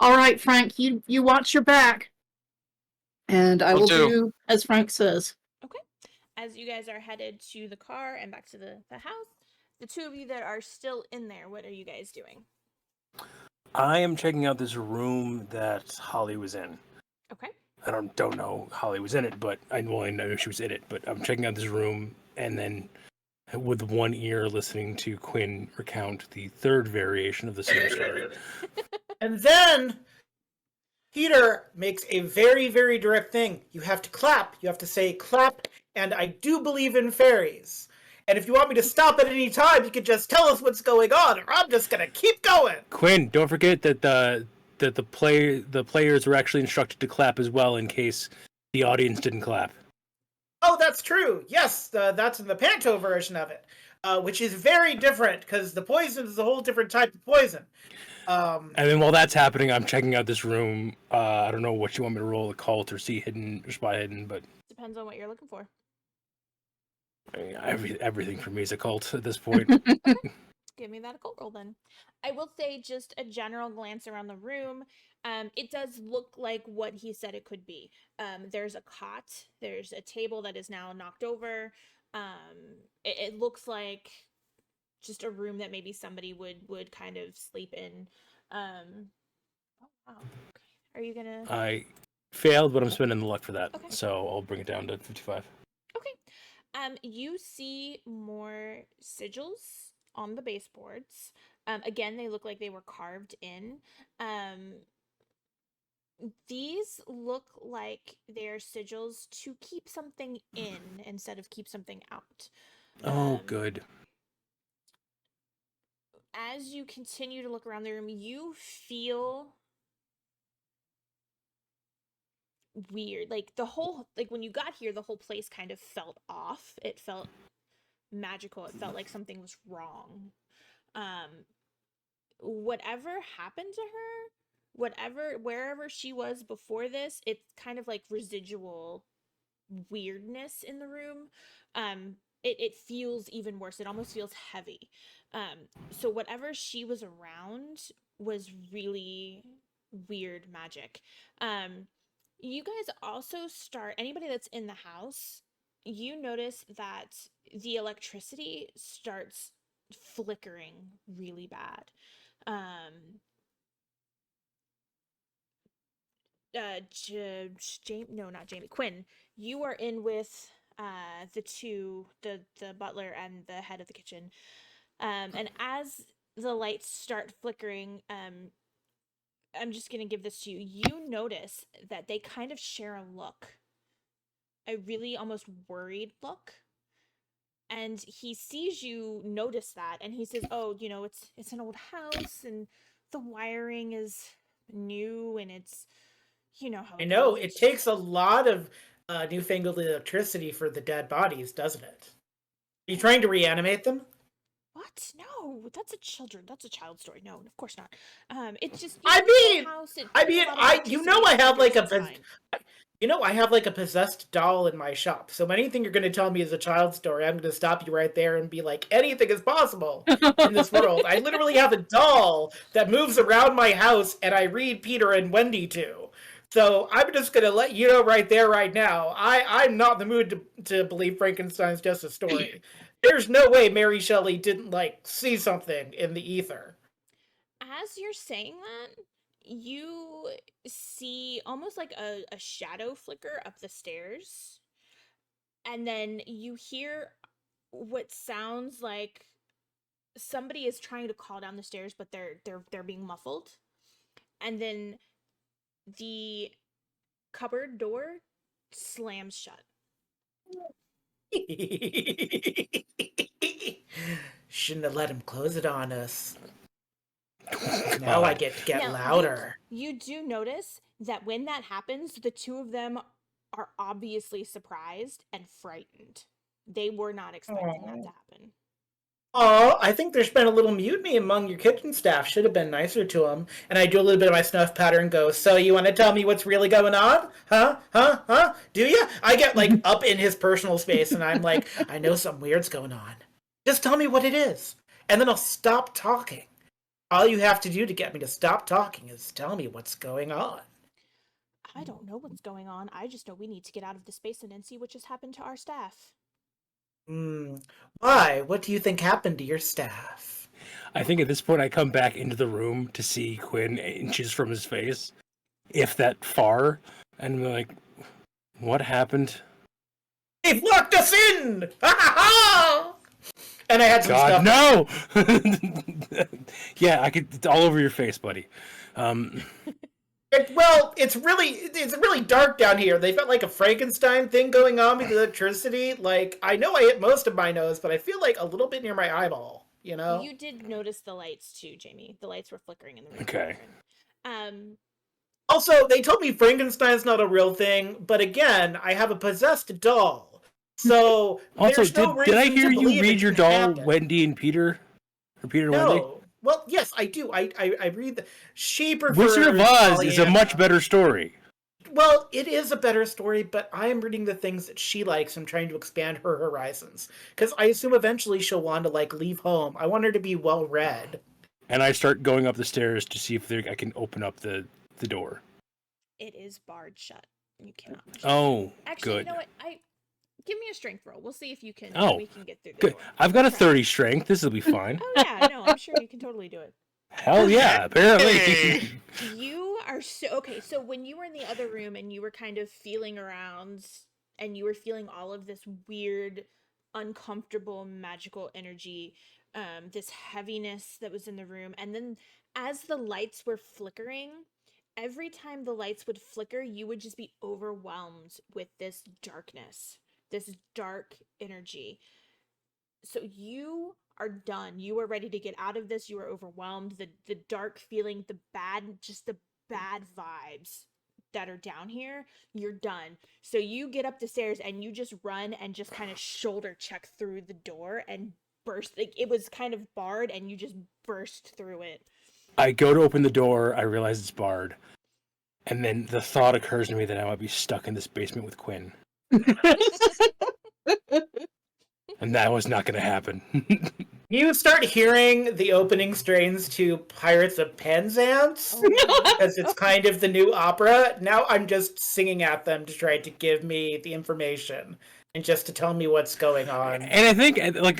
All right, Frank, you watch your back. And I Will will do. do as Frank says. Okay. As you guys are headed to the car and back to the house, the two of you that are still in there, what are you guys doing? I am checking out this room that Holly was in. Okay. I don't know Holly was in it, but I know she was in it. But I'm checking out this room, and then with one ear listening to Quinn recount the third variation of the same story. And then Peter makes a very, very direct thing. You have to clap. You have to say clap, and I do believe in fairies. And if you want me to stop at any time, you can just tell us what's going on, or I'm just gonna keep going. Quinn, don't forget that the players were actually instructed to clap as well in case the audience didn't clap. Oh, that's true. Yes, that's in the Panto version of it, which is very different because the poison is a whole different type of poison. And then while that's happening, I'm checking out this room. I don't know what you want me to roll, occult or see hidden or spy hidden, but Depends on what you're looking for. I mean, everything for me is occult at this point. Give me that occult roll then. I will say just a general glance around the room. It does look like what he said it could be. There's a cot. There's a table that is now knocked over. It looks like just a room that maybe somebody would kind of sleep in. Oh wow. Are you gonna? I failed, but I'm spending the luck for that, Okay. so I'll bring it down to 55. Okay. You see more sigils on the baseboards. Again, they look like they were carved in. These look like they're sigils to keep something in instead of keep something out. Oh, good. As you continue to look around the room, you feel weird. Like when you got here, the whole place kind of felt off. It felt magical. It felt like something was wrong. Whatever happened to her, wherever she was before this, it's kind of like residual weirdness in the room. It feels even worse. It almost feels heavy. So whatever she was around was really weird magic. You guys also anybody that's in the house, you notice that the electricity starts flickering really bad. No, not Jamie. Quinn, you are in with the butler and the head of the kitchen. And as the lights start flickering, I'm just gonna give this to you. You notice that they kind of share a look, a really almost worried look. And he sees you notice that, and he says, "Oh, it's an old house, and the wiring is new, and it's, how I it know goes." it takes a lot of newfangled electricity for the dead bodies, doesn't it? Are you trying to reanimate them? What? No, that's a child story. No, of course not. It's just I it's an mean, old house. It I takes mean, a lot of I electricity. I have like It's a fine. I have like a possessed doll in my shop. So anything you're going to tell me is a child story, I'm going to stop you right there and be like, anything is possible in this world. I literally have a doll that moves around my house, and I read Peter and Wendy to. So I'm just going to let you know right there, right now. I'm not in the mood to believe Frankenstein's just a story. There's no way Mary Shelley didn't see something in the ether. As you're saying that, you see almost like a shadow flicker up the stairs, and then you hear what sounds like somebody is trying to call down the stairs, but they're being muffled. And then the cupboard door slams shut. Shouldn't have let him close it on us. Now I get to get Now, louder. You do notice that when that happens, the two of them are obviously surprised and frightened. They were not expecting that to happen. Oh, I think there's been a little mutiny among your kitchen staff. Should have been nicer to them. And I do a little bit of my snuff powder and go, so you want to tell me what's really going on? Huh? Huh? Huh? Do you? I get up in his personal space, and I'm like, I know something weird's going on. Just tell me what it is. And then I'll stop talking. All you have to do to get me to stop talking is tell me what's going on. I don't know what's going on. I just know we need to get out of this basement and see what just happened to our staff. Why? What do you think happened to your staff? I think at this point I come back into the room to see Quinn inches from his face, if that far, and I'm like, what happened? They've locked us in! Ha ha ha! And I had some stuff. No! Yeah, it's all over your face, buddy. It's really dark down here. They've got a Frankenstein thing going on with the electricity. I know I hit most of my nose, but I feel like a little bit near my eyeball. You did notice the lights too, Jamie. The lights were flickering in the room. Okay. Also, they told me Frankenstein's not a real thing, but again, I have a possessed doll. So also, did I hear you read your doll, happen. Wendy and Peter? Or Peter and No. Wendy? Well, yes, I do. I read the. She prefers Wizard of Oz is a Pollyanna. much better story. Well, it is a better story, but I am reading the things that she likes and trying to expand her horizons. Because I assume eventually she'll want to leave home. I want her to be well read. And I start going up the stairs to see if I can open up the door. It is barred shut. You cannot. Oh, Actually, good. You know what? give me a strength roll. We'll see if you can. Oh, we can get through the Good. door. I've got a Try. 30 strength. This will be fine. Oh yeah, no, I'm sure you can totally do it. Hell yeah, apparently. Hey! You are so okay. So when you were in the other room and you were kind of feeling around and you were feeling all of this weird, uncomfortable, magical energy, this heaviness that was in the room, and then as the lights were flickering, every time the lights would flicker, you would just be overwhelmed with this darkness, this dark energy. So you are done. You are ready to get out of this. You are overwhelmed. The dark feeling, the bad vibes that are down here, you're done. So you get up the stairs and you just run and just kind of shoulder check through the door and burst. Like it was kind of barred and you just burst through it. I go to open the door. I realize it's barred. And then the thought occurs to me that I might be stuck in this basement with Quinn. And that was not going to happen. You start hearing the opening strains to Pirates of Penzance, because it's kind of the new opera. Now I'm just singing at them to try to give me the information and just to tell me what's going on. And I think, like,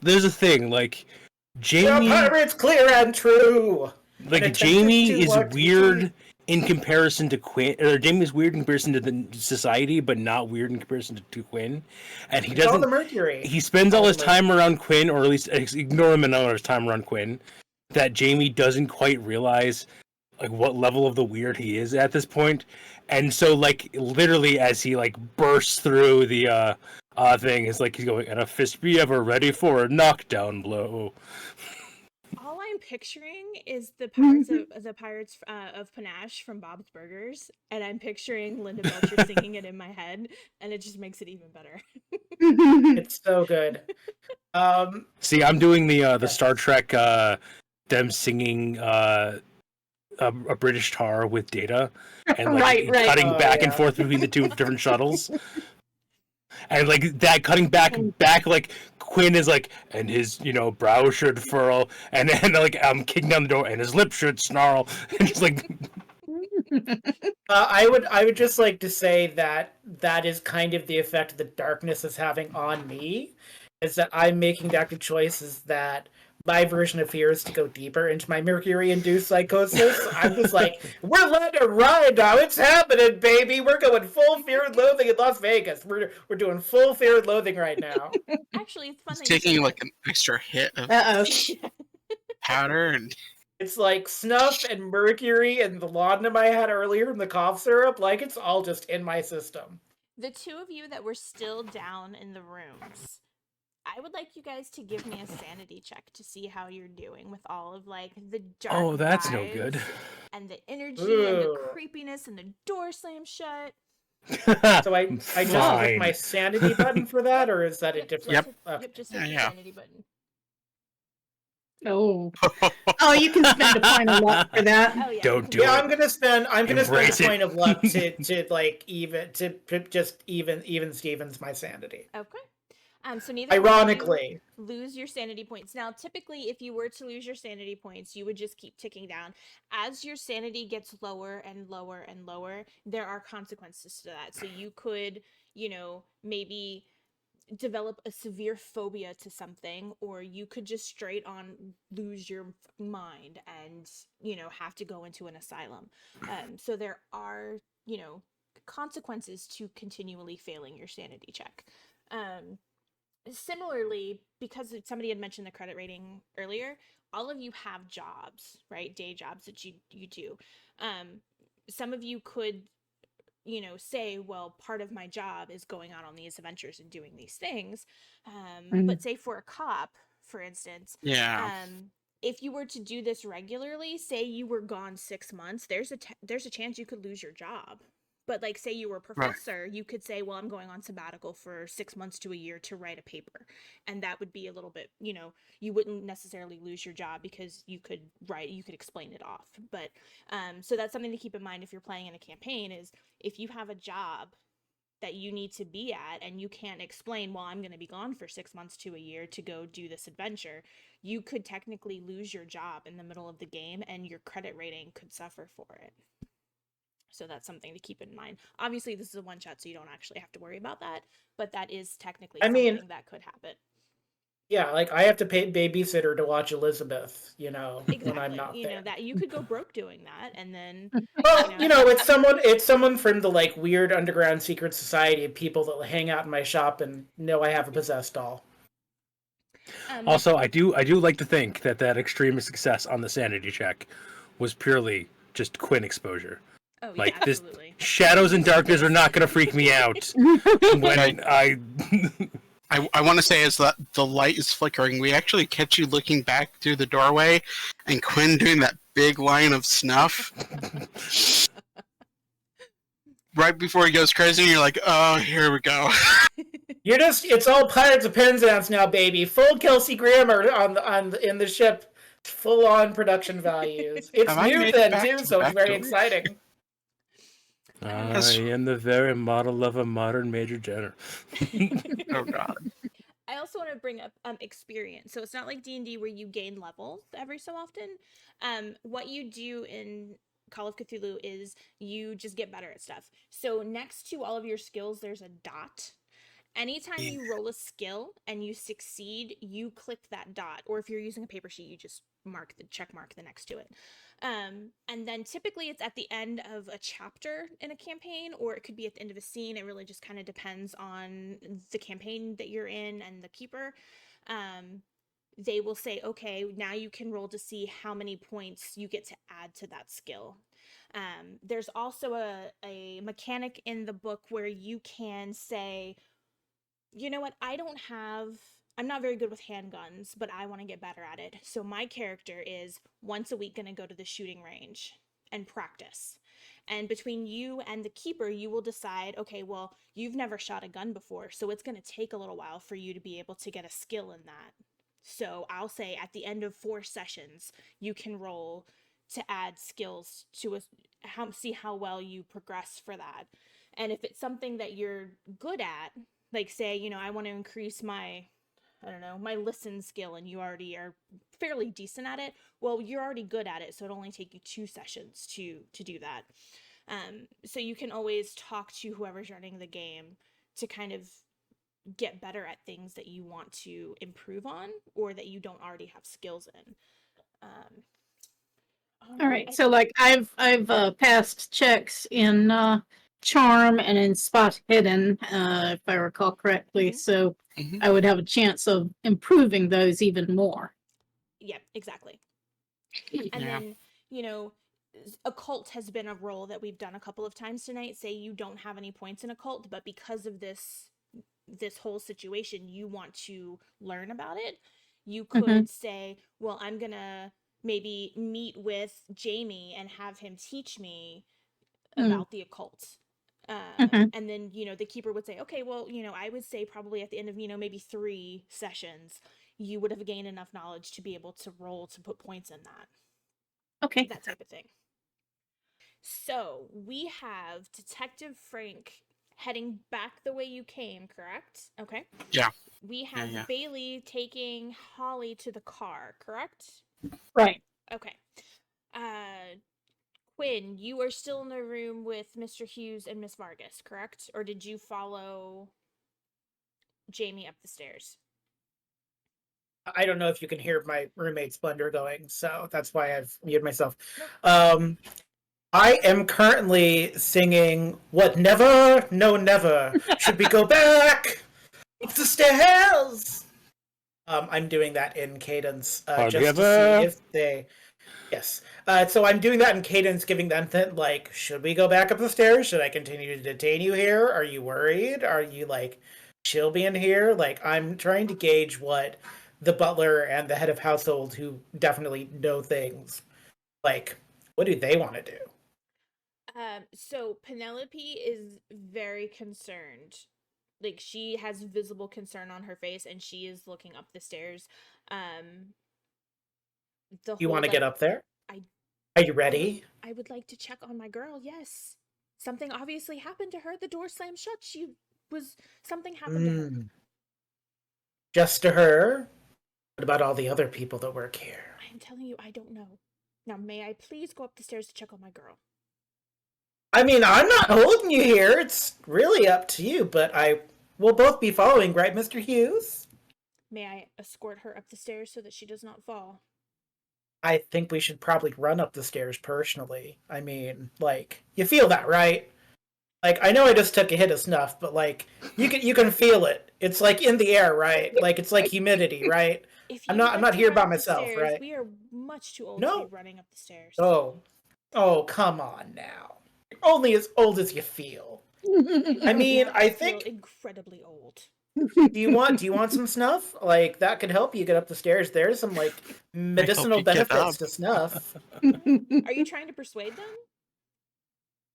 there's a thing, like, Jamie... The pirates clear and true! Like, Jamie is weird in comparison to Quinn, or Jamie's weird in comparison to the society, but not weird in comparison to Quinn. And he doesn't. All the Mercury. He spends all his time around Quinn, or at least ignore him and all his time around Quinn. That Jamie doesn't quite realize like what level of the weird he is at this point, and so like literally as he like bursts through the thing, it's like he's going, "And a fist be ever ready for a knockdown blow." All I'm picturing is the Pirates of Panache from Bob's Burgers, and I'm picturing Linda Belcher singing it in my head, and it just makes it even better. It's so good. See, I'm doing the Star Trek them singing a British tar with Data, and like Right. cutting Oh, back and yeah. forth between the two different shuttles. And like that cutting back like Quinn is like, and his brow should furl, and then like I'm kicking down the door, and his lip should snarl, and just like I would just like to say that is kind of the effect the darkness is having on me, is that I'm making the active choices that my version of fear is to go deeper into my Mercury-induced psychosis. I'm just like, we're letting it ride now. It's happening, baby. We're going full fear and loathing in Las Vegas. We're doing full fear and loathing right now. Actually, it's fun. He's that you taking said like that. an extra hit of Uh-oh. powder and It's like snuff and mercury and the laudanum I had earlier and the cough syrup. Like, it's all just in my system. The two of you that were still down in the rooms, I would like you guys to give me a sanity check to see how you're doing with all of like the dark oh, that's no vibes good. and the energy and the Ooh. creepiness and the door slam shut. So I just click my sanity button for that, or is that a different? Yep. Yep, just hit the Yeah. sanity button. Oh. Oh, you can spend a point of luck for that. Oh yeah. Don't you do can- Yeah, it. I'm gonna spend Embrace a it. point of luck to like even Stevens my sanity. Okay. So neither one of you Ironically, lose your sanity points. Now, typically, if you were to lose your sanity points, you would just keep ticking down. As your sanity gets lower and lower and lower, there are consequences to that. So you could, maybe develop a severe phobia to something, or you could just straight on lose your mind and, have to go into an asylum. So there are, consequences to continually failing your sanity check. Similarly, because somebody had mentioned the credit rating earlier, all of you have jobs, right? Day jobs that you do. Some of you could, say, well, part of my job is going out on these adventures and doing these things. But say for a cop, for instance, yeah. if you were to do this regularly, say you were gone 6 months, there's a chance you could lose your job. But like, say you were a professor, you could say, well, I'm going on sabbatical for 6 months to a year to write a paper. And that would be a little bit, you wouldn't necessarily lose your job because you could explain it off. But so that's something to keep in mind if you're playing in a campaign, is if you have a job that you need to be at and you can't explain, well, I'm going to be gone for 6 months to a year to go do this adventure, you could technically lose your job in the middle of the game and your credit rating could suffer for it. So that's something to keep in mind. Obviously, this is a one shot, so you don't actually have to worry about that. But that is technically I mean, something that could happen. yeah, like I have to pay babysitter to watch Elizabeth, when I'm Exactly. not there. That you could go broke doing that, and then Well, you know. it's someone from the like weird underground secret society of people that will hang out in my shop and know I have a possessed doll. Also, I do like to think that extreme success on the sanity check was purely just Quinn exposure. Oh yeah, Like this, absolutely. shadows and darkness are not going to freak me out when I. I want to say as the light is flickering, we actually catch you looking back through the doorway, and Quinn doing that big line of snuff. Right before he goes crazy, you're like, oh, here we go. It's all Pirates of Penzance now, baby. Full Kelsey Grammer in the ship. Full on production values. It's Have I new made it then back too, to so it's back very door? exciting. I am the very model of a modern Major Jenner. Oh god. I also want to bring up experience. So it's not like D&D where you gain levels every so often. What you do in Call of Cthulhu is you just get better at stuff. So next to all of your skills, there's a dot. Anytime you roll a skill and you succeed, you click that dot. Or if you're using a paper sheet, you just check mark the next to it. And then typically it's at the end of a chapter in a campaign, or it could be at the end of a scene. It really just kind of depends on the campaign that you're in and the keeper. They will say, okay, now you can roll to see how many points you get to add to that skill. There's also a mechanic in the book where you can say, you know what, I'm not very good with handguns, but I want to get better at it. So my character is once a week going to go to the shooting range and practice. And between you and the keeper, you will decide, okay, well, you've never shot a gun before, so it's going to take a little while for you to be able to get a skill in that. So I'll say at the end of 4 sessions, you can roll to add skills to see how well you progress for that. And if it's something that you're good at, like say, I want to increase my listen skill, and you already are fairly decent at it, well, you're already good at it, so it'll only take you 2 sessions to do that. So you can always talk to whoever's running the game to kind of get better at things that you want to improve on or that you don't already have skills in. All right, so like I've passed checks in charm and in spot hidden, if I recall correctly. So I would have a chance of improving those even more. Yeah, exactly. And then, occult has been a role that we've done a couple of times tonight. Say you don't have any points in occult, but because of this whole situation, you want to learn about it. You could say, well, I'm gonna maybe meet with Jamie and have him teach me about the occult. And then, the keeper would say, okay, well, I would say probably at the end of, maybe 3 sessions, you would have gained enough knowledge to be able to roll to put points in that. Okay. That type of thing. So we have Detective Frank heading back the way you came, correct? Okay. Yeah. We have Bailey taking Holly to the car, correct? Right. Okay. Quinn, you are still in the room with Mr. Hughes and Miss Vargas, correct? Or did you follow Jamie up the stairs? I don't know if you can hear my roommate Splendor going, so that's why I've muted myself. I am currently singing What Never, No Never. Should we go back up the stairs? I'm doing that in cadence just to see if they... Yes. So I'm doing that in cadence, giving them like, should we go back up the stairs? Should I continue to detain you here? Are you worried? Are you like, she'll be in here? Like, I'm trying to gauge what the butler and the head of household, who definitely know things, like, what do they want to do? So Penelope is very concerned. Like, she has visible concern on her face, and she is looking up the stairs. You want to get up there? Are you ready? I would like to check on my girl, yes. Something obviously happened to her. The door slammed shut. Something happened to her. Just to her? What about all the other people that work here? I am telling you, I don't know. Now, may I please go up the stairs to check on my girl? I mean, I'm not holding you here. It's really up to you, but I will both be following, right, Mr. Hughes? May I escort her up the stairs so that she does not fall? I think we should probably run up the stairs personally. I mean, like, you feel that, right? Like, I know I just took a hit of snuff, but like, you can feel it. It's like in the air, right? Like it's like humidity, right? If I'm you not like to here run by up the myself, stairs, right? we are much too old to No. be running up the stairs. Oh, come on now. You're only as old as you feel. I mean, Now I feel think. incredibly old. Do you want some snuff? Like that could help you get up the stairs. There's some like medicinal you get benefits up. to snuff. Are you trying to persuade them?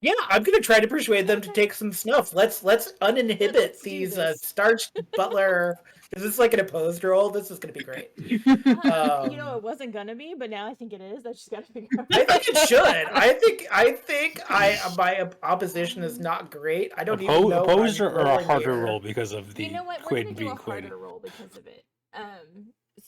Yeah, I'm gonna try to persuade them to Okay. take some snuff. Let's uninhibit Let's do these this. starched butler. Is this like an opposed role? This is gonna be great. You know, Um, it wasn't gonna be, but now I think it is. I just gotta figure out. I think it should. I think my opposition is not great. I don't even know. Opposed I'm or a rolling harder here. roll because of the You know what? We're Quinn gonna do being a Quinn. harder roll because of it.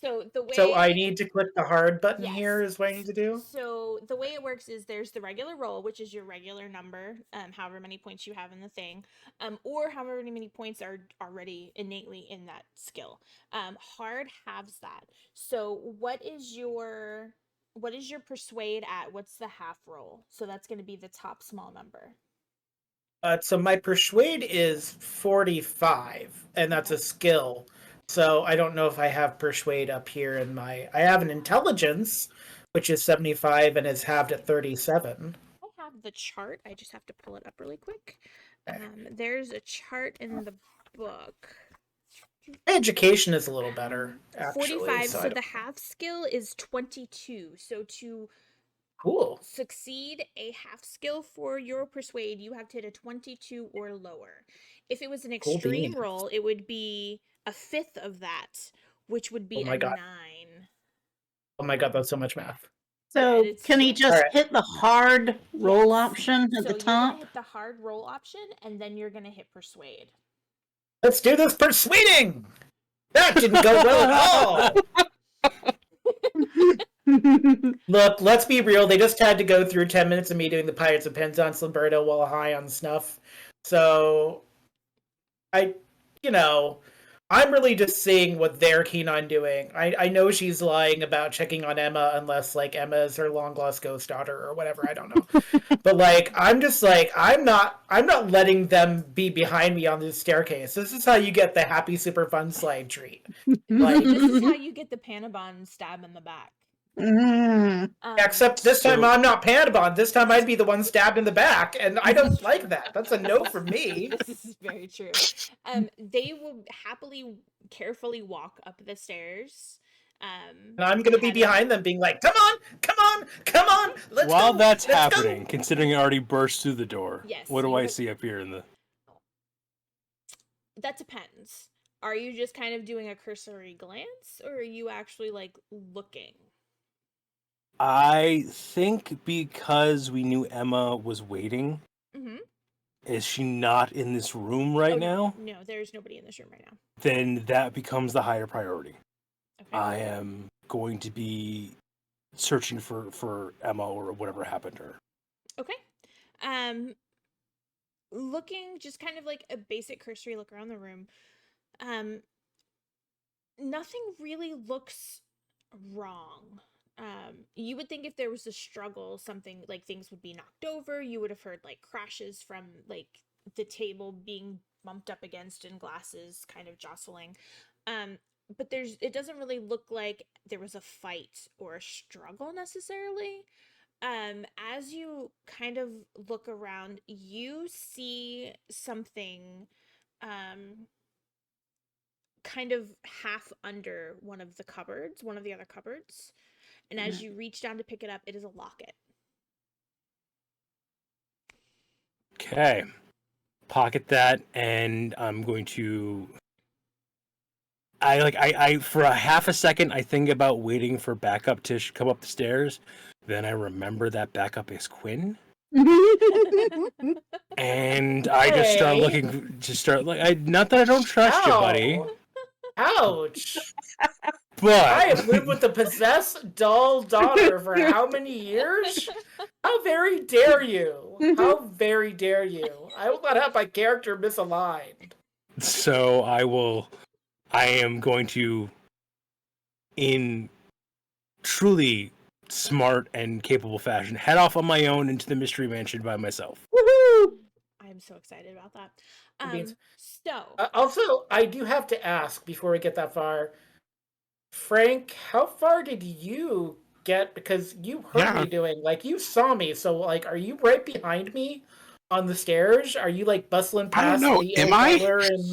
So the way. So I need to click the hard button Yes. here. Is what I need to do. So the way it works is there's the regular roll, which is your regular number, however many points you have in the thing, or however many points are already innately in that skill. Hard halves that. So what is your persuade at? What's the half roll? So that's going to be the top small number. So my persuade is 45, and that's a skill. So I don't know if I have persuade up here in my. I have an intelligence, which is 75 and is halved at 37. I have the chart. I just have to pull it up really quick. Okay. There's a chart in the book. My education is a little better, actually. 45. So, So the half skill is 22. So to cool. succeed a half skill for your persuade, you have to hit a 22 or lower. If it was an Cool extreme beans. roll, it would be a fifth of that, which would be Oh my a God. 9. Oh my God, that's so much math. So it's can he so- just Alright. hit the hard roll Yes. option at So the you're gonna top? hit the hard roll option, and then you're gonna hit persuade. Let's do this persuading. That didn't go well at all. Look, let's be real. They just had to go through 10 minutes of me doing the Pirates of Penzance Limberto while high on snuff. So, I'm really just seeing what they're keen on doing. I know she's lying about checking on Emma unless, like, Emma is her long-lost ghost daughter or whatever. I don't know. But, like, I'm just like, I'm not letting them be behind me on this staircase. This is how you get the happy, super fun slide treat. Like, This is how you get the Panabon stab in the back. Mm. except this time So- I'm not Panabon. This time I'd be the one stabbed in the back, and I don't like that. That's a no from me. This is very true. They will happily, carefully walk up the stairs. And I'm gonna be headed- behind them, being like, "Come on, come on, come on, let's While go, that's let's happening, go." considering it already burst through the door, Yes, what do you I would- see up here in the? That depends. Are you just kind of doing a cursory glance, or are you actually like looking? I think because we knew Emma was waiting, Mm-hmm. is she not in this room right now? No, there's nobody in this room right now. Then that becomes the higher priority. Okay. I am going to be searching for Emma or whatever happened to her. Okay. Looking, just kind of like a basic cursory look around the room. Nothing really looks wrong. You would think if there was a struggle, something like things would be knocked over. You would have heard like crashes from like the table being bumped up against and glasses kind of jostling. But it doesn't really look like there was a fight or a struggle necessarily. As you kind of look around, you see something kind of half under one of the other cupboards. And as you reach down to pick it up, it is a locket. Okay. Pocket that, and I'm going to. I for a half a second, I think about waiting for backup to come up the stairs. Then I remember that backup is Quinn, and I just start Hey. looking. Not that I don't trust you, buddy, Ow. Ouch. I But have lived with the possessed doll daughter for how many years? How very dare you? How very dare you? I will not have my character misaligned. so I am going to, in truly smart and capable fashion, head off on my own into the mystery mansion by myself. Woohoo! I'm so excited about that. Means- So Also, I do have to ask before we get that far, Frank, how far did you get? Because you heard me doing, like, you saw me, so, like, are you right behind me on the stairs? Are you, like, bustling I don't past know, the am old I? butler and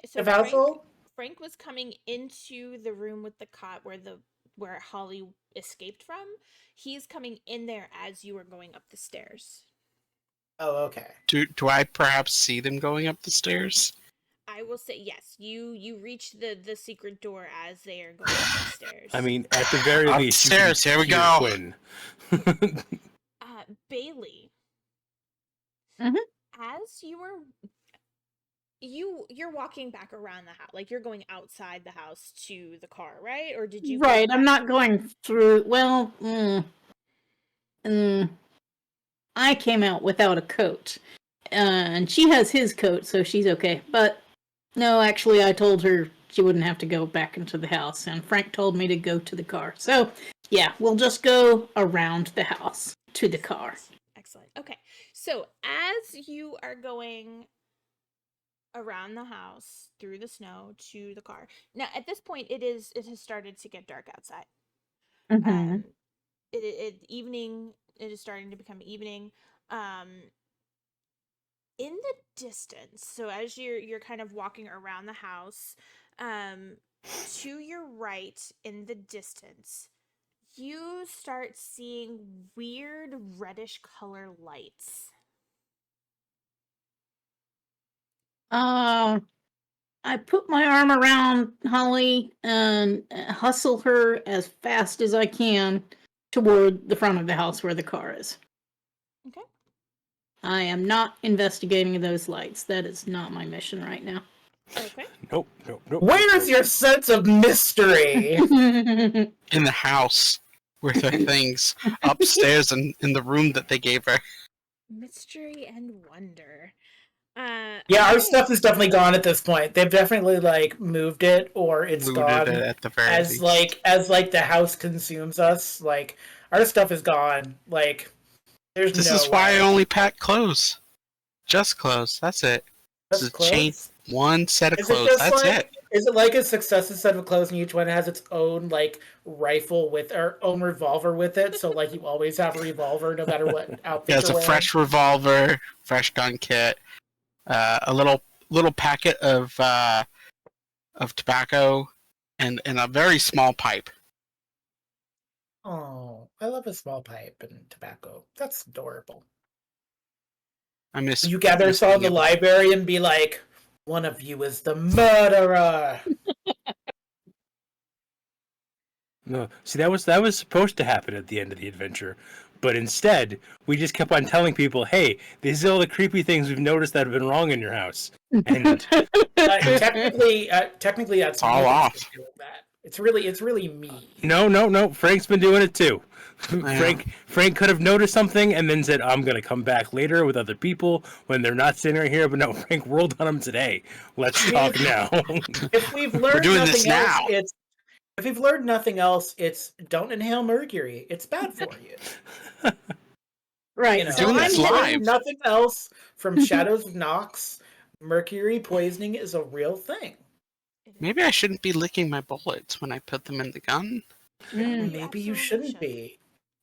so the household? Frank was coming into the room with the cot where Holly escaped from. He's coming in there as you were going up the stairs. Oh, okay. Do I perhaps see them going up the stairs? I will say yes. You reach the secret door as they are going up the stairs. I mean, at the very least, you can Upstairs, here we hear go. Quinn. Bailey. Mhm. As you're walking back around the house, like you're going outside the house to the car, right? Or did you? Right, go I'm back- not going through. Well, I came out without a coat, and she has his coat, so she's okay. But no, actually, I told her she wouldn't have to go back into the house, and Frank told me to go to the car. So, yeah, we'll just go around the house to the car. Excellent. Okay. So as you are going around the house through the snow to the car. Now at this point it has started to get dark outside. Mhm. It is starting to become evening. In the distance, so as you're kind of walking around the house, to your right in the distance, you start seeing weird reddish color lights. I put my arm around Holly and hustle her as fast as I can toward the front of the house where the car is. Okay. I am not investigating those lights. That is not my mission right now. Okay. Nope. Where's your sense of mystery? In the house with her things upstairs and in the room that they gave her. Mystery and wonder. Yeah, our okay. stuff is definitely gone at this point. They've definitely like moved it or it's Looted gone it at the very as least. like the house consumes us. Like our stuff is gone. Like there's This no is why I way. only pack clothes. Just clothes. That's it. Just Just change clothes? one set of Is it clothes. just That's like it. is it like a successive set of clothes and each one has its own like rifle with or own revolver with it? So like you always have a revolver no matter what outfit There's you're a wearing? fresh revolver, fresh gun kit, a little packet of tobacco, and a very small pipe. Oh, I love a small pipe and tobacco. That's adorable. I miss. You gather miss us all in being the able to- library and be like, one of you is the murderer. No, see that was supposed to happen at the end of the adventure, but instead we just kept on telling people, "Hey, these are all the creepy things we've noticed that have been wrong in your house." And Technically, that's All me that's off. been doing that. It's really me. no, Frank's been doing it too. Yeah. Frank could have noticed something and then said, "I'm gonna come back later with other people when they're not sitting right here." But no, Frank rolled on him today. Let's talk now. If we've learned doing nothing this else, now. if we've learned nothing else, it's don't inhale mercury. It's bad for you. Right. You know, So doing I'm this if you've learned live. nothing else from Shadows of Nox, mercury poisoning is a real thing. Maybe I shouldn't be licking my bullets when I put them in the gun. Mm. Maybe you absolutely shouldn't should. be.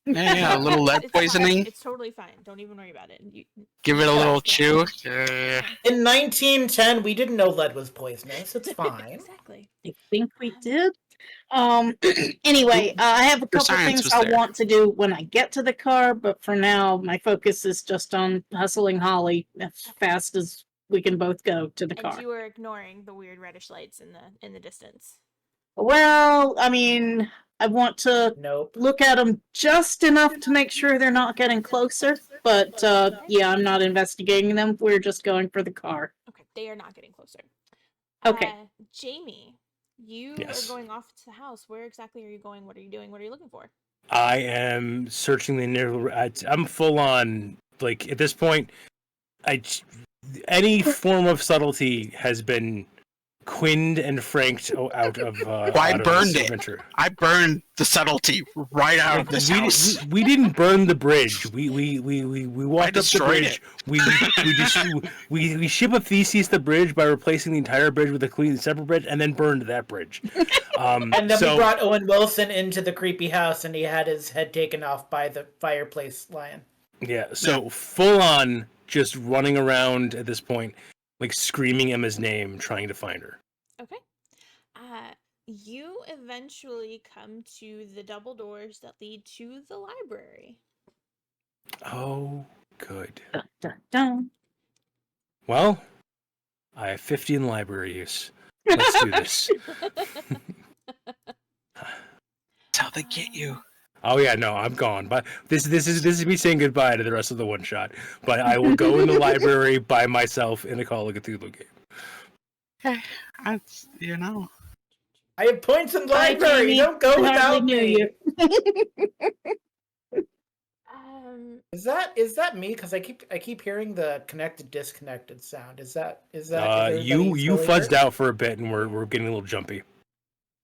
Yeah, a little lead It's fine. poisoning. It's totally fine. Don't even worry about it. Give it a little chew. In 1910, we didn't know lead was poisonous. It's fine. Exactly. I think we did. Anyway, I have a couple science things was I there. want to do when I get to the car, but for now, my focus is just on hustling Holly as fast as we can both go to the And car. you were ignoring the weird reddish lights in the distance. Well, I mean, I want to Nope. look at them just enough to make sure they're not getting closer, but yeah, I'm not investigating them. We're just going for the car. Okay, they are not getting closer. Okay. Jamie, You Yes. are going off to the house. Where exactly are you going? What are you doing? What are you looking for? I am searching the near. I'm full on. Like at this point, any form of subtlety has been quinned and franked out of Well, I out of burned this it. adventure. I burned the subtlety right out of Like, this house. we didn't burn the bridge. We walked up the destroyed bridge. We ship a Theseus the bridge by replacing the entire bridge with a clean separate bridge, and then burned that bridge. And then so, we brought Owen Wilson into the creepy house, and he had his head taken off by the fireplace lion. yeah, so full on just running around at this point, like screaming Emma's name, trying to find her. Okay. You eventually come to the double doors that lead to the library. Oh, good. Dun, dun, dun. Well, I have 50 in library use. Let's do this. That's how they get you. Oh yeah, no, I'm gone. But this is me saying goodbye to the rest of the one shot. But I will go in the library by myself in a Call of Cthulhu game. Okay, that's, you know. I have points in the Bye, library. Jamie. Don't go I hardly without knew me. you. Is that me? Because I keep hearing the connected disconnected sound. Is that is You everybody still fuzzed here? out for a bit, and we're getting a little jumpy.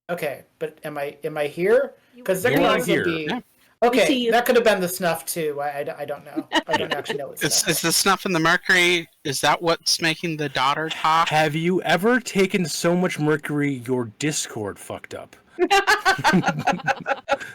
Okay, but am I here? Because there You're could not also here. be. Yeah. We Okay, see you. that could have been the snuff too. I don't know. I don't actually know what's Is the snuff in the mercury, is that what's making the daughter talk? Have you ever taken so much mercury your Discord fucked up?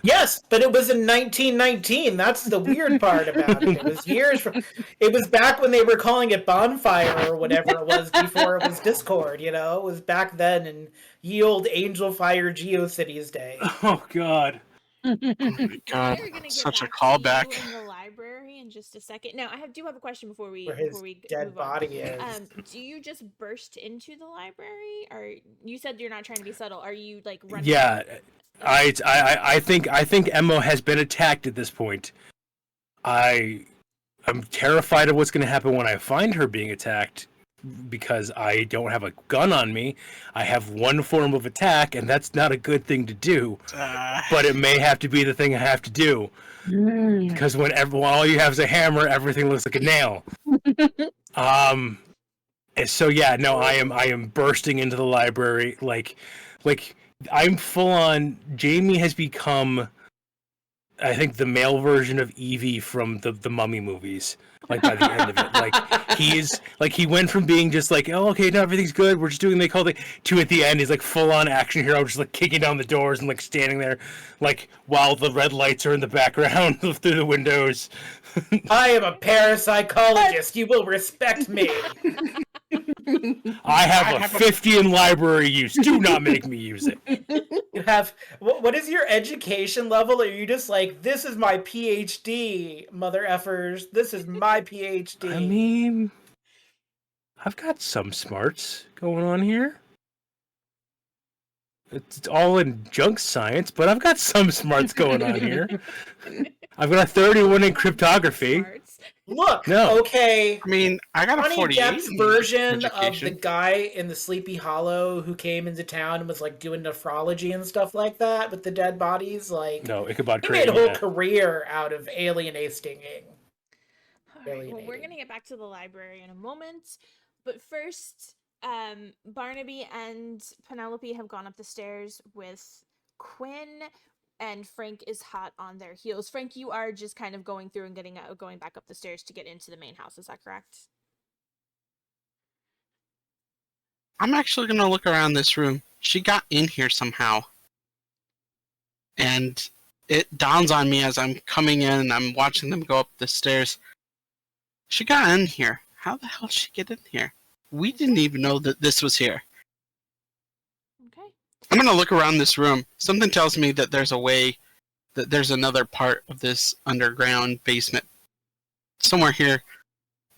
Yes, but it was in 1919. That's the weird part about it. It was years from. It was back when they were calling it Bonfire or whatever it was before it was Discord. You know, it was back then in ye old Angel Fire GeoCities day. Oh God. Oh my god, We're gonna get such a back to callback. you in the library in just a second. Now, do have a question before we Where his dead move on. body is. Do you just burst into the library, or you said you're not trying to be subtle? Are you like running? Yeah, I think Emma has been attacked at this point. I'm terrified of what's going to happen when I find her being attacked because I don't have a gun on me. I have one form of attack, and that's not a good thing to do. But it may have to be the thing I have to do because when all you have is a hammer, everything looks like a nail. So yeah, no, I am bursting into the library like I'm full on. Jamie has become, I think, the male version of Evie from the Mummy movies. Like by the end of it, he went from being just like, oh okay, no, everything's good, we're just doing the call thing, to at the end he's like full on action hero, just like kicking down the doors and like standing there, like while the red lights are in the background through the windows. I am a parapsychologist. You will respect me. I have a 50 in library use. Do not make me use it. You have what is your education level? Are you just like, this is my PhD, mother effers? This is my PhD. I mean, I've got some smarts going on here. It's all in junk science, but I've got some smarts going on here. I've got a 31 in cryptography. Smarts. Look, No. okay. I mean, I got a Johnny 48 Depp's in version of the education. guy in the Sleepy Hollow who came into town and was like doing nephrology and stuff like that with the dead bodies. Like, No, Ichabod he made a Crane. whole Yeah. career out of alienating. All right, well, we're Alienating. gonna get back to the library in a moment, but first, Barnaby and Penelope have gone up the stairs with Quinn, and Frank is hot on their heels. Frank, you are just kind of going through and going back up the stairs to get into the main house. Is that correct? I'm actually gonna look around this room. She got in here somehow. And it dawns on me as I'm coming in and I'm watching them go up the stairs. She got in here. How the hell did she get in here? We didn't even know that this was here. Okay. I'm gonna look around this room. Something tells me that there's a way, that there's another part of this underground basement. Somewhere here,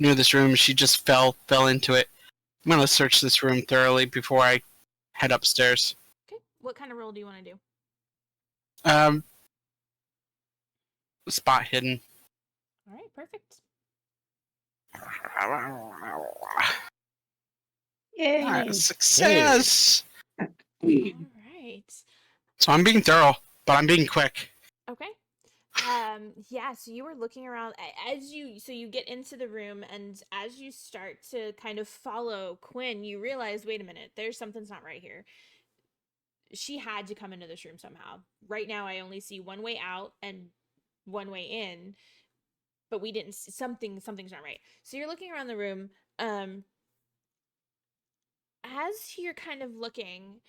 near this room, she just fell into it. I'm gonna search this room thoroughly before I head upstairs. Okay. What kind of roll do you want to do? Spot hidden. All right, perfect. Yay. Success! All right. So I'm being thorough, but I'm being quick. Okay. Yeah, so you were looking around as you get into the room, and as you start to kind of follow Quinn, you realize, wait a minute, something's not right here. She had to come into this room somehow. Right now I only see one way out and one way in, but we didn't see something's not right. So you're looking around the room. As you're kind of looking,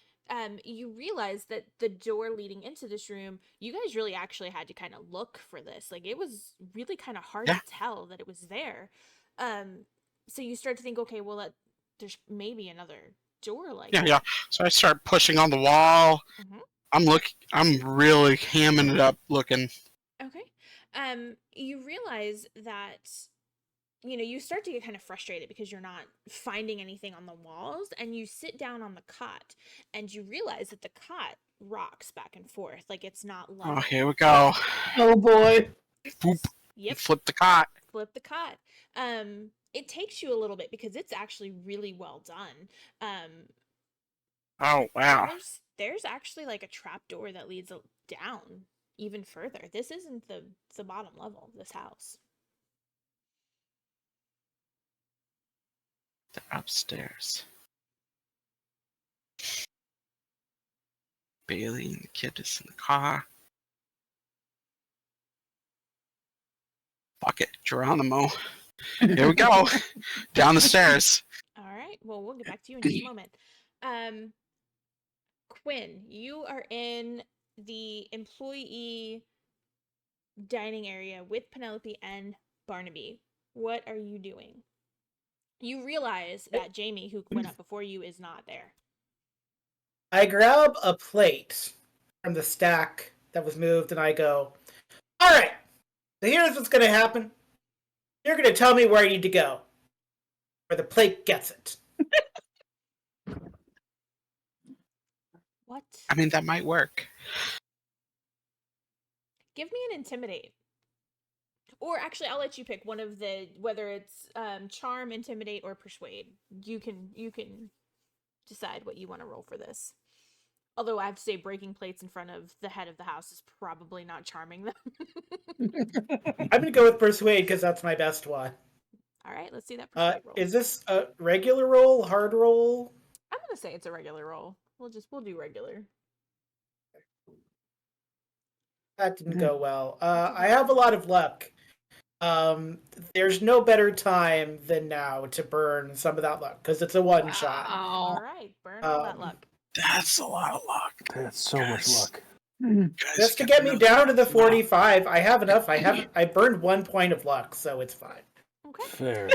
you realize that the door leading into this room, you guys really actually had to kind of look for this. Like, it was really kind of hard Yeah. to tell that it was there. So you start to think, okay, well, there's maybe another door like Yeah, that. yeah. So I start pushing on the wall. Mhm. I'm really hamming it up looking. Okay. You realize that you start to get kind of frustrated because you're not finding anything on the walls, and you sit down on the cot and you realize that the cot rocks back and forth, like it's not level. Oh, here we go. Oh boy. Boop. Yep. Flip the cot. Flip the cot. It takes you a little bit because it's actually really well done. Oh, wow. There's actually like a trap door that leads down even further. This isn't the bottom level of this house. They're upstairs. Bailey and the kid is in the car. Fuck it, Geronimo. Here we go. Down the stairs. All right. Well, we'll get back to you in just a moment. Quinn, you are in the employee dining area with Penelope and Barnaby. What are you doing? You realize that Jamie, who went up before you, is not there. I grab a plate from the stack that was moved, and I go, all right, so here's what's going to happen. You're going to tell me where I need to go, where the plate gets it. What? I mean, that might work. Give me an intimidate. Or actually, I'll let you pick one of whether it's charm, intimidate, or persuade. You can decide what you want to roll for this. Although I have to say, breaking plates in front of the head of the house is probably not charming them. I'm going to go with persuade because that's my best one. All right, let's see that persuade roll. Is this a regular roll, hard roll? I'm gonna say it's a regular roll. We'll do regular. That didn't go well. I have a lot of luck. There's no better time than now to burn some of that luck because it's a one shot. All right, burn all that luck. That's a lot of luck. That's so much luck. Guys, Just to get me down to the luck. 45, I have enough. I burned 1 point of luck, so it's fine. Okay. Fair.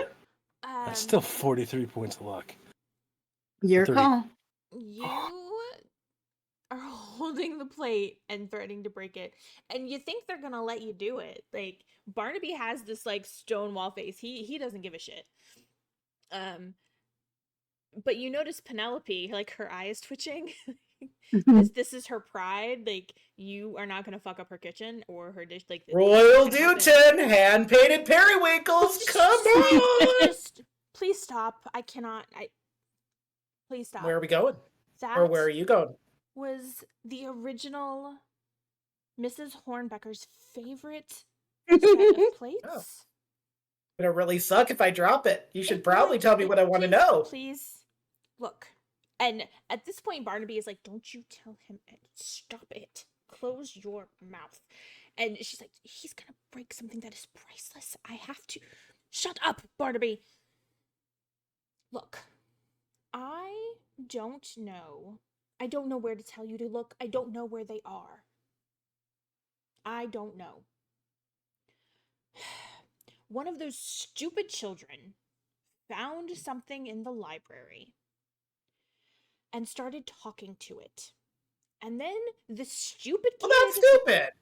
That's still 43 points of luck. Your 30. call. You are holding the plate and threatening to break it, and you think they're gonna let you do it. Like, Barnaby has this like stonewall face. He doesn't give a shit. But you notice Penelope, like, her eye is twitching. This is her pride. Like, you are not gonna fuck up her kitchen or her dish. Like, Royal Newton, hand painted periwinkles. Come on. Just please stop. I cannot. Please stop. Where are we going? That Or where are you going? was the original Mrs. Hornbecker's favorite set of plates. Oh. It'll really suck if I drop it. You should It probably would. tell me what I want to Please- know. Please look. And at this point, Barnaby is like, "Don't you tell him it. Stop it. Close your mouth." And she's like, "He's gonna break something that is priceless. I have to." Shut up, Barnaby. Look, I don't know. I don't know where to tell you to look. I don't know where they are. I don't know. One of those stupid children found something in the library and started talking to it. And then the stupid kid... Well, that's stupid.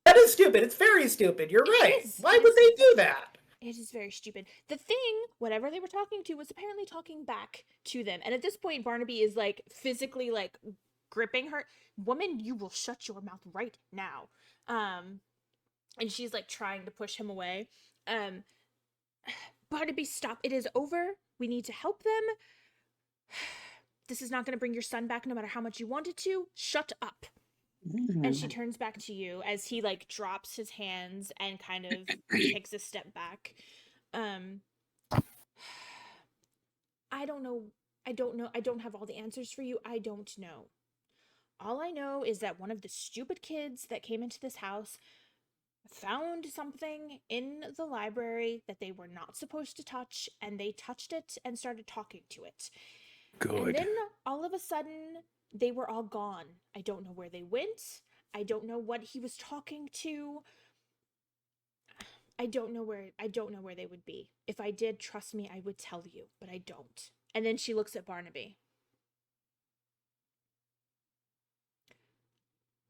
That is stupid. It's very stupid. You're It right. is. Why It would is. they do that? It is very stupid. The thing, whatever they were talking to, was apparently talking back to them. And at this point, Barnaby is like physically like gripping her. "Woman, you will shut your mouth right now." And she's like trying to push him away. Barnaby, stop. It is over. We need to help them. This is not going to bring your son back no matter how much you want it to. Shut up. And she turns back to you as he like drops his hands and kind of takes a step back. I don't know. I don't have all the answers for you. I don't know. All I know is that one of the stupid kids that came into this house found something in the library that they were not supposed to touch, and they touched it and started talking to it. Good. And then all of a sudden, they were all gone. I don't know where they went. I don't know what he was talking to. I don't know where they would be. If I did, trust me, I would tell you, but I don't. And then she looks at Barnaby.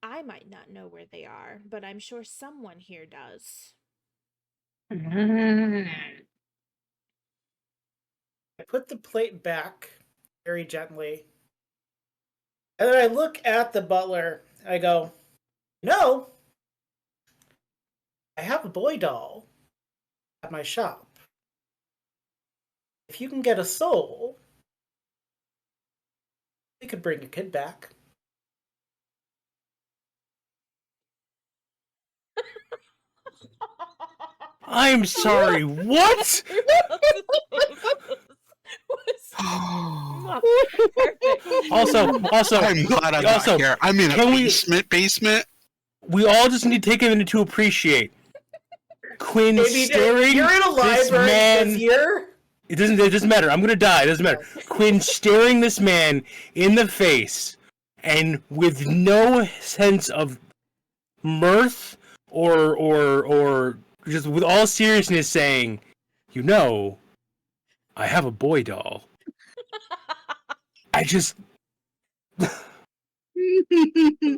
I might not know where they are, but I'm sure someone here does. I put the plate back very gently. And then I look at the butler. I go, no, I have a boy doll at my shop. If you can get a soul, we could bring your kid back. I'm sorry, what? Also, I'm glad I'm not here. I'm in a basement. We all just need to take a minute to appreciate Quinn Maybe staring you're in a this library man. this year? It doesn't matter. I'm gonna die. It doesn't matter. Quinn staring this man in the face and with no sense of mirth or just with all seriousness saying, you know, I have a boy doll. I just The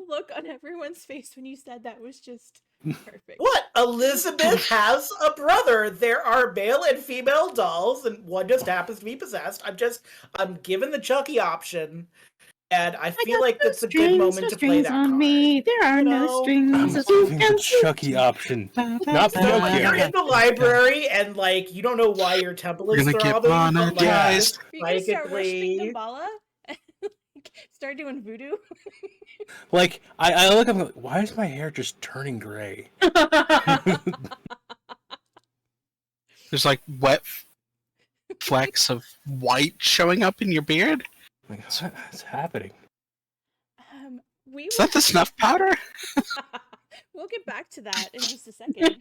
look on everyone's face when you said that was just perfect. What? Elizabeth has a brother. There are male and female dolls, and one just happens to be possessed. I'm given the Chucky option, and I feel like that's a good moment to play that on card. me. There are no strings. I'm giving the Chucky option. Not So, like, Pinocchio. you're in the library, and like you don't know why your temple is We're gonna get throbbing, but like, monetized. just Are you gonna start worshiping psychically. Damballa? Start doing voodoo? Like, I look up and go, why is my hair just turning gray? There's like wet flecks of white showing up in your beard. Like, what's happening? Is that the snuff powder? We'll get back to that in just a second.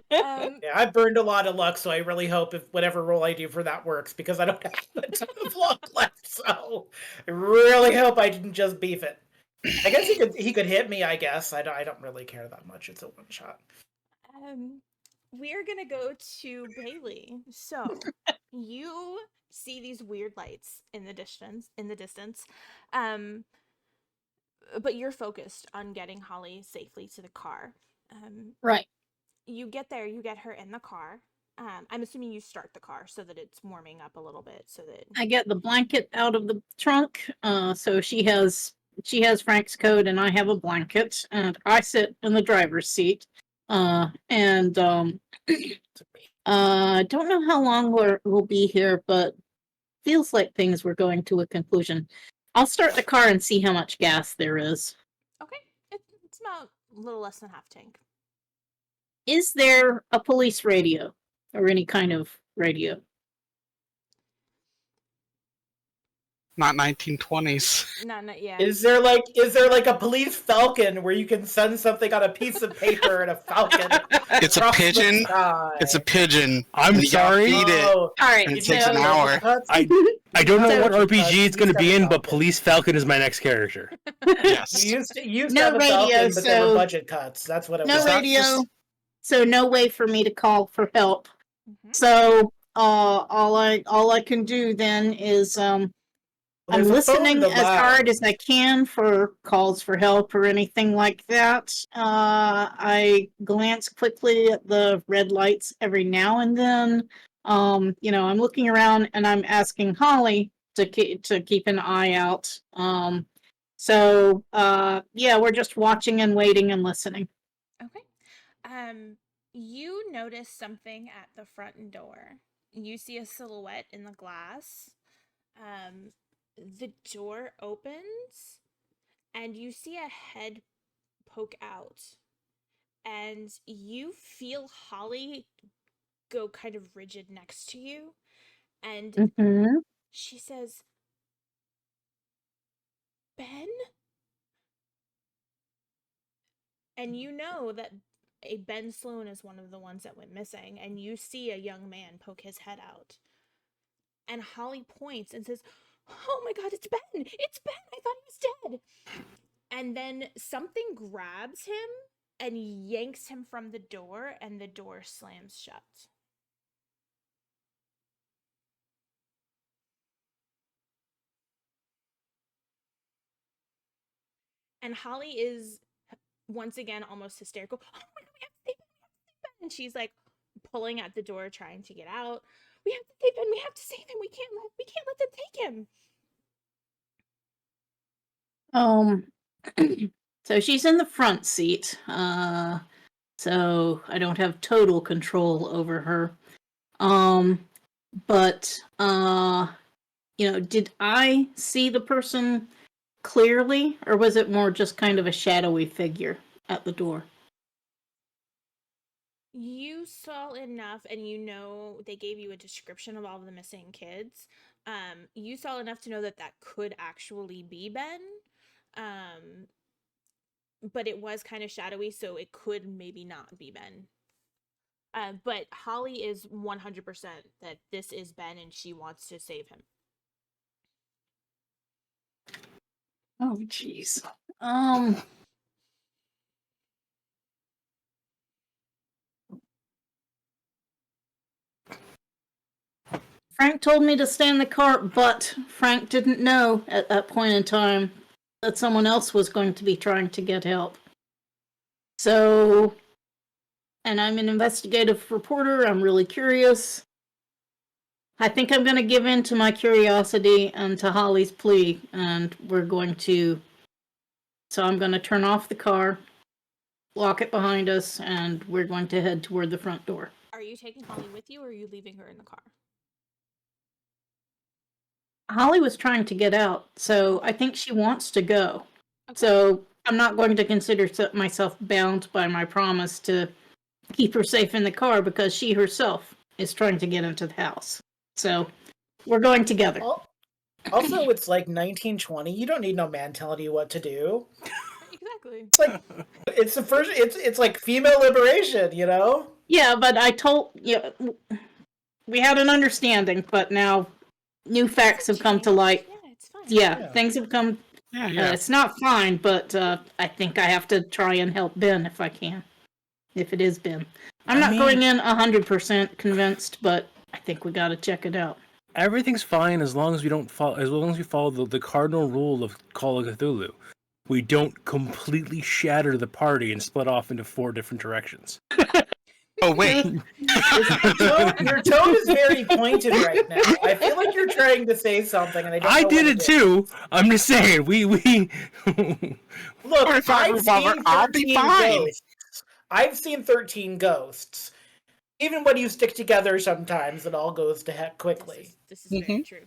Yeah, I burned a lot of luck, so I really hope if whatever roll I do for that works, because I don't have a ton of luck left. So I really hope I didn't just beef it. I guess he could hit me. I guess I don't really care that much. It's a one shot. We are gonna go to Bailey. So you see these weird lights in the distance. But you're focused on getting Holly safely to the car. Right. You get there, you get her in the car. I'm assuming you start the car so that it's warming up a little bit, so that I get the blanket out of the trunk. So she has Frank's coat and I have a blanket, and I sit in the driver's seat. I don't know how long we'll be here, but feels like things were going to a conclusion. I'll start the car and see how much gas there is. okay, it's about a little less than half tank. Is there a police radio or any kind of radio? Not 1920s. Not yet. Is there like a police falcon where you can send something on a piece of paper and a falcon? It's a across the pigeon. sky? It's a pigeon. I'm And you gotta sorry. feed it. Oh, All right. And it you takes an know, hour. I don't know So- what RPG it's going to be in, but Falcon. Police Falcon is my next character. Yes. You used No to have a radio, falcon, but there were so- budget cuts. That's what it No was. that radio, just- so no way for me to call for help. Mhm. So all I can do then is I'm There's a phone listening in the as hard lab. as I can for calls for help or anything like that. I glance quickly at the red lights every now and then. I'm looking around and I'm asking Holly to keep an eye out. We're just watching and waiting and listening. Okay. You notice something at the front door. You see a silhouette in the glass. the door opens and you see a head poke out, and you feel Holly go kind of rigid next to you, and Mm-hmm. she says, Ben? And you know that a Ben Sloan is one of the ones that went missing, and you see a young man poke his head out. And Holly points and says, "Oh my god, it's Ben! It's Ben! I thought he was dead!" And then something grabs him and yanks him from the door, and the door slams shut. And Holly is once again almost hysterical. "Oh my god, we have to save Ben! We have to save Ben!" And she's like pulling at the door, trying to get out. "We have to save Ben! We have to save him! We can't let them take him!" So she's in the front seat. So I don't have total control over her. But did I see the person clearly, or was it more just kind of a shadowy figure at the door? You saw enough, and you know they gave you a description of all of the missing kids. You saw enough to know that that could actually be Ben. But it was kind of shadowy, so it could maybe not be Ben. But Holly is 100% that this is Ben, and she wants to save him. Oh, jeez. Frank told me to stay in the car, but Frank didn't know at that point in time that someone else was going to be trying to get help. So, and I'm an investigative reporter. I'm really curious. I think I'm going to give in to my curiosity and to Holly's plea, and so I'm going to turn off the car, lock it behind us, and we're going to head toward the front door. Are you taking Holly with you, or are you leaving her in the car? Holly was trying to get out, so I think she wants to go. Okay. So I'm not going to consider myself bound by my promise to keep her safe in the car because she herself is trying to get into the house. So we're going together. Also, it's like 1920. You don't need no man telling you what to do. Exactly. It's like it's the first. It's like female liberation, you know. Yeah, but we had an understanding, but now new facts have come to light. Yeah, it's fine. Yeah, things have come. Yeah. It's not fine, but I think I have to try and help Ben if I can. If it is Ben, I'm not going in 100% convinced, but I think we got to check it out. Everything's fine as long as we follow the cardinal rule of Call of Cthulhu. We don't completely shatter the party and split off into 4 different directions. Oh, wait. Your tone is very pointed right now. I feel like you're trying to say something, and I did it too. I'm just saying, we look. I'll be fine. I've seen 13 ghosts. Even when you stick together, sometimes it all goes to heck quickly. This is very true.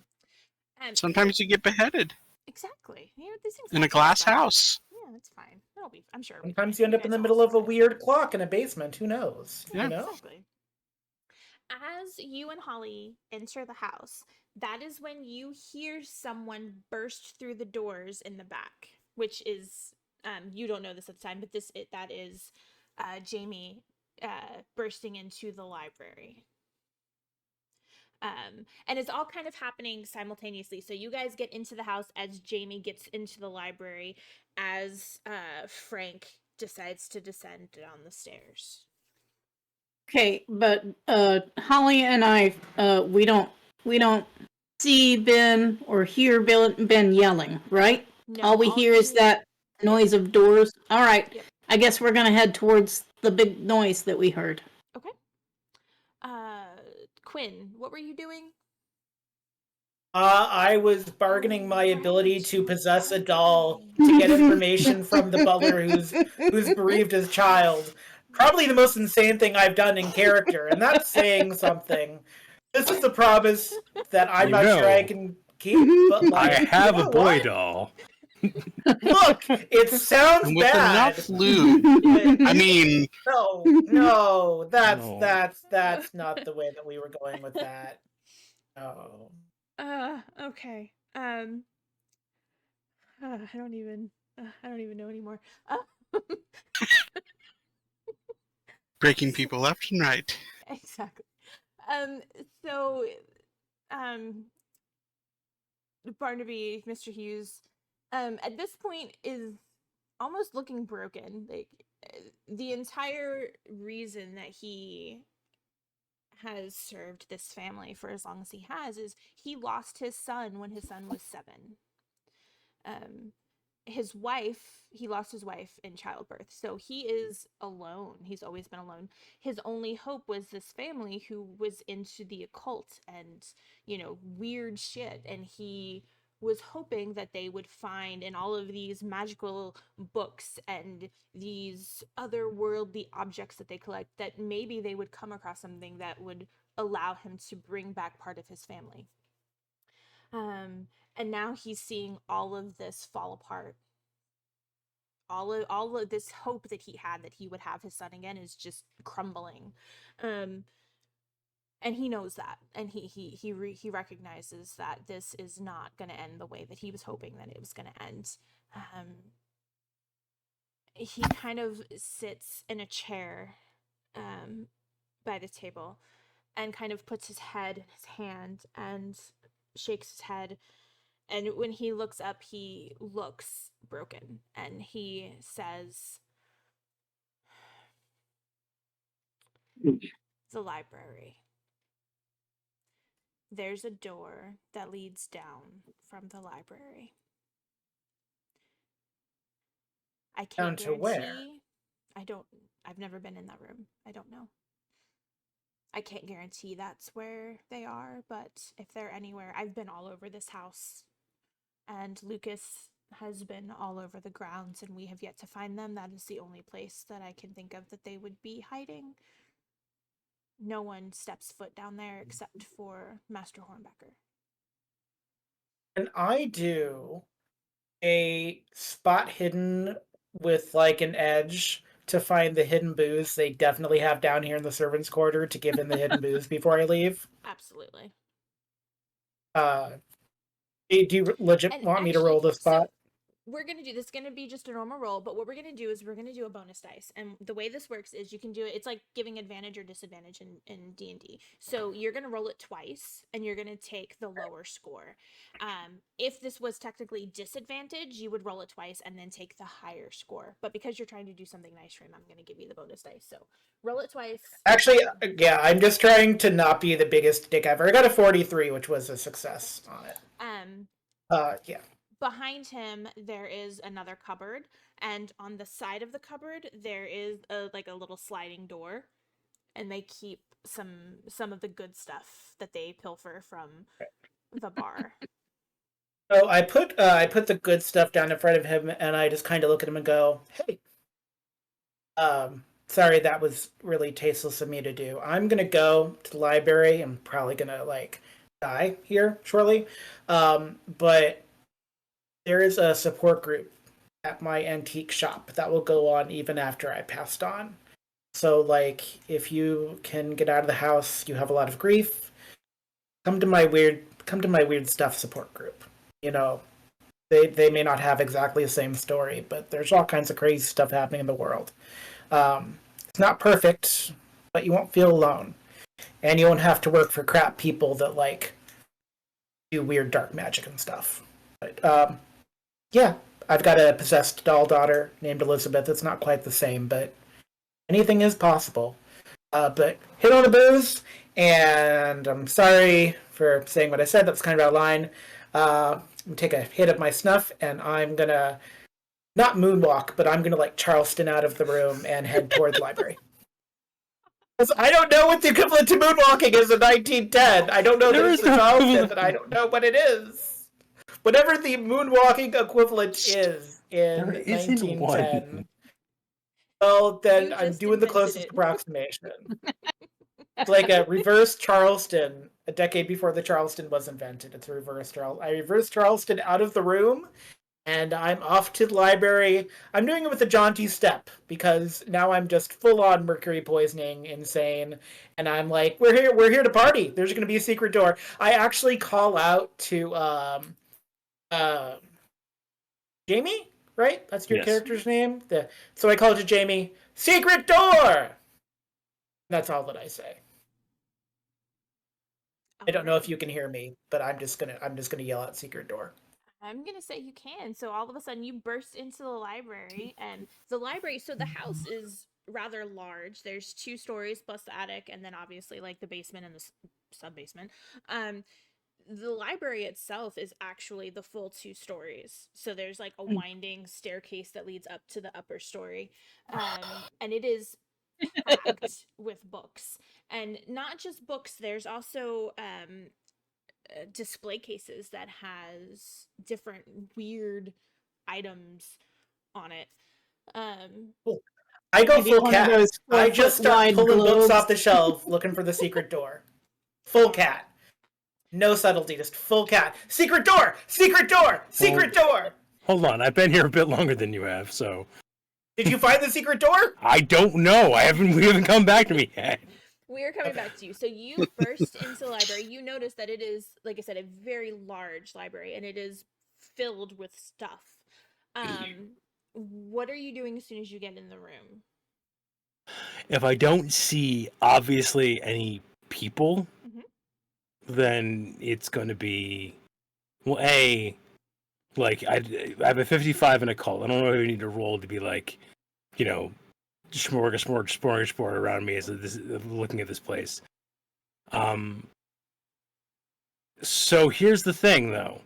Sometimes you get beheaded. Exactly. You know, these things in a glass house. Yeah, that's fine. That'll be. I'm sure. Sometimes you end up in the middle of a weird clock in a basement. Who knows? Yeah. You know? Exactly. As you and Holly enter the house, that is when you hear someone burst through the doors in the back, which is you don't know this at the time, but that is Jamie bursting into the library. And it's all kind of happening simultaneously. So you guys get into the house as Jamie gets into the library, as Frank decides to descend down the stairs. Okay, but Holly and I, we don't see Ben or hear Ben yelling, right? No, all we hear is that noise of doors. All right, Yep. I guess we're gonna head towards the big noise that we heard. Okay. Quinn, what were you doing? I was bargaining my ability to possess a doll to get information from the butler who's bereaved his child. Probably the most insane thing I've done in character, and that's saying something. This is the promise that I'm not sure I can keep, but I like have you a know boy what? doll. Look, it sounds And with bad. enough lube. but I mean, no, that's No. that's not the way that we were going with that. No. Okay. I don't even know anymore. breaking people left and right. Exactly. Um, so, um, Barnaby, Mr. Hughes, at this point is almost looking broken. Like, the entire reason that he has served this family for as long as he has is he lost his son when his son was 7. Um, his wife, he lost his wife in childbirth, so he is alone. He's always been alone. His only hope was this family who was into the occult and, weird shit, and he was hoping that they would find in all of these magical books and these otherworldly objects that they collect, that maybe they would come across something that would allow him to bring back part of his family. And now he's seeing all of this fall apart. All of this hope that he had that he would have his son again is just crumbling. And he knows that, and he recognizes that this is not going to end the way that he was hoping that it was going to end. He kind of sits in a chair by the table and kind of puts his head in his hand and shakes his head. And when he looks up, he looks broken, and he says, "The library. There's a door that leads down from the library. I can't Down to where? guarantee. I've never been in that room. I don't know. I can't guarantee that's where they are, but if they're anywhere, I've been all over this house. And Lucas has been all over the grounds, and we have yet to find them. That is the only place that I can think of that they would be hiding. No one steps foot down there except for Master Hornbecker." And I do a spot hidden with like an edge to find the hidden booze they definitely have down here in the servants' quarter to give in the hidden booze before I leave. Absolutely. Do you legit And want me to actually, roll the spot? we're going to do this, going to be just a normal roll, but what we're going to do is we're going to do a bonus dice. And the way this works is you can do it, it's like giving advantage or disadvantage in D&D. So you're going to roll it twice, and you're going to take the lower score. If this was technically disadvantage, you would roll it twice and then take the higher score. But because you're trying to do something nice for him, I'm going to give you the bonus dice. So roll it twice. Actually, yeah, I'm just trying to not be the biggest dick ever. I got a 43, which was a success on it. Yeah. Behind him there is another cupboard, and on the side of the cupboard there is a little sliding door, and they keep some of the good stuff that they pilfer from the bar. So I put the good stuff down in front of him, and I just kind of look at him and go, "Hey, sorry, that was really tasteless of me to do. I'm gonna go to the library. I'm probably gonna die here shortly, but there is a support group at my antique shop that will go on even after I passed on. So, if you can get out of the house, you have a lot of grief, come to my weird stuff support group. They may not have exactly the same story, but there's all kinds of crazy stuff happening in the world. It's not perfect, but you won't feel alone, and you won't have to work for crap people that do weird dark magic and stuff. But yeah, I've got a possessed doll daughter named Elizabeth. It's not quite the same, but anything is possible. But hit on the booze, and I'm sorry for saying what I said. That's kind of out of line. I'm gonna take a hit of my snuff, and I'm gonna not moonwalk, but I'm gonna Charleston out of the room and head toward the library. Because I don't know what the equivalent to moonwalking is in 1910. I don't know that it's the Charleston, but I don't know what it is. Whatever the moonwalking equivalent is in 1910. Well, then I'm doing the closest approximation. It's like a reverse Charleston a decade before the Charleston was invented. It's a I reversed Charleston out of the room, and I'm off to the library. I'm doing it with a jaunty step because now I'm just full on mercury poisoning, insane, and I'm like, we're here to party. There's going to be a secret door. I actually call out to Jamie, right? That's your Yes. character's name. So I call it to Jamie. Secret door. That's all that I say. I don't know if you can hear me, but I'm just gonna yell out secret door. I'm gonna say you can. So all of a sudden you burst into the library, and the library. So the house is rather large. There's 2 stories plus the attic, and then obviously like the basement and the sub basement. The library itself is actually the full 2 stories. So there's like a winding staircase that leads up to the upper story, and it is packed with books, and not just books. There's also display cases that has different weird items on it. I go Maybe full one of cat. those I just 4-foot start wide pulling books globes. off the shelf, looking for the secret door. Full cat. No subtlety, just full cat. Secret door! Secret door! Secret door! Hold on, I've been here a bit longer than you have, so Did you find the secret door? I don't know. We haven't come back to me yet. We are coming back to you. So you burst into the library. You notice that it is, like I said, a very large library, and it is filled with stuff. What are you doing as soon as you get in the room? If I don't see obviously any people, then it's going to be, well, like I have a 55 in occult. I don't know if I need to roll to be like, smorgasbord around me as looking at this place. So here's the thing, though.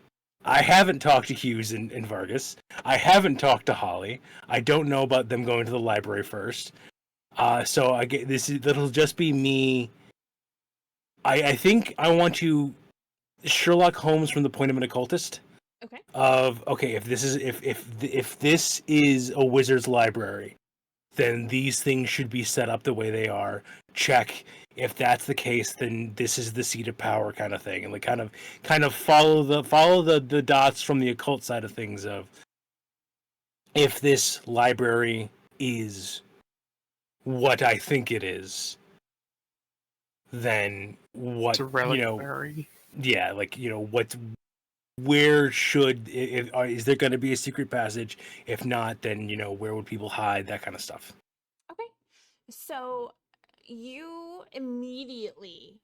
I haven't talked to Hughes and Vargas. I haven't talked to Holly. I don't know about them going to the library first. So I get that'll just be me. I think I want to Sherlock Holmes from the point of an occultist. Okay. If this is a wizard's library, then these things should be set up the way they are. Check. If that's the case, then this is the seat of power, kind of thing, and like kind of follow the dots from the occult side of things. Of if this library is what I think it is, then what It's a reliquary. Yeah, like what. Where should is there going to be a secret passage? If not, then where would people hide? That kind of stuff. Okay. So you immediately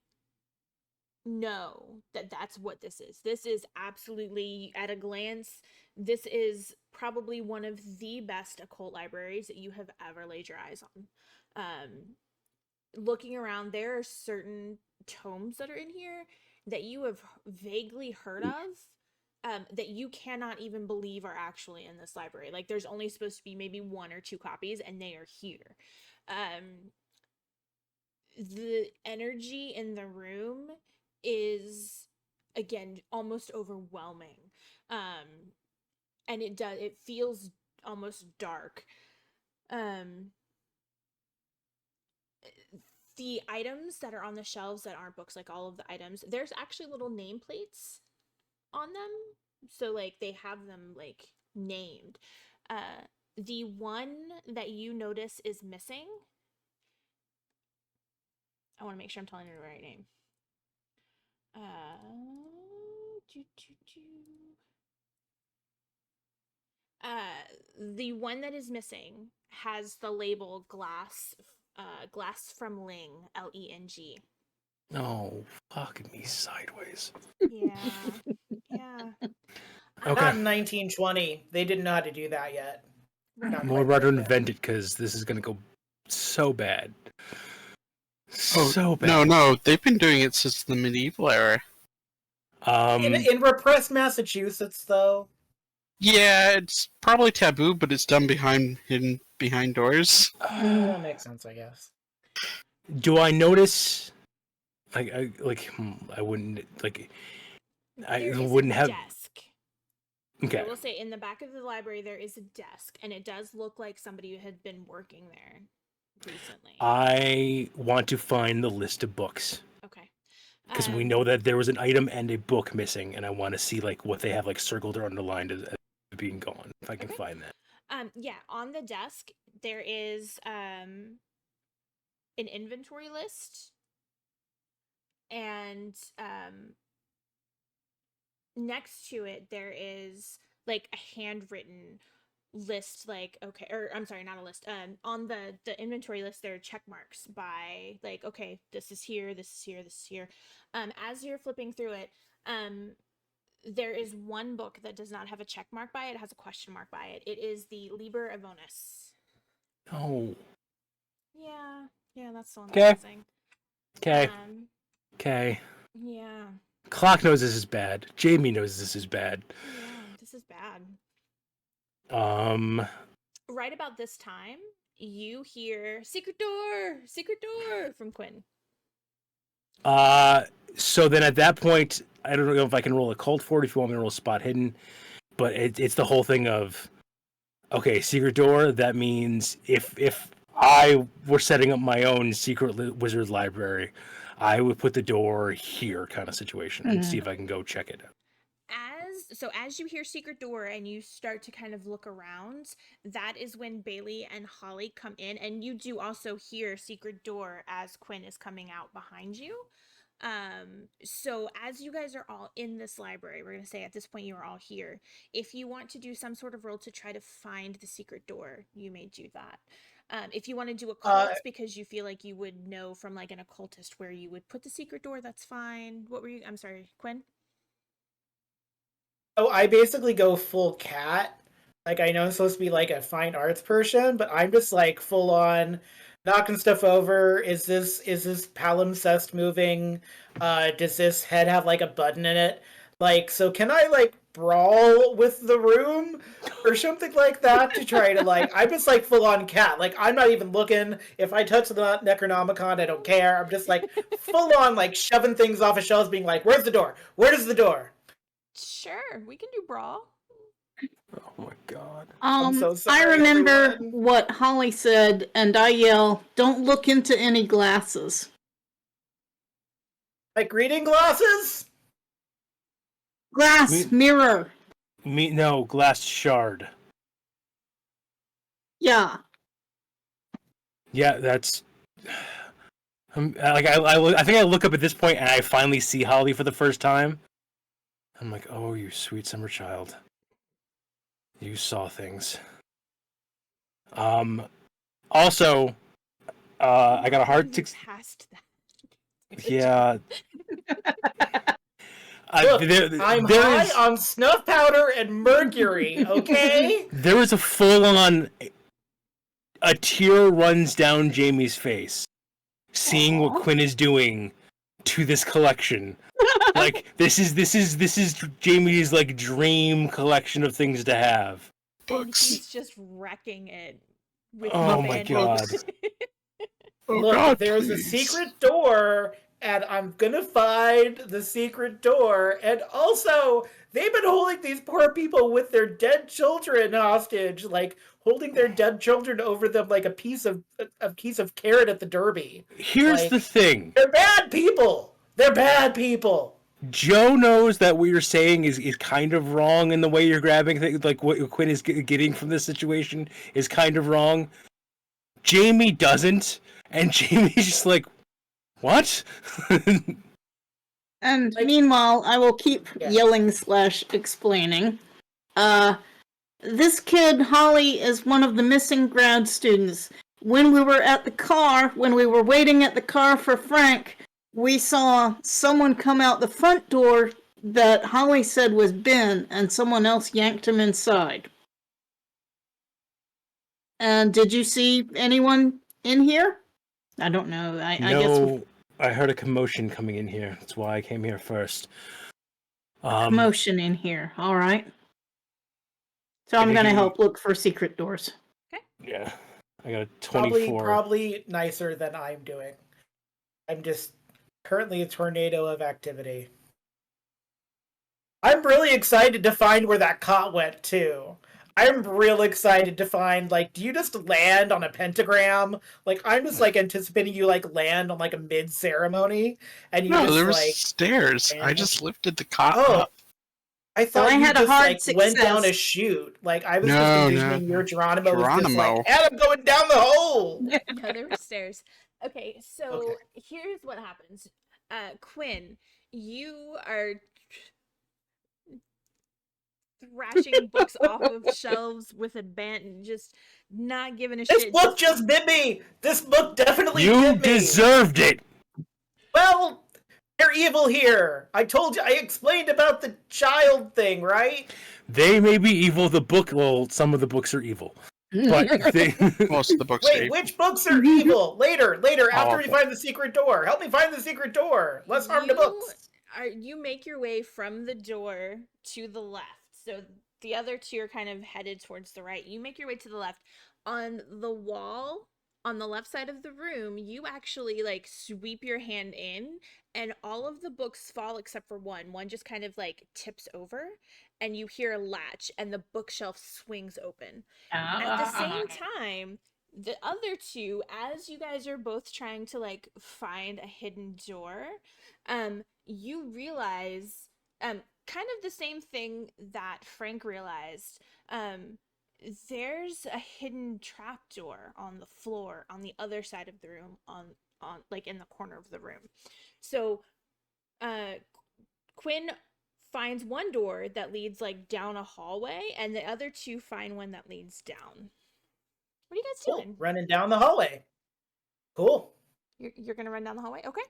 know that that's what this is. This is absolutely, at a glance, this is probably one of the best occult libraries that you have ever laid your eyes on. Looking around, there are certain tomes that are in here that you have vaguely heard of, that you cannot even believe are actually in this library. Like, there's only supposed to be maybe 1 or 2 copies, and they are here. The energy in the room is, again, almost overwhelming. And it feels almost dark. The items that are on the shelves that aren't books, like all of the items, there's actually little nameplates on them. So like they have them like named. The one that you notice is missing, I want to make sure I'm telling you the right name. The one that is missing has the label glass from Ling, Leng. Oh, fuck me sideways. Yeah. Yeah. Okay. Not in 1920. They didn't know how to do that yet. Not More quite about to there yet. invent it because this is going to go so bad. Oh, So bad. No, they've been doing it since the medieval era. In repressed Massachusetts, though. Yeah, it's probably taboo, but it's done hidden behind doors. That makes sense, I guess. Do I notice? I wouldn't like. There is wouldn't a have. desk. Okay. I will say, in the back of the library there is a desk, and it does look like somebody had been working there recently. I want to find the list of books. Okay. Because we know that there was an item and a book missing, and I want to see like what they have like circled or underlined as being gone. If I can Okay. find that. Yeah, on the desk there is an inventory list, and next to it there is like a handwritten list, like, okay, or I'm sorry, not a list. On the inventory list there are check marks by like, okay, this is here, this is here, this is here. As you're flipping through it, there is one book that does not have a check mark by it. It has a question mark by it. It is the Liber Avonus. Oh. Yeah, that's the one Okay. that's missing. Okay. Okay. Yeah. Clock knows this is bad. Jamie knows this is bad. Yeah, this is bad. Right about this time, you hear secret door from Quinn. So then at that point, I don't know if I can roll a cult for it if you want me to roll spot hidden, but it's the whole thing of, okay, secret door, that means if I were setting up my own secret wizard library, I would put the door here kind of situation and see if I can go check it out. As you hear secret door and you start to kind of look around, that is when Bailey and Holly come in, and you do also hear secret door as Quinn is coming out behind you. So as you guys are all in this library, we're gonna say at this point you are all here. If you want to do some sort of roll to try to find the secret door, you may do that. If you want to do occult because you feel like you would know from like an occultist where you would put the secret door, that's fine. What were you? I'm sorry, Quinn? Oh, I basically go full cat. Like, I know I'm supposed to be like a fine arts person, but I'm just like full on knocking stuff over. Is this palimpsest moving? Does this head have like a button in it? Like, so can I like brawl with the room or something like that to try to like? I'm just like full on cat. Like, I'm not even looking. If I touch the Necronomicon, I don't care. I'm just like full on like shoving things off of shelves, being like, "Where's the door? Where is the door?" Sure, we can do brawl. Oh my god. I'm so sorry, I remember everyone. what Holly said, and I yell, "Don't look into any glasses." Like reading glasses? Glass mirror. No, glass shard. Yeah. Yeah, that's. Like I think I look up at this point and I finally see Holly for the first time. I'm like, oh, you sweet summer child. You saw things. Also, I got a hard past that. Yeah. Look, I'm high on snuff powder and mercury, okay? There is a full-on... A tear runs down Jamie's face, seeing what Quinn is doing to this collection. Like, this is Jamie's, like, dream collection of things to have. Books. And he's just wrecking it with my god. Look, God, there's please. a secret door, and I'm gonna find the secret door. And also, they've been holding these poor people with their dead children hostage, like holding their dead children over them like a piece of carrot at the Derby. Here's like, the thing. They're bad people. They're bad people. Joe knows that what you're saying is kind of wrong in the way you're grabbing things, like what Quinn is getting from this situation is kind of wrong. Jamie doesn't, and Jamie's just like, what? And meanwhile, I will keep yelling / explaining. This kid, Holly, is one of the missing grad students. When we were waiting at the car for Frank, we saw someone come out the front door that Holly said was Ben, and someone else yanked him inside. And did you see anyone in here? I don't know. I guess... I heard a commotion coming in here. That's why I came here first. Commotion in here. All right. So I'm going to help look for secret doors. Okay. Yeah. I got a 24. Probably nicer than I'm doing. I'm just currently a tornado of activity. I'm really excited to find where that cot went, too. I'm real excited to find, like, do you just land on a pentagram? Like, I'm just, like, anticipating you, like, land on, like, a mid-ceremony, and you No, just, there was like... stairs. I land. just lifted the cot Oh, up. I So thought I you had a just, hard like, went down a success. chute. Like, I was just No, envisioning no. your Geronimo was just Geronimo. like, and I'm going down the hole! No, there were stairs. Okay, so Okay. here's what happens. Quinn, you are thrashing books off of shelves with a band and just not giving a This shit. book just bit me! This book definitely You bit me! deserved it. Well, they're evil here. I told you, I explained about the child thing, right? They may be evil. The book, well, some of the books are evil, but they. Most of the books Wait, are which books are evil? Later, All after of we them. find the secret door. Help me find the secret door. Let's harm the books. You make your way from the door to the left. So the other two are kind of headed towards the right. You make your way to the left. On the wall on the left side of the room, you actually like sweep your hand in and all of the books fall except for one. One just kind of like tips over and you hear a latch and the bookshelf swings open. At the same time, the other two, as you guys are both trying to like find a hidden door, you realize kind of the same thing that Frank realized. There's a hidden trapdoor on the floor on the other side of the room, on like in the corner of the room. So Quinn finds one door that leads like down a hallway and the other two find one that leads down. What are you guys Cool. doing? Running down the hallway. Cool. You're gonna run down the hallway? Okay.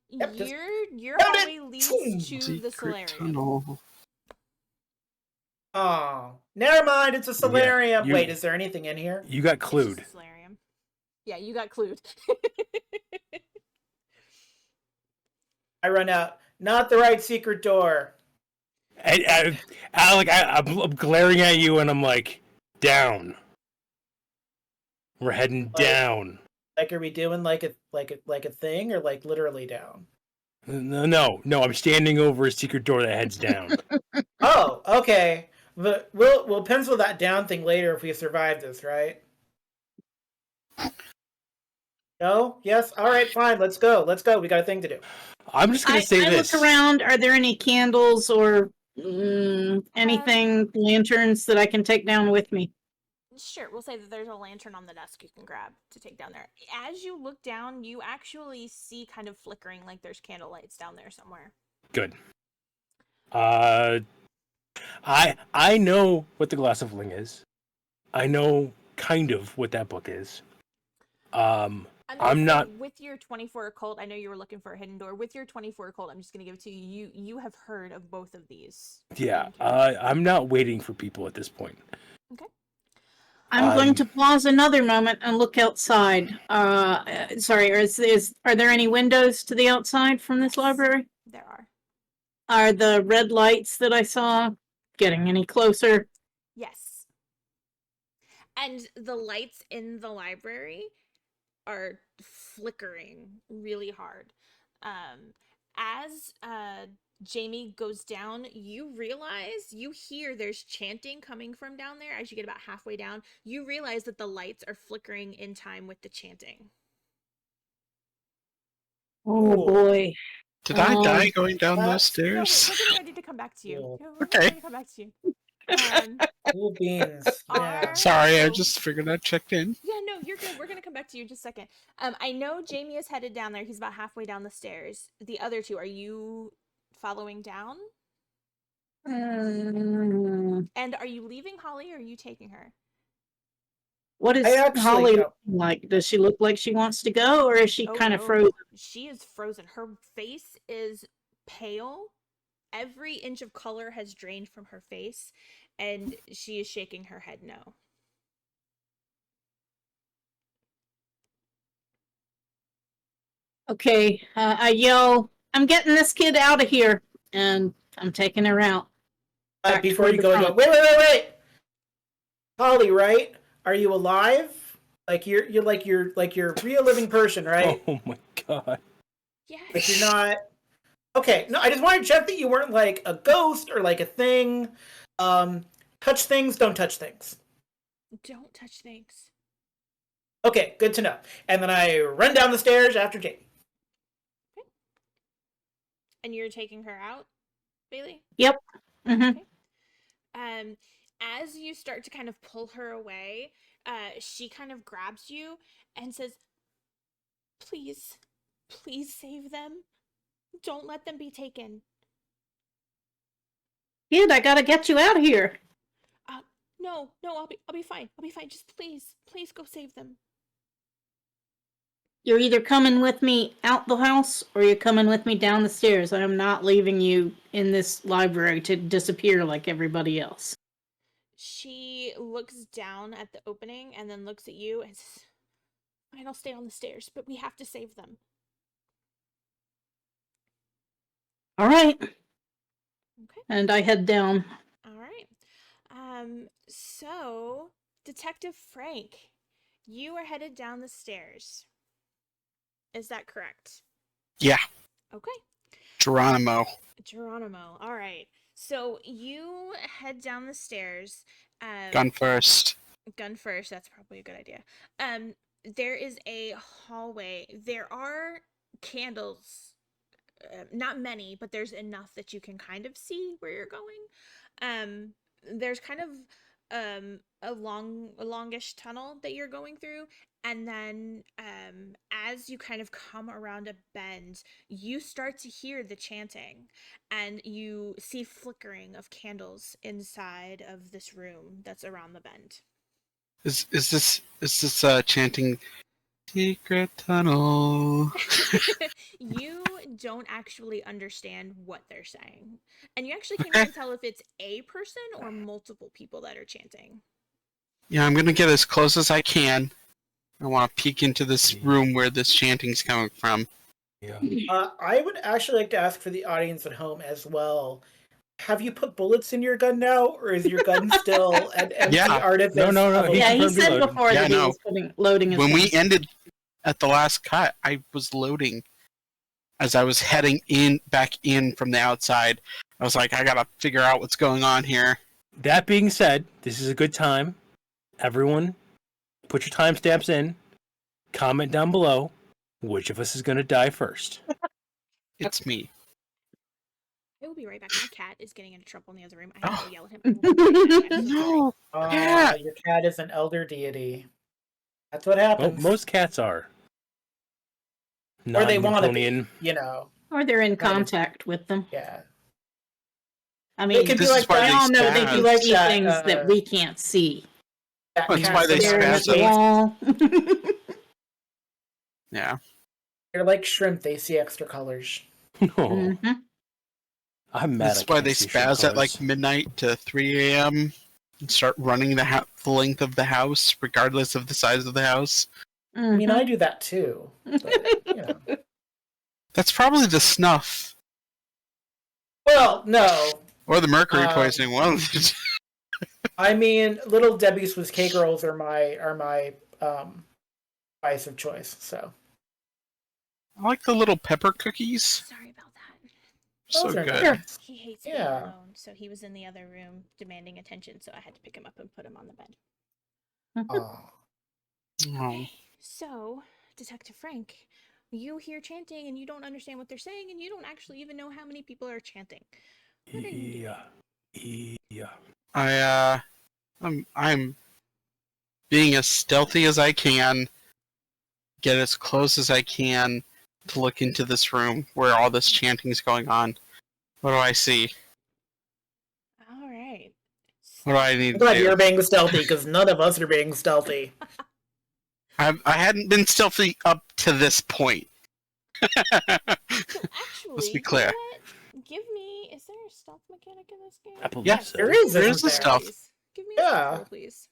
Yep, just- your Found it! hallway leads to the secret solarium. tunnel. Oh, never mind. It's a solarium. you- Wait, is there anything in here? You got It's just clued. a solarium. Yeah, you got clued. I run out. Not the right secret door. I'm glaring at you, and I'm like, down. We're heading Like- down. Like, are we doing like a thing, or like literally down? No. I'm standing over a secret door that heads down. Oh, okay. But we'll pencil that down thing later if we survive this, right? No? Yes? All right, fine. Let's go. We got a thing to do. I'm just gonna say I this. look around. Are there any candles or anything, lanterns that I can take down with me? Sure, we'll say that there's a lantern on the desk you can grab to take down there. As you look down, you actually see kind of flickering like there's candle lights down there somewhere. Good. I know what the Glass of Fling is. I know kind of what that book is. I'm not. With your 24 occult, I know you were looking for a hidden door. With your 24 occult, I'm just gonna give it to you. You have heard of both of these. Yeah. I'm not waiting for people at this point. Okay. I'm going to pause another moment and look outside. Sorry, are there any windows to the outside from this library? There are. Are the red lights that I saw getting any closer? Yes. And the lights in the library are flickering really hard. As Jamie goes down, you hear there's chanting coming from down there. As you get about halfway down, you realize that the lights are flickering in time with the chanting. Oh Cool. boy. Did I die going down those No, stairs? we're getting ready to come back to you. Cool. We're Okay. ready to come back to you. Cool beans. Yeah. Are- Sorry, I So- just figured I'd check in. Yeah, no, you're good. We're gonna come back to you in just a second. I know Jamie is headed down there. He's about halfway down the stairs. The other two, are you following down? And are you leaving Holly or are you taking her? What is I actually Holly don't- looking like? Does she look like she wants to go, or is she Oh, kind of no. frozen? She is frozen. Her face is pale. Every inch of color has drained from her face, and she is shaking her head no. Okay, I yell, "I'm getting this kid out of here," and I'm taking her out. Back Before toward you the go, front. wait. Holly, right? Are you alive? Like you're a real living person, right? Oh my god. Yes. Like you're not. Okay, no, I just wanted to check that you weren't like a ghost or like a thing. touch things, don't touch things. Don't touch things. Okay, good to know. And then I run down the stairs after Jane. And you're taking her out, Bailey? Yep. Mm-hmm. Okay. As you start to kind of pull her away, she kind of grabs you and says, please, please save them. Don't let them be taken. Kid, I gotta get you out of here. No, I'll be fine. I'll be fine. Just please go save them. You're either coming with me out the house or you're coming with me down the stairs. I am not leaving you in this library to disappear like everybody else. She looks down at the opening and then looks at you and says, fine, I'll stay on the stairs, but we have to save them. All right. Okay. And I head down. All right. So, Detective Frank, you are headed down the stairs. Is that correct? Yeah, Okay. Geronimo. Geronimo. All right. So you head down the stairs. Gun first. Gun first. That's probably a good idea. There is a hallway. There are candles. Not many, but there's enough that you can kind of see where you're going. There's kind of a longish tunnel that you're going through, and then as you kind of come around a bend, you start to hear the chanting, and you see flickering of candles inside of this room that's around the bend. Is this chanting secret tunnel? You don't actually understand what they're saying, and you actually can't even tell if it's a person or multiple people that are chanting. Yeah, I'm gonna get as close as I can. I want to peek into this room where this chanting's coming from. Yeah. I would actually like to ask for the audience at home as well. Have you put bullets in your gun now, or is your gun still an empty Yeah. artifice? No, of a- He Yeah, he confirmed said reloading. before Yeah, that he no. was loading his When we gun. ended at the last cut, I was loading as I was heading back in from the outside. I was like, I gotta figure out what's going on here. That being said, this is a good time. Everyone, put your timestamps in. Comment down below which of us is going to die first. It's me. I will be right back. My cat is getting into trouble in the other room. I have to go yell at him. I will be right back. I'm so sorry. No. Cat. Your cat is an elder deity. That's what Well, happens. most cats are. Or they want to be, Non-Newtonian. you know. Or they're in Kind of. contact with them. Yeah. I It mean, could be This is like why we that. all know they spaz. can Like see that, things that we can't see. that That's cat why they staring Staring at at the spaz me. wall. Yeah. They're like shrimp. They see extra colors. No. Mhm. I'm mad. That's I why can't they see shrimp spaz at like colors. midnight to 3 a.m. and start running the length of the house, regardless of the size of the house. I mean, Mhm. I do that too. But, you know. That's probably the snuff Well, no. or the mercury Um, poisoning. One of the two. I mean, Little Debbie's with cake rolls are my spice of choice. So I like the little pepper cookies. Sorry about that. So Those are good. nice. He hates being Yeah. alone, so he was in the other room demanding attention, so I had to pick him up and put him on the bed. Oh. Oh. So, Detective Frank, you hear chanting and you don't understand what they're saying, and you don't actually even know how many people are chanting. What are you doing? Yeah. I'm being as stealthy as I can, get as close as I can to look into this room where all this chanting is going on. What do I see? All right. What do I need I'm to glad do? you're being stealthy because none of us are being stealthy. I hadn't been stealthy up to this point. So actually, be you know clear. what? Give me. Is there a stealth mechanic in this game? I believe Yeah, so. there is. There isn't is the there? stealth. Please. Give me a Yeah. stealth roll, please.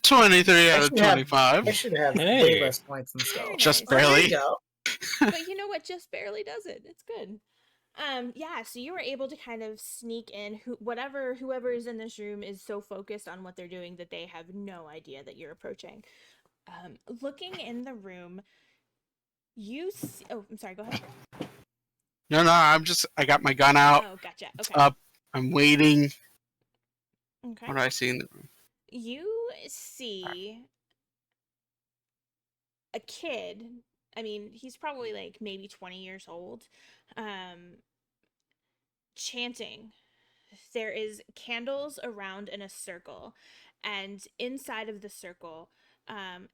23 out of Actually, I have- 25. I should have Hey. way less points and Very stealth. Just nice. There barely. you go. But you know what? Just barely does it. It's good. Yeah, so you were able to kind of sneak in. Whoever is in this room is so focused on what they're doing that they have no idea that you're approaching. Looking in the room, you see. Oh, I'm sorry. Go ahead. No, I got my gun out. Oh, gotcha. Okay. Up. I'm waiting. Okay. What do I see in the room? You see a kid. I mean, he's probably like maybe 20 years old, chanting. There is candles around in a circle, and inside of the circle,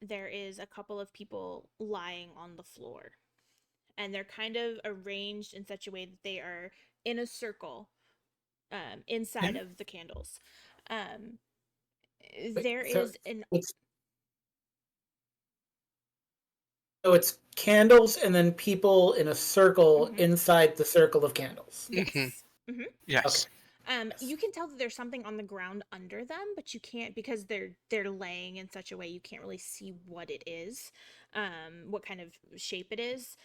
there is a couple of people lying on the floor, and they're kind of arranged in such a way that they are in a circle, inside of the candles. Um, there So is an it's so it's candles and then people in a circle Mhm. inside the circle of candles. Yes. Mhm. hmm Yes. You can tell that there's something on the ground under them, but you can't because they're laying in such a way you can't really see what it is, what kind of shape it is.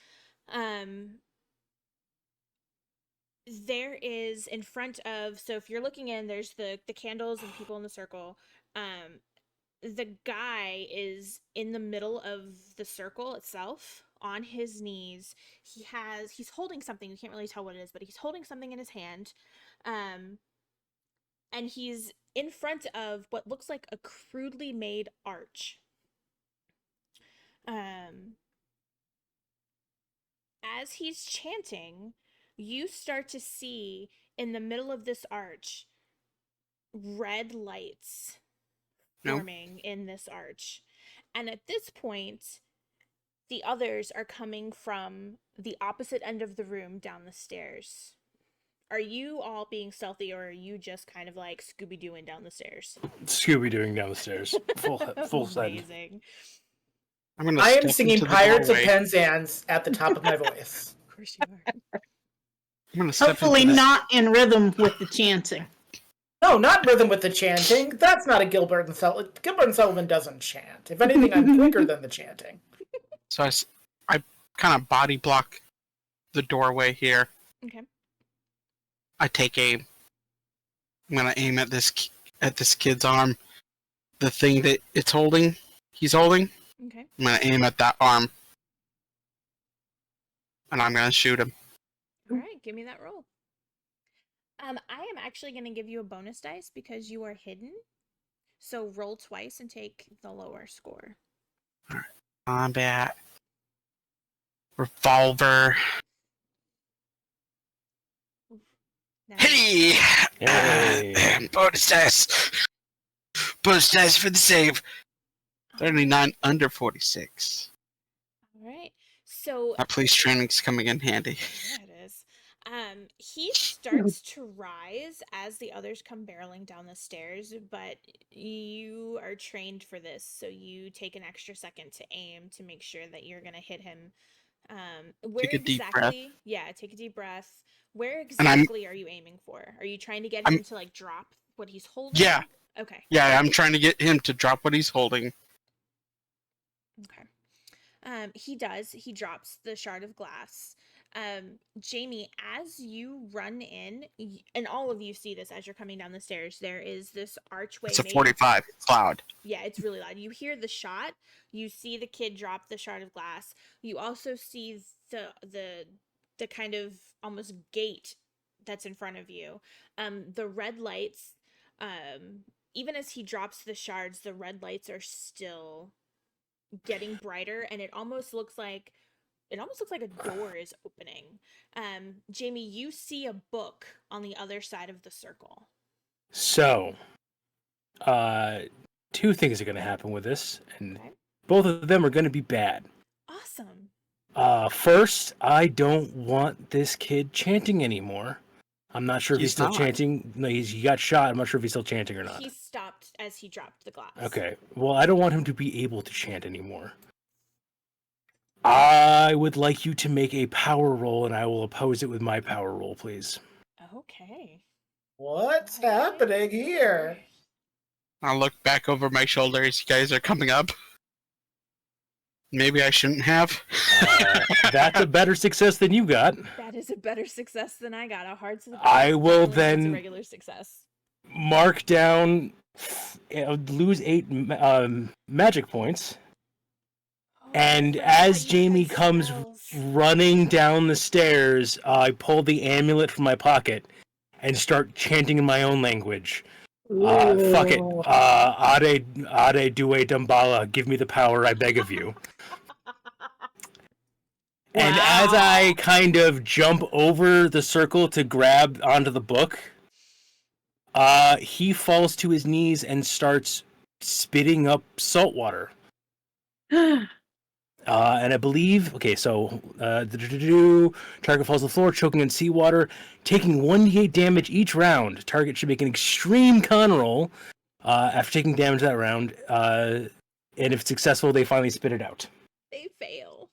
Um, there is in front of, so if you're looking in, there's the candles and the people in the circle. Um, the guy is in the middle of the circle itself on his knees. He's holding something. You can't really tell what it is, but he's holding something in his hand. Um, and he's in front of what looks like a crudely made arch. Um, as he's chanting, you start to see in the middle of this arch red lights No. forming in this arch. And at this point, the others are coming from the opposite end of the room down the stairs. Are you all being stealthy, or are you just kind of like Scooby-Dooing down the stairs? Scooby-Dooing down the stairs. Full send. Amazing. I'm gonna I am step singing into the Pirates of doorway. Penzance at the top of my voice. Of course you are. I'm gonna step Hopefully into the- not in rhythm with the chanting. No, not rhythm with the chanting. That's not a Gilbert and Sullivan. Gilbert and Sullivan doesn't chant. If anything, I'm quicker than the chanting. So I kind of body block the doorway here. Okay. I take aim. I'm gonna aim at this kid's arm. The thing that he's holding. Okay. I'm gonna aim at that arm, and I'm gonna shoot him. All right, give me that roll. I am actually going to give you a bonus dice because you are hidden. So roll twice and take the lower score. Combat. Revolver. Now, Hey! Hey. Bonus dice. Bonus dice for the save. 39 under 46. all right. So That police training's coming in handy. yeah, it is. He starts to rise as the others come barreling down the stairs, but you are trained for this, so you take an extra second to aim to make sure that you're gonna hit him. Where Take a deep exactly? Yeah, take a deep breath. Where And I'm- exactly are you aiming for? Are you trying to get him to like drop what he's holding? Yeah. Okay. Yeah, I'm trying to get him to drop what he's holding. Okay. He does. He drops the shard of glass. Jamie, as you run in, and all of you see this as you're coming down the stairs, there is this archway. It's a made- 45. It's loud. Yeah, it's really loud. You hear the shot. You see the kid drop the shard of glass. You also see the kind of almost gate that's in front of you. The red lights. Even as he drops the shards, the red lights are still getting brighter, and it almost looks like a door is opening. Jamie, you see a book on the other side of the circle. So, two things are going to happen with this, and Okay. both of them are going to be bad. Awesome. First, I don't want this kid chanting anymore. I'm not sure if he's He's still not. chanting. No, he got shot. I'm not sure if he's still chanting or not. He stopped as he dropped the glass. Okay. Well, I don't want him to be able to chant anymore. I would like you to make a power roll, and I will oppose it with my power roll, please. Okay. What's happening here? I'll look back over my shoulder as you guys are coming up. Maybe I shouldn't have. That's a better success than you got. That is a better success than I got. A hard success. I will definitely beats then- a regular success. Mark down, lose 8 magic points. And Oh, as you Jamie had comes spells. running down the stairs, I pull the amulet from my pocket and start chanting in my own language. Fuck it. Ooh. Ade Due Dumbala, give me the power, I beg of you. And as I kind of jump over the circle to grab onto the book, he falls to his knees and starts spitting up salt water. And I believe, okay, so target falls to the floor, choking in seawater, taking 1d8 damage each round. Target should make an extreme con roll after taking damage that round, and if it's successful, they finally spit it out. They fail.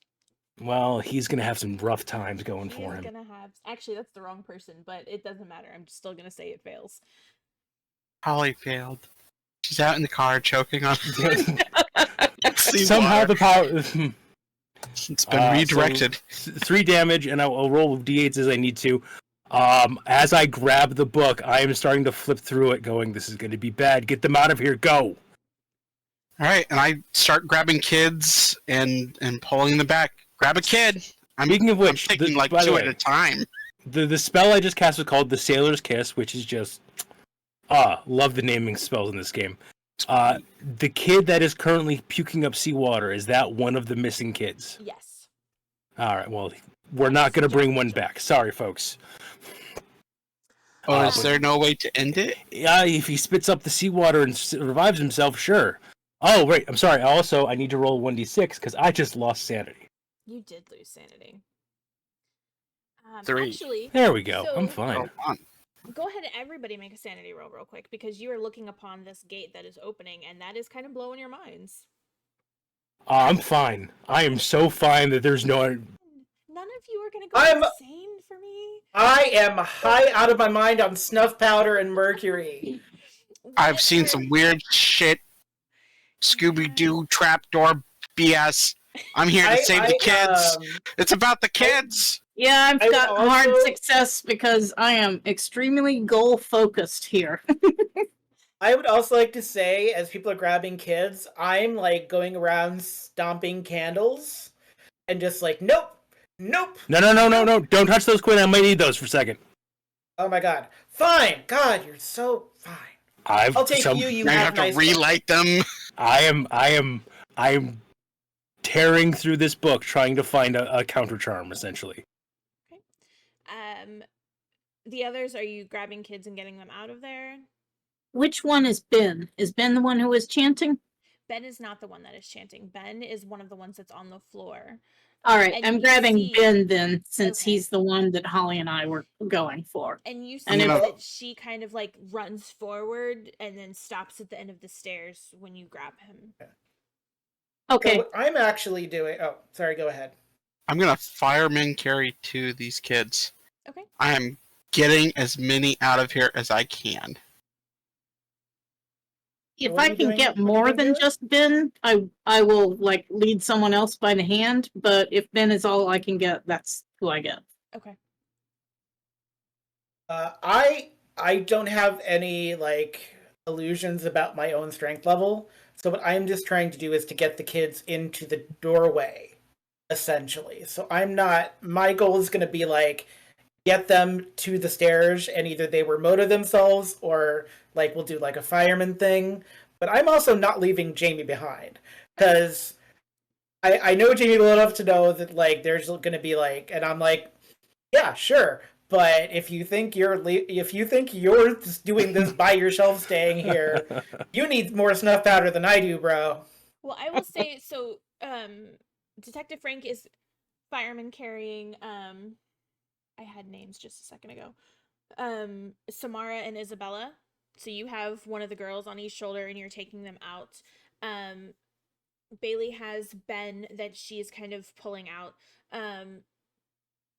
Well, he's gonna have some rough times going He for is him. gonna have. Actually, that's the wrong person, but it doesn't matter. I'm still gonna say it fails. Holly failed. She's out in the car choking on Somehow the power. It's been redirected. So 3 damage, and I'll roll with d8s as I need to. As I grab the book, I am starting to flip through it, going, "This is going to be bad. Get them out of here. Go!" All right, and I start grabbing kids and pulling them back. Grab a kid. Speaking of which, I'm taking like by the 2 way, at a time. The spell I just cast was called the Sailor's Kiss, which is just love the naming spells in this game. The kid that is currently puking up seawater, is that one of the missing kids? Yes. All right, well, we're not going to bring one back. Sorry, folks. Oh, is there no way to end it? Yeah, if he spits up the seawater and revives himself, sure. Oh, wait, I'm sorry. Also, I need to roll 1d6 because I just lost sanity. You did lose sanity. 3. Actually, There we go. So- I'm fine. Oh, on. go ahead and everybody make a sanity roll real quick because you are looking upon this gate that is opening, and that is kind of blowing your minds. I'm fine. I am so fine that there's no... None of you are gonna go I'm- insane for me. I am high out of my mind on snuff powder and mercury. I've seen Whatever. some weird shit. Scooby-Doo trapdoor BS. I'm here to save the kids. It's about the kids. Yeah, I've I would got hard also- success because I am extremely goal focused here. I would also like to say, as people are grabbing kids, I'm like going around stomping candles and just like, nope, nope. No. Don't touch those, Quinn. I might need those for a second. Oh my god. Fine. God, you're so fine. I'll take you. You I have have to nice relight them. I am tearing through this book trying to find a counter charm, essentially. The others, are you grabbing kids and getting them out of there? Which one is Ben? Is Ben the one who was chanting? Ben is not the one that is chanting. Ben is one of the ones that's on the floor. All right, And I'm you grabbing see- Ben then, since Okay. he's the one that Holly and I were going for. And you see And if- that she kind of like runs forward and then stops at the end of the stairs when you grab him. Okay, So what I'm actually doing. Oh, sorry. Go ahead. I'm gonna fireman carry 2 of these kids. Okay. I am getting as many out of here as I can. if What are I you can doing? get What are you more gonna than do? just Ben, I will like lead someone else by the hand. But if Ben is all I can get, that's who I get. Okay. I don't have any like illusions about my own strength level. So what I'm just trying to do is to get the kids into the doorway, essentially. So I'm not. My goal is going to be like get them to the stairs, and either they remote themselves or like we'll do like a fireman thing. But I'm also not leaving Jamie behind because I know Jamie well enough to know that like there's going to be like, and I'm like, yeah, sure. But if you think you're just doing this by yourself, staying here, you need more snuff powder than I do, bro. Well, I will say so. Detective Frank is fireman carrying. I had names just a second ago. Samara and Isabella. So you have one of the girls on each shoulder, and you're taking them out. Bailey has Ben that she is kind of pulling out.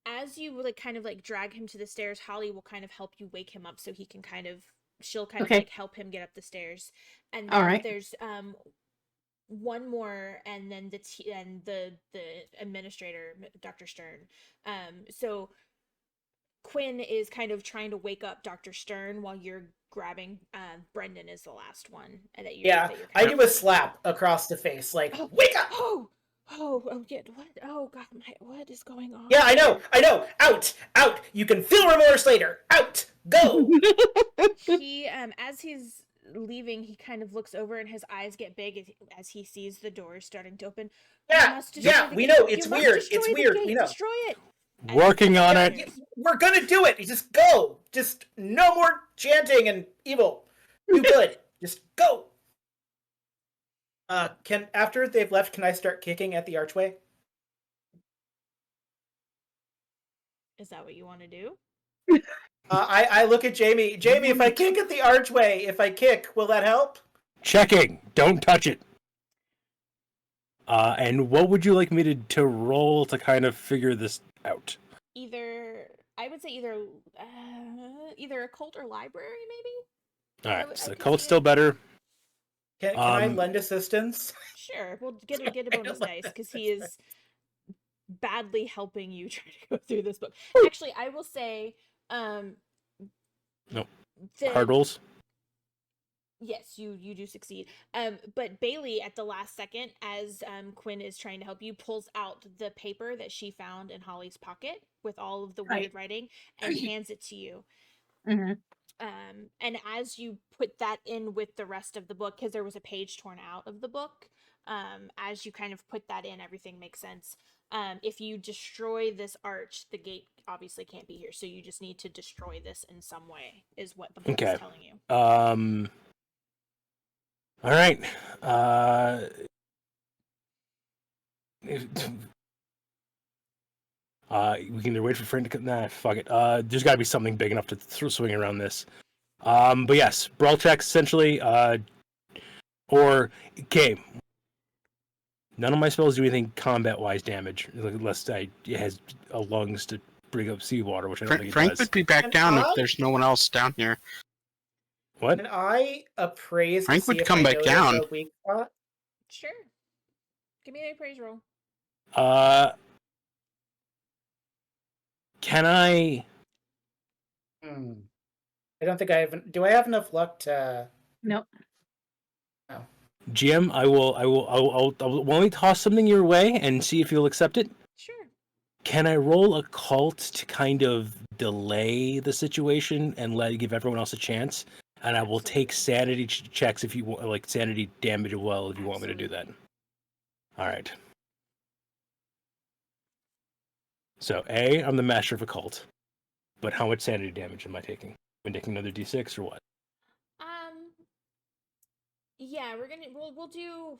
As you like kind of like drag him to the stairs, Holly will kind of help you wake him up so he can she'll kind Okay. of like help him get up the stairs. And then All right. there's one more, and then the administrator, Dr. Stern. So Quinn is kind of trying to wake up Dr. Stern while you're grabbing Brendan is the last one that you Yeah, that you're I kind do a slap across the face, like, wake up! Oh, Oh, yeah. What? Oh, God, what is going on? Yeah, I know. Out. You can feel remorse later. Out. Go. He, as he's leaving, he kind of looks over and his eyes get big as he sees the doors starting to open. You Yeah, must destroy yeah, the we gate. know. It's You must weird. destroy It's the weird. gate. We know. Destroy it. And Working on Yeah, it. we're gonna do it. You just go. Just no more chanting and evil. You good. Just go. Can after they've left, can I start kicking at the archway? Is that what you want to do? I look at Jamie. Jamie, if I kick at the archway, will that help? Checking. Don't touch it. And what would you like me to roll to kind of figure this out? I would say either a cult or library, maybe. All I right, so could cult's see still it. better. Can I lend assistance? Sure, we'll get a bonus dice because he is badly helping you try to go through this book. Actually, I will say, Nope. the- Hard rolls. Yes, you do succeed. But Bailey, at the last second, as Quinn is trying to help you, pulls out the paper that she found in Holly's pocket with all of the Right. weird writing and hands it to you. Mhm. And as you put that in with the rest of the book, because there was a page torn out of the book, as you kind of put that in, everything makes sense. If you destroy this arch, the gate obviously can't be here, so you just need to destroy this in some way, is what the book Okay. is telling you. All right. We can either wait for friend to come. Nah, fuck it. There's got to be something big enough to swing around this. But yes, brawl checks essentially. Or okay. None of my spells do anything combat-wise damage, unless it has lungs to bring up seawater, which I don't think it Frank does. would be back And down if I- there's no one else down here. What? Can I appraise Frank to see would if come I back notice down. a weak spot? Sure. Give me an appraise roll. Can I? I don't think I have. Do I have enough luck to? Nope. Jim, I'll let me toss something your way and see if you'll accept it. Sure. Can I roll a cult to kind of delay the situation and give everyone else a chance? And I will take sanity checks if you want, like sanity damage as well, if you want me to do that. All right. So I'm the master of a cult, but how much sanity damage am I taking? Am I taking another d6 or what? Yeah, we'll do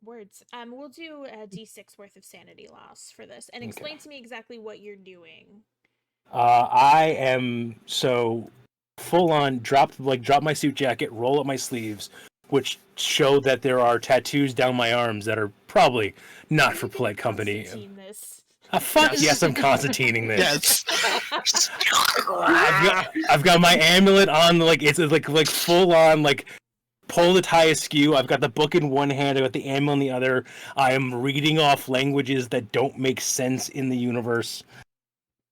words. We'll do a d6 worth of sanity loss for this, and explain to me exactly what you're doing. I am so full on drop my suit jacket, roll up my sleeves, which show that there are tattoos down my arms that are probably not for polite company. Constantine this. Fuck yes, I'm Constantining this. Yes. I've got my amulet on, like it's like full on like pull the tie askew. I've got the book in one hand, I've got the amulet in the other. I am reading off languages that don't make sense in the universe.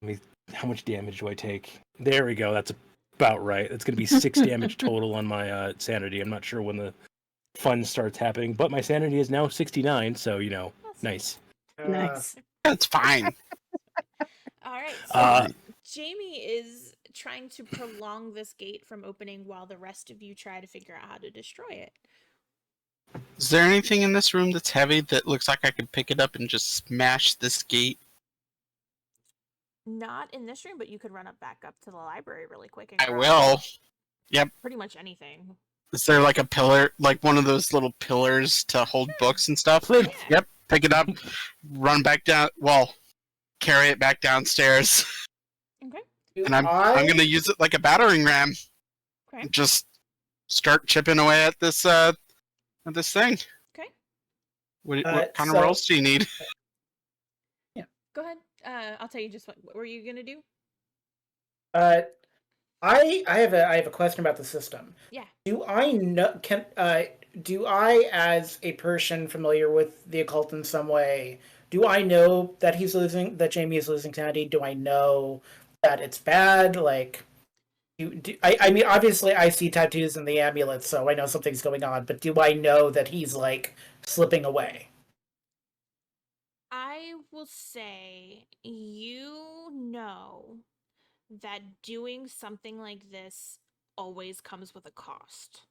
I mean, how much damage do I take? There we go. That's about right. It's going to be 6 damage total on my sanity. I'm not sure when the fun starts happening, but my sanity is now 69, so nice. Nice. That's fine. All right. So Jamie is trying to prolong this gate from opening while the rest of you try to figure out how to destroy it. Is there anything in this room that's heavy that looks like I could pick it up and just smash this gate? Not in this room, but you could run back up to the library really quick. And I grab will. Yep. pretty much anything. Is there like a pillar, like one of those little pillars to hold books and stuff? Yeah. Yep. Pick it up, run back down. Well, carry it back downstairs, Okay. and I'm gonna use it like a battering ram. Okay. Just start chipping away at this thing. Okay. What kind of so- rolls do you need? Go ahead. I'll tell you just what were you gonna do? I have a question about the system. Yeah. Do I know? Do I, as a person familiar with the occult in some way, do I know that that Jamie is losing sanity? Do I know that it's bad? Like, I mean, obviously, I see tattoos and the amulet, so I know something's going on. But do I know that he's like slipping away? I will say you know that doing something like this always comes with a cost.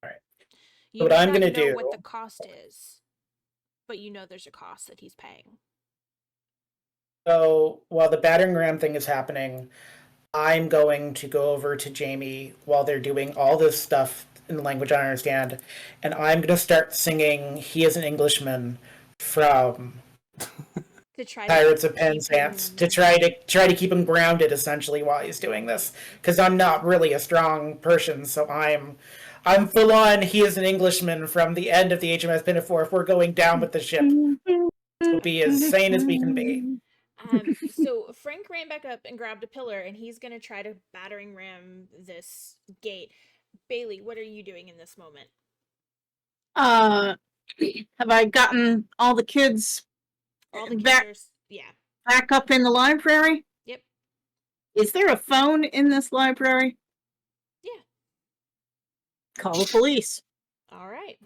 All right. You What may I'm not gonna know do. what the cost is, but you know there's a cost that he's paying. So while the battering ram thing is happening, I'm going to go over to Jamie while they're doing all this stuff in the language I understand, and I'm going to start singing "He is an Englishman" from To try to Pirates of keep Penzance to him. try to keep him grounded essentially while he's doing this, because I'm not really a strong person, so I'm full on. He is an Englishman from the end of the HMS Pinafore. If we're going down with the ship, we'll be as sane as we can be. So Frank ran back up and grabbed a pillar, and he's gonna try to battering ram this gate. Bailey, what are you doing in this moment? Uh, have I gotten all the kids All the kids back are, yeah, back up in the library? yep, Is there a phone in this library? yeah. Call the police. All right.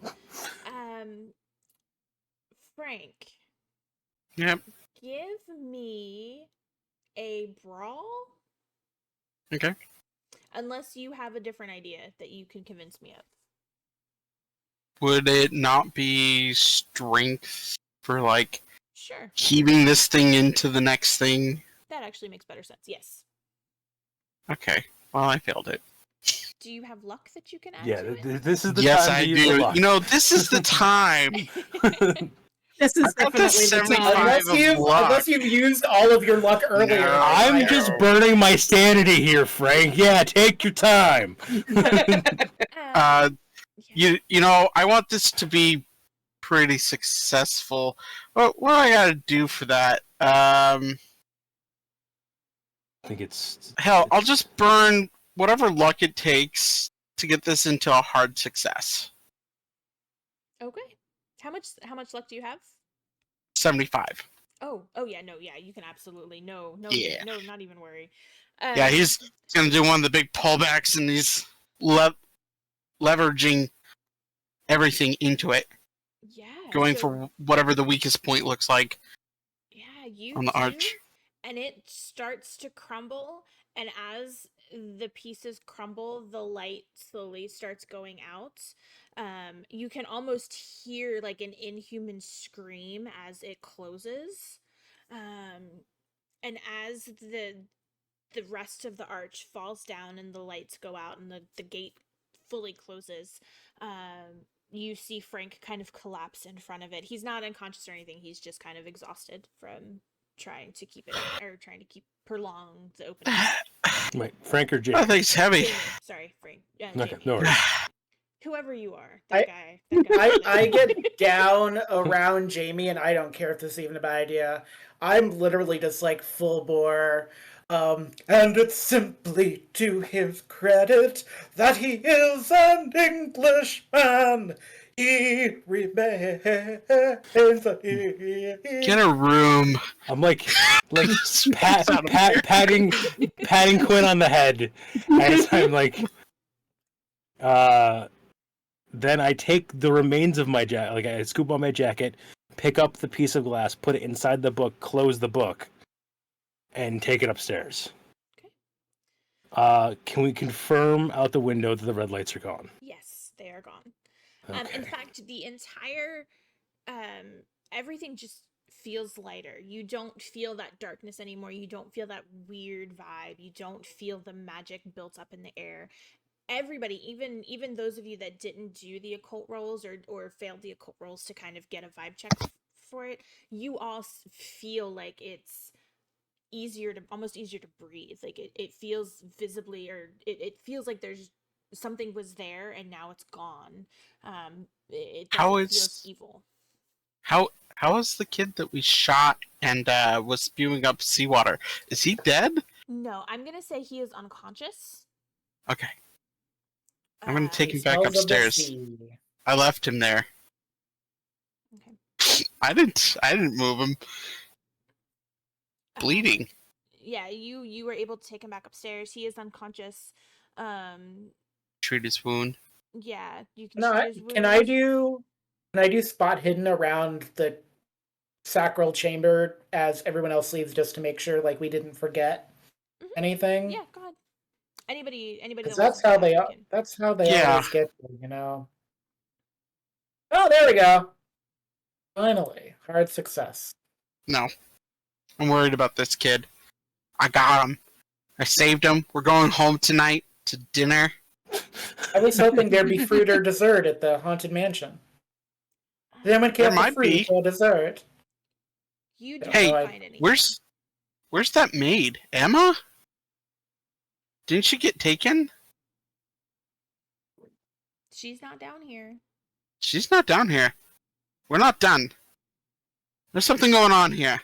Frank, Yep. give me a brawl, Okay. unless you have a different idea that you can convince me of. Would it not be strength for like Sure, heaving this thing into the next thing? that actually makes better sense. Yes. Okay. Well, I failed it. Do you have luck that you can add Yeah, to this is the Yes, time I to use the do. luck. You know, this is the time. it? This is I got definitely this the 75 time. of luck. Unless you've used all of your luck earlier. No. I'm No. just burning my sanity here, Frank. Yeah, take your time. Uh, Yeah. you know, I want this to be pretty successful. What do I gotta do for that? I think it's Hell, I'll just burn whatever luck it takes to get this into a hard success. Okay. How much luck do you have? 75. Oh yeah, no, yeah, you can absolutely no, Yeah. no, not even worry. Yeah, he's gonna do one of the big pullbacks and he's leveraging everything into it, yeah, going so, for whatever the weakest point looks like yeah, you on the do, arch. and it starts to crumble, and as the pieces crumble, the light slowly starts going out. You can almost hear like an inhuman scream as it closes. And as the rest of the arch falls down and the lights go out and the gate fully closes, you see Frank kind of collapse in front of it. He's not unconscious or anything, he's just kind of exhausted from trying to keep it, or trying to prolong the opening. wait, Frank or Jake. I think it's heavy. Jamie, sorry, Frank. Okay, Jamie. no worries. Whoever you are, I- that guy. That guy I get down around Jamie, and I don't care if this is even a bad idea. I'm literally just like full bore. And it's simply to his credit that he is an Englishman. He remains Get a room. I'm like Get out of here. patting Quinn on the head as I'm like, then I take the remains of my jacket, like I scoop on my jacket, pick up the piece of glass, put it inside the book, close the book, and take it upstairs. Okay. Can we confirm out the window that the red lights are gone? Yes, they are gone. Okay. In fact, the entire everything just feels lighter. You don't feel that darkness anymore. You don't feel that weird vibe. You don't feel the magic built up in the air. Everybody, even those of you that didn't do the occult rolls or failed the occult rolls to kind of get a vibe check for it, you all feel like it's almost easier to breathe. Like it feels visibly, or it feels like there's something was there and now it's gone. It doesn't feel as evil. How is the kid that we shot and was spewing up seawater? Is he dead? No, I'm gonna say he is unconscious. Okay. I'm gonna take him back Smells of the upstairs. sea. I left him there. Okay. I didn't move him. Bleeding. Yeah, you were able to take him back upstairs. He is unconscious. Treat his wound. Yeah, you can No, treat his can I wounds. do spot hidden around the sacral chamber as everyone else leaves, just to make sure like we didn't forget anything. Yeah, go ahead. Anybody Because that wants that's to how go they back, you can. that's how they Yeah. always get you, you know. Oh, there we go. Finally, hard success. No. I'm worried about this kid. I got him. I saved him. We're going home tonight to dinner. I was hoping there'd be fruit or dessert at the haunted mansion. Did anyone care There for might fruit be. or dessert? You didn't Hey, find anything. Where's that maid? Emma? Didn't she get taken? She's not down here. She's not down here. We're not done. There's something going on here.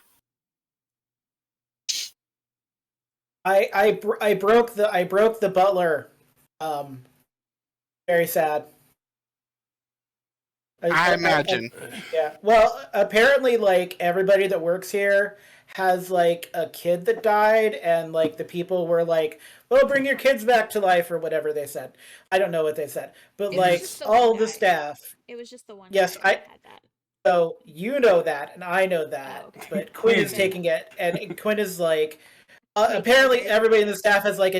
I broke the butler. Very sad. I imagine. Yeah. Well, apparently, like everybody that works here has like a kid that died, and like the people were like, "Well, bring your kids back to life," or whatever they said. I don't know what they said, but It was like just the all one the guy. staff. It was just the one. Yes, guy that had that. So you know that, and I know that, Oh, okay. but Quinn is Okay. taking it, and Quinn is like, Making apparently it everybody in the staff has like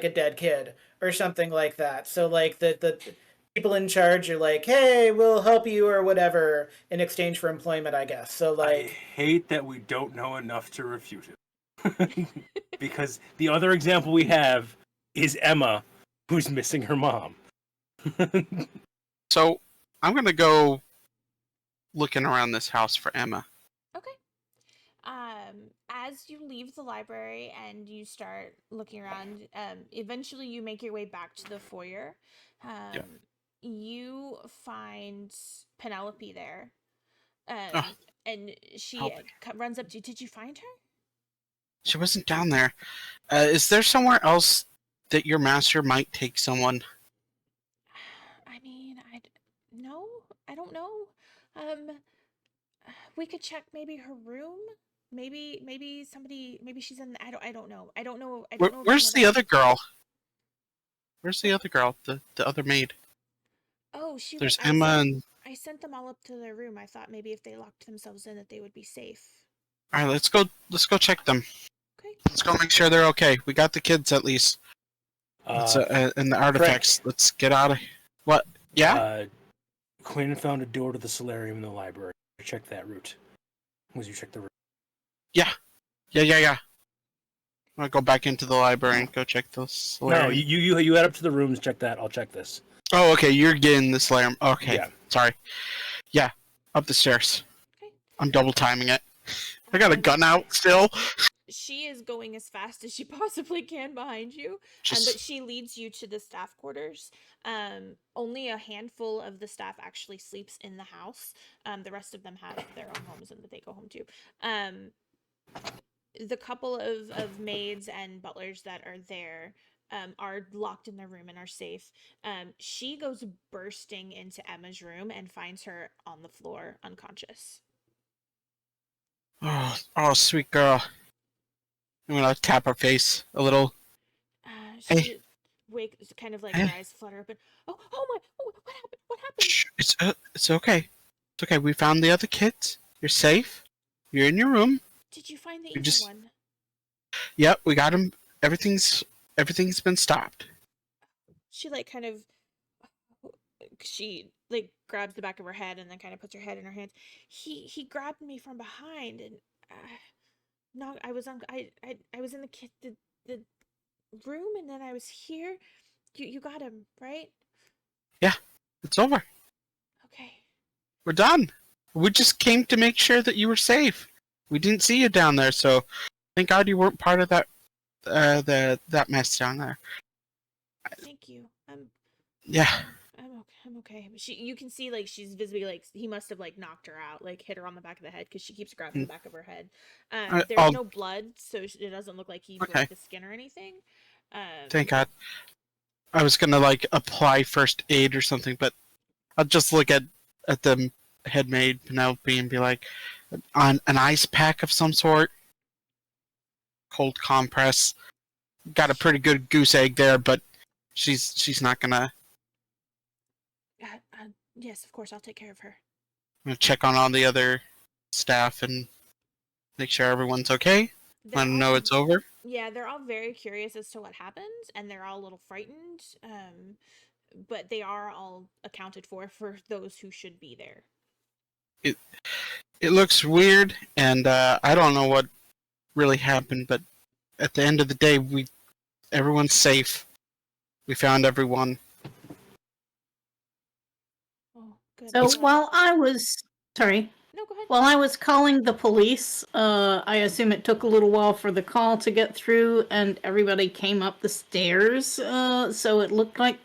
a dead kid or something like that. So like the people in charge are like, hey, we'll help you or whatever in exchange for employment, I guess. So I like, hate that we don't know enough to refute it. Because the other example we have is Emma, who's missing her mom. So, I'm gonna go looking around this house for Emma. Okay. As you leave the library and you start looking around, eventually you make your way back to the foyer. Yeah. You find Penelope there. Oh, And she help me. runs up to you. Did you find her? She wasn't down there. Is there somewhere else that your master might take someone? I mean, no, I don't know. We could check maybe her room. Maybe somebody. Maybe she's in. I don't know. I don't know. I don't know. Where's anything the about other girl? Where's the other girl? The other maid. Oh, she. There's I Emma sent, and. I sent them all up to their room. I thought maybe if they locked themselves in, that they would be safe. All right, let's go. Let's go check them. Okay. Let's go make sure they're okay. We got the kids at least. And the artifacts. Let's get out of. What? Yeah. Quinn found a door to the solarium in the library. Check that route. Was you check the room? Yeah. I'm gonna go back into the library and go check the solarium. No, you head up to the rooms. Check that. I'll check this. Oh, okay. You're getting the solarium. Okay. Yeah. Sorry. Yeah. Up the stairs. Okay. I'm double timing it. I got a gun out still. She is going as fast as she possibly can behind you, but she leads you to the staff quarters. Only a handful of the staff actually sleeps in the house. The rest of them have their own homes and that they go home to. The couple of maids and butlers that are there are locked in their room and are safe. She goes bursting into Emma's room and finds her on the floor, unconscious. Oh, sweet girl. I'm gonna tap her face a little. She kind of like her Hey. eyes flutter open. Oh my! Oh, what happened? What happened? Shh, it's okay. It's okay. We found the other kids. You're safe. You're in your room. Did you find the We evil just- one? Yep, we got him. Everything's been stopped. She like kind of she like grabs the back of her head and then kind of puts her head in her hands. He grabbed me from behind and no, I was on I was in the room and then I was here. You got him, right? It's over. Okay. We're done. We just came to make sure that you were safe. We didn't see you down there, so thank God you weren't part of that that mess down there. Thank you. Yeah. I'm okay. You can see like she's visibly like he must have like knocked her out, like hit her on the back of the head because she keeps grabbing the back of her head. There's no blood, so it doesn't look like he broke the skin or anything. Thank God. I was gonna like apply first aid or something, but I'll just look at the head maid Penelope and be like, on an ice pack of some sort, cold compress. Got a pretty good goose egg there, but she's not gonna. Yes, of course, I'll take care of her. I'm gonna check on all the other staff and make sure everyone's okay. They're Let them all- know it's over. Yeah, they're all very curious as to what happened, and they're all a little frightened. But they are all accounted for those who should be there. It looks weird, and I don't know what really happened, but at the end of the day, everyone's safe. We found everyone. Oh, good. So while I was sorry, No, go ahead. while I was calling the police, I assume it took a little while for the call to get through, and everybody came up the stairs. So it looked like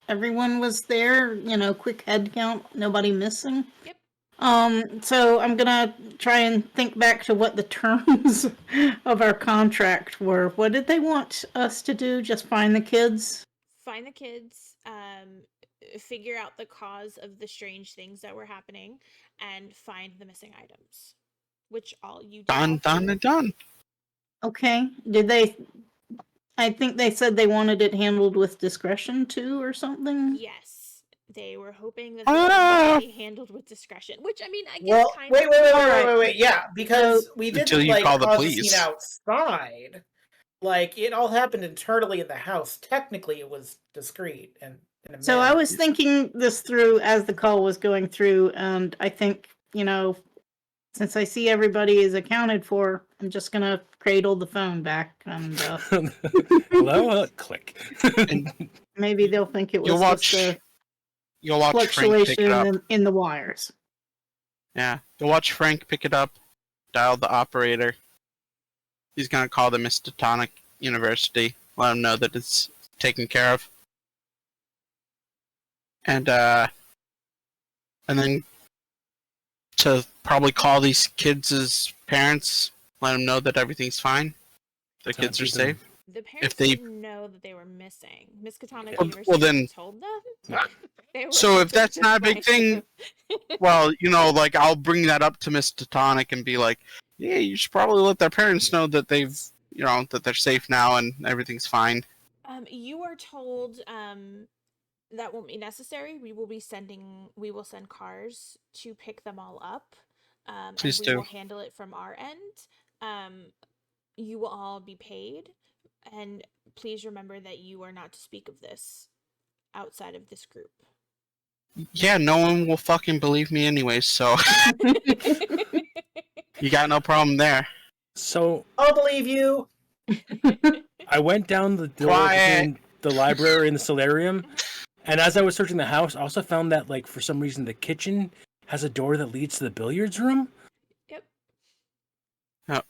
everyone was there. You know, quick head count, nobody missing. Yep. So I'm gonna try and think back to what the terms of our contract were. What did they want us to do? Just find the kids? Find the kids, figure out the cause of the strange things that were happening, and find the missing items. Which all you did. Done, done, and done. Okay. Did they? I think they said they wanted it handled with discretion too, or something. Yes. They were hoping that Ah! it would be handled with discretion. Which, I mean, I guess Well, kind wait, of. wait, wait, wait, Alright. wait, wait. Yeah, because we Until didn't you like call the cause a police. scene outside. Like it all happened internally in the house. Technically, it was discreet and in a So I manner. was thinking this through as the call was going through, and I think, you know, since I see everybody is accounted for, I'm just gonna cradle the phone back, and Hello, click. And maybe they'll think it was you'll watch. just a You'll watch Frank pick fluctuation it up. in the wires. Yeah, you'll watch Frank pick it up, dial the operator. He's gonna call the Miskatonic University, let them know that it's taken care of, and then to probably call these kids' parents, let them know that everything's fine, the kids are safe. The parents they- didn't know that they were missing. Miskatonic Well, University then- told them. They were So if hoping that's to not a big find thing, them. Well, you know, like I'll bring that up to Miskatonic and be like, yeah, you should probably let their parents know that they've, you know, that they're safe now and everything's fine. You are told that won't be necessary. We will send cars to pick them all up. Please and we do. will handle it from our end. You will all be paid, and please remember that you are not to speak of this outside of this group. Yeah, no one will fucking believe me anyway, so you got no problem there. So I'll believe you. I went down the door Quiet. between the library and the solarium, and as I was searching the house, I also found that, like, for some reason, the kitchen has a door that leads to the billiards room. Yep.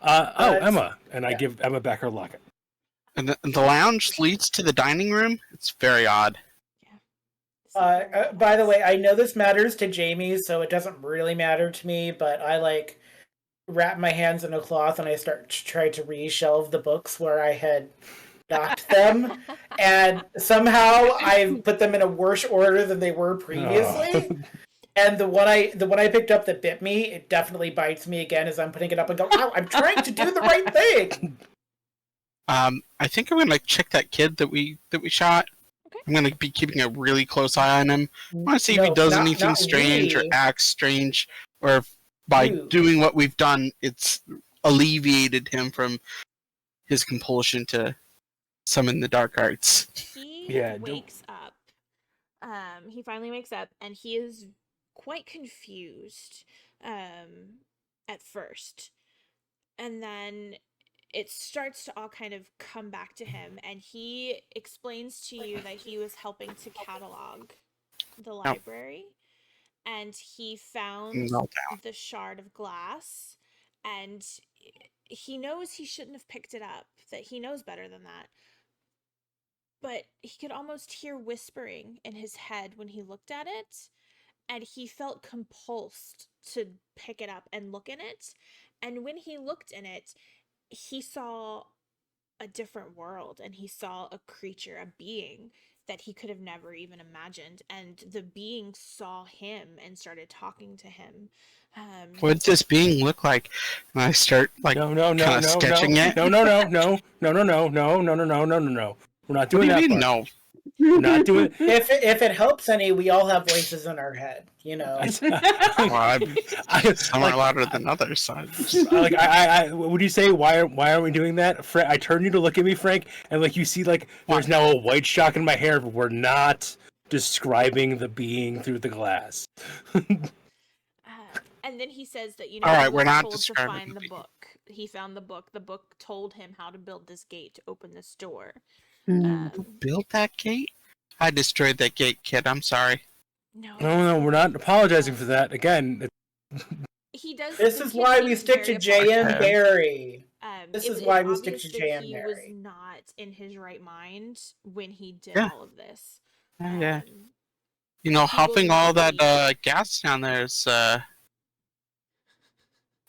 Emma, and I yeah. give Emma back her locket. And the lounge leads to the dining room. It's very odd. By the way, I know this matters to Jamie, so it doesn't really matter to me, but I like wrap my hands in a cloth and I start to try to reshelve the books where I had knocked them, and somehow I put them in a worse order than they were previously. And the one I picked up that bit me, it definitely bites me again as I'm putting it up and go, "Ow, I'm trying to do the right thing." I think I'm gonna check that kid that we shot. Okay. I'm gonna be keeping a really close eye on him. I want to see if No, he does not- anything not strange or we. acts strange, or if by You. doing what we've done, it's alleviated him from his compulsion to summon the dark arts. He Yeah, don't- wakes up. He finally wakes up, and he is quite confused at first. And then it starts to all kind of come back to him, and he explains to you that he was helping to catalog the library, and he found No the shard of glass, and he knows he shouldn't have picked it up, that he knows better than that. But he could almost hear whispering in his head when he looked at it, and he felt compulsed to pick it up and look in it. And when he looked in it, he saw a different world, and he saw a creature, a being that he could have never even imagined. And the being saw him and started talking to him. What does this being look like? And I start like No, kinda sketching it. No. We're not What doing do you that mean part. no? Not doing. If it helps any, we all have voices in our head, you know. Some are louder than others. So Would you say why are we doing that? I turn you to look at me, Frank, and like you see, like there's now a white shock in my hair, but we're not describing the being through the glass. And then he says that, All right, he we're was not told to describing find the the book. He found the book. The book told him how to build this gate to open this door. built that gate? I destroyed that gate, kid. I'm sorry. No, we're not apologizing for that. Again, he does. This is why we stick to J.M. Barrie. This is why we stick to J.M. He was Barrie. not in his right mind when he did Yeah. all of this. Yeah. He Helping will all not that be- gas down there is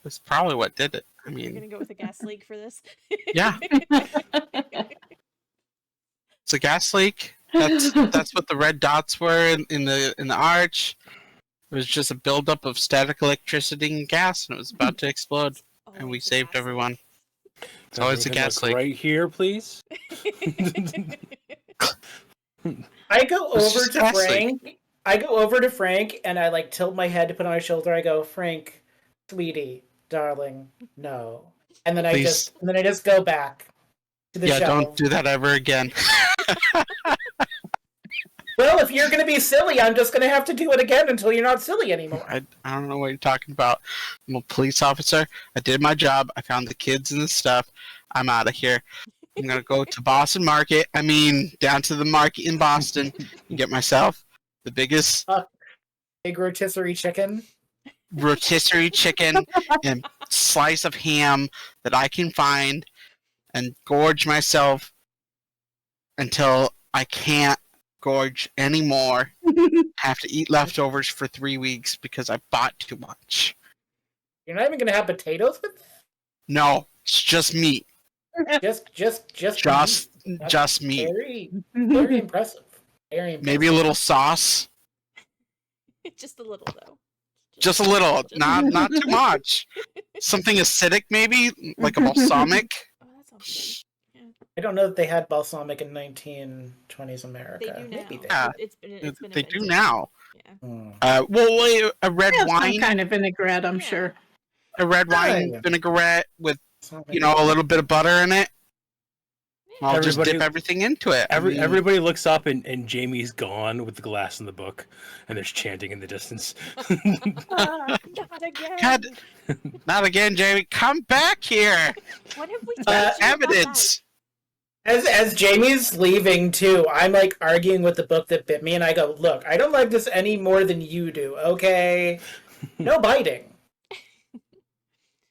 was probably what did it. I You're mean, gonna go with a gas leak for this? Yeah. it's a gas leak. That's what the red dots were in the arch. It was just a buildup of static electricity and gas, and it was about to explode. And we Always a saved gas everyone. leak. It's always a everything gas look leak. right here, please. I go It's over just to gas leak. Frank. I go over to Frank and I like tilt my head to put on his shoulder. I go, Frank, sweetie, darling, no. And then I Please. just go back to the Yeah, shelf. don't do that ever again. Well, if you're gonna be silly, I'm just gonna have to do it again until you're not silly anymore. I don't know what you're talking about. I'm a police officer. I did my job. I found the kids and the stuff. I'm out of here. I'm gonna go to Boston Market. I mean, down to the market in Boston and get myself the biggest Big rotisserie chicken. rotisserie chicken and slice of ham that I can find and gorge myself until I can't gorge anymore. Have to eat leftovers for 3 weeks because I bought too much. You're not even gonna have potatoes with that? No, it's just meat. Just Just meat. Very impressive. Very impressive. Maybe a little sauce. Just a little though. Just a little. Just- Not too much. Something acidic maybe, like a balsamic. Oh, that sounds good. I don't know that they had balsamic in 1920s America. They do now. Maybe they Yeah. It's been They do invented. now. Yeah. Well, wait, a red Yeah, some wine, kind of vinaigrette, I'm Yeah. sure. a red wine Yeah. vinaigrette with a little bit of butter in it. I'll just Everybody- dip everything into it. I mean, Everybody looks up and Jamie's gone with the glass in the book, and there's chanting in the distance. Not again. God, not again, Jamie. Come back here. What have we Uh, told you about Evidence. As Jamie's leaving too, I'm like arguing with the book that bit me, and I go, "Look, I don't like this any more than you do. Okay, no biting.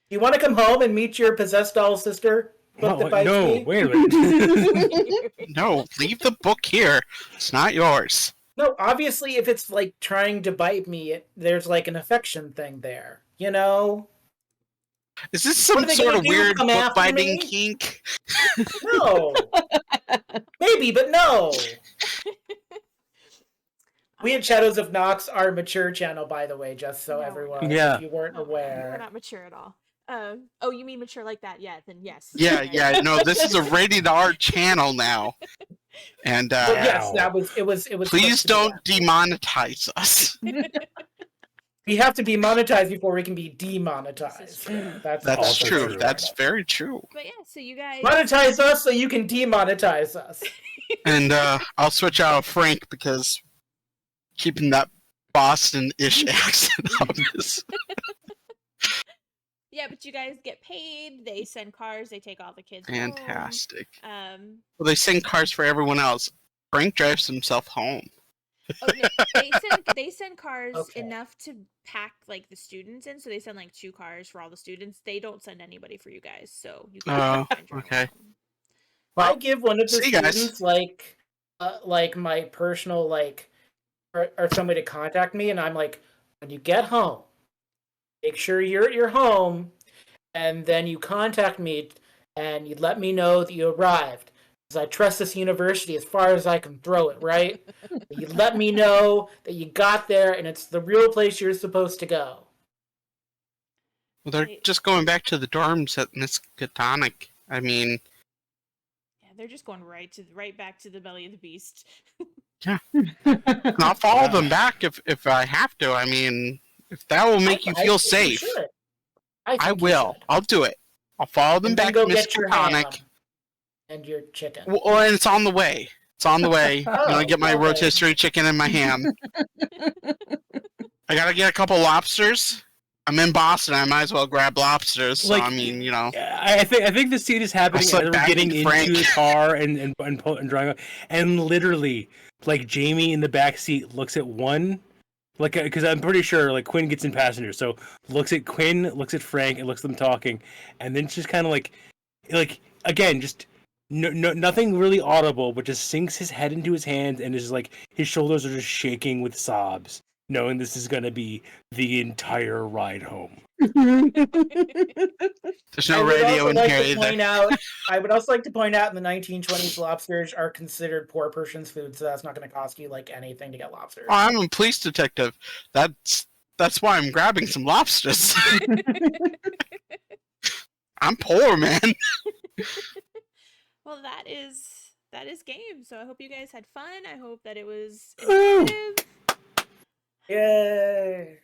You want to come home and meet your possessed doll sister? Book that bites no, me? wait a minute. that? No, leave the book here. It's not yours. No, obviously, if it's like trying to bite me, there's like an affection thing there. You know? Is this What some are they sort gonna of do, weird come book after biting me? kink? No. Maybe, but no. We at Shadows of Nox are a mature channel, by the way, just so No, we're everyone, not. Yeah. if you weren't We're aware. not mature at all. Oh, you mean mature like that? Yeah, then yes. Yeah, Okay. yeah. No, this is a rated R channel now. And But yes, Wow. that was it was please supposed to be don't that. demonetize us. We have to be monetized before we can be demonetized. This is true. That's also true. true. That's very true. But yeah, so you guys. Monetize us so you can demonetize us. And I'll switch out of Frank because keeping that Boston-ish accent up is... Yeah, but you guys get paid. They send cars. They take all the kids home. fantastic. Um. Well, they send cars for everyone else. Frank drives himself home. Oh, no, they send cars Okay. enough to pack like the students in. So they send like 2 cars for all the students. They don't send anybody for you guys. So you guys Oh, can find your own okay. home. I give one of the see you guys. students like my personal or somebody to contact me, and I'm like, when you get home, make sure you're at your home, and then you contact me and you let me know that you arrived. Because I trust this university as far as I can throw it, right? You let me know that you got there and it's the real place you're supposed to go. Well, they're Right. just going back to the dorms at Miskatonic. I mean, Yeah, they're just going right back to the belly of the beast. And I'll follow them back if I have to. I mean, if that will make you feel safe, should. I will. I'll do it. I'll follow them And then back go to Miss get your ham Platonic. and your chicken. Well, and it's on the way. It's on the way. I'm gonna Oh, get my okay. rotisserie chicken and my ham. I gotta get a couple lobsters. I'm in Boston. I might as well grab lobsters. So Like, I mean, you know. I think the scene is happening as slip we're back getting into Frank. into the car and driving, and literally, like Jamie in the back seat looks at one, like because I'm pretty sure like Quinn gets in passenger, so looks at Quinn, looks at Frank, and looks at them talking, and then just kind of like again just. Nothing really audible, but just sinks his head into his hands and is like his shoulders are just shaking with sobs, knowing this is gonna be the entire ride home. There's no radio in here either. I would also like to point out in the 1920s, lobsters are considered poor person's food, so that's not going to cost you like anything to get lobsters. Oh, I'm a police detective. That's why I'm grabbing some lobsters. I'm poor, man. Well, that is game. So I hope you guys had fun. I hope that it was Woo! informative. Yay!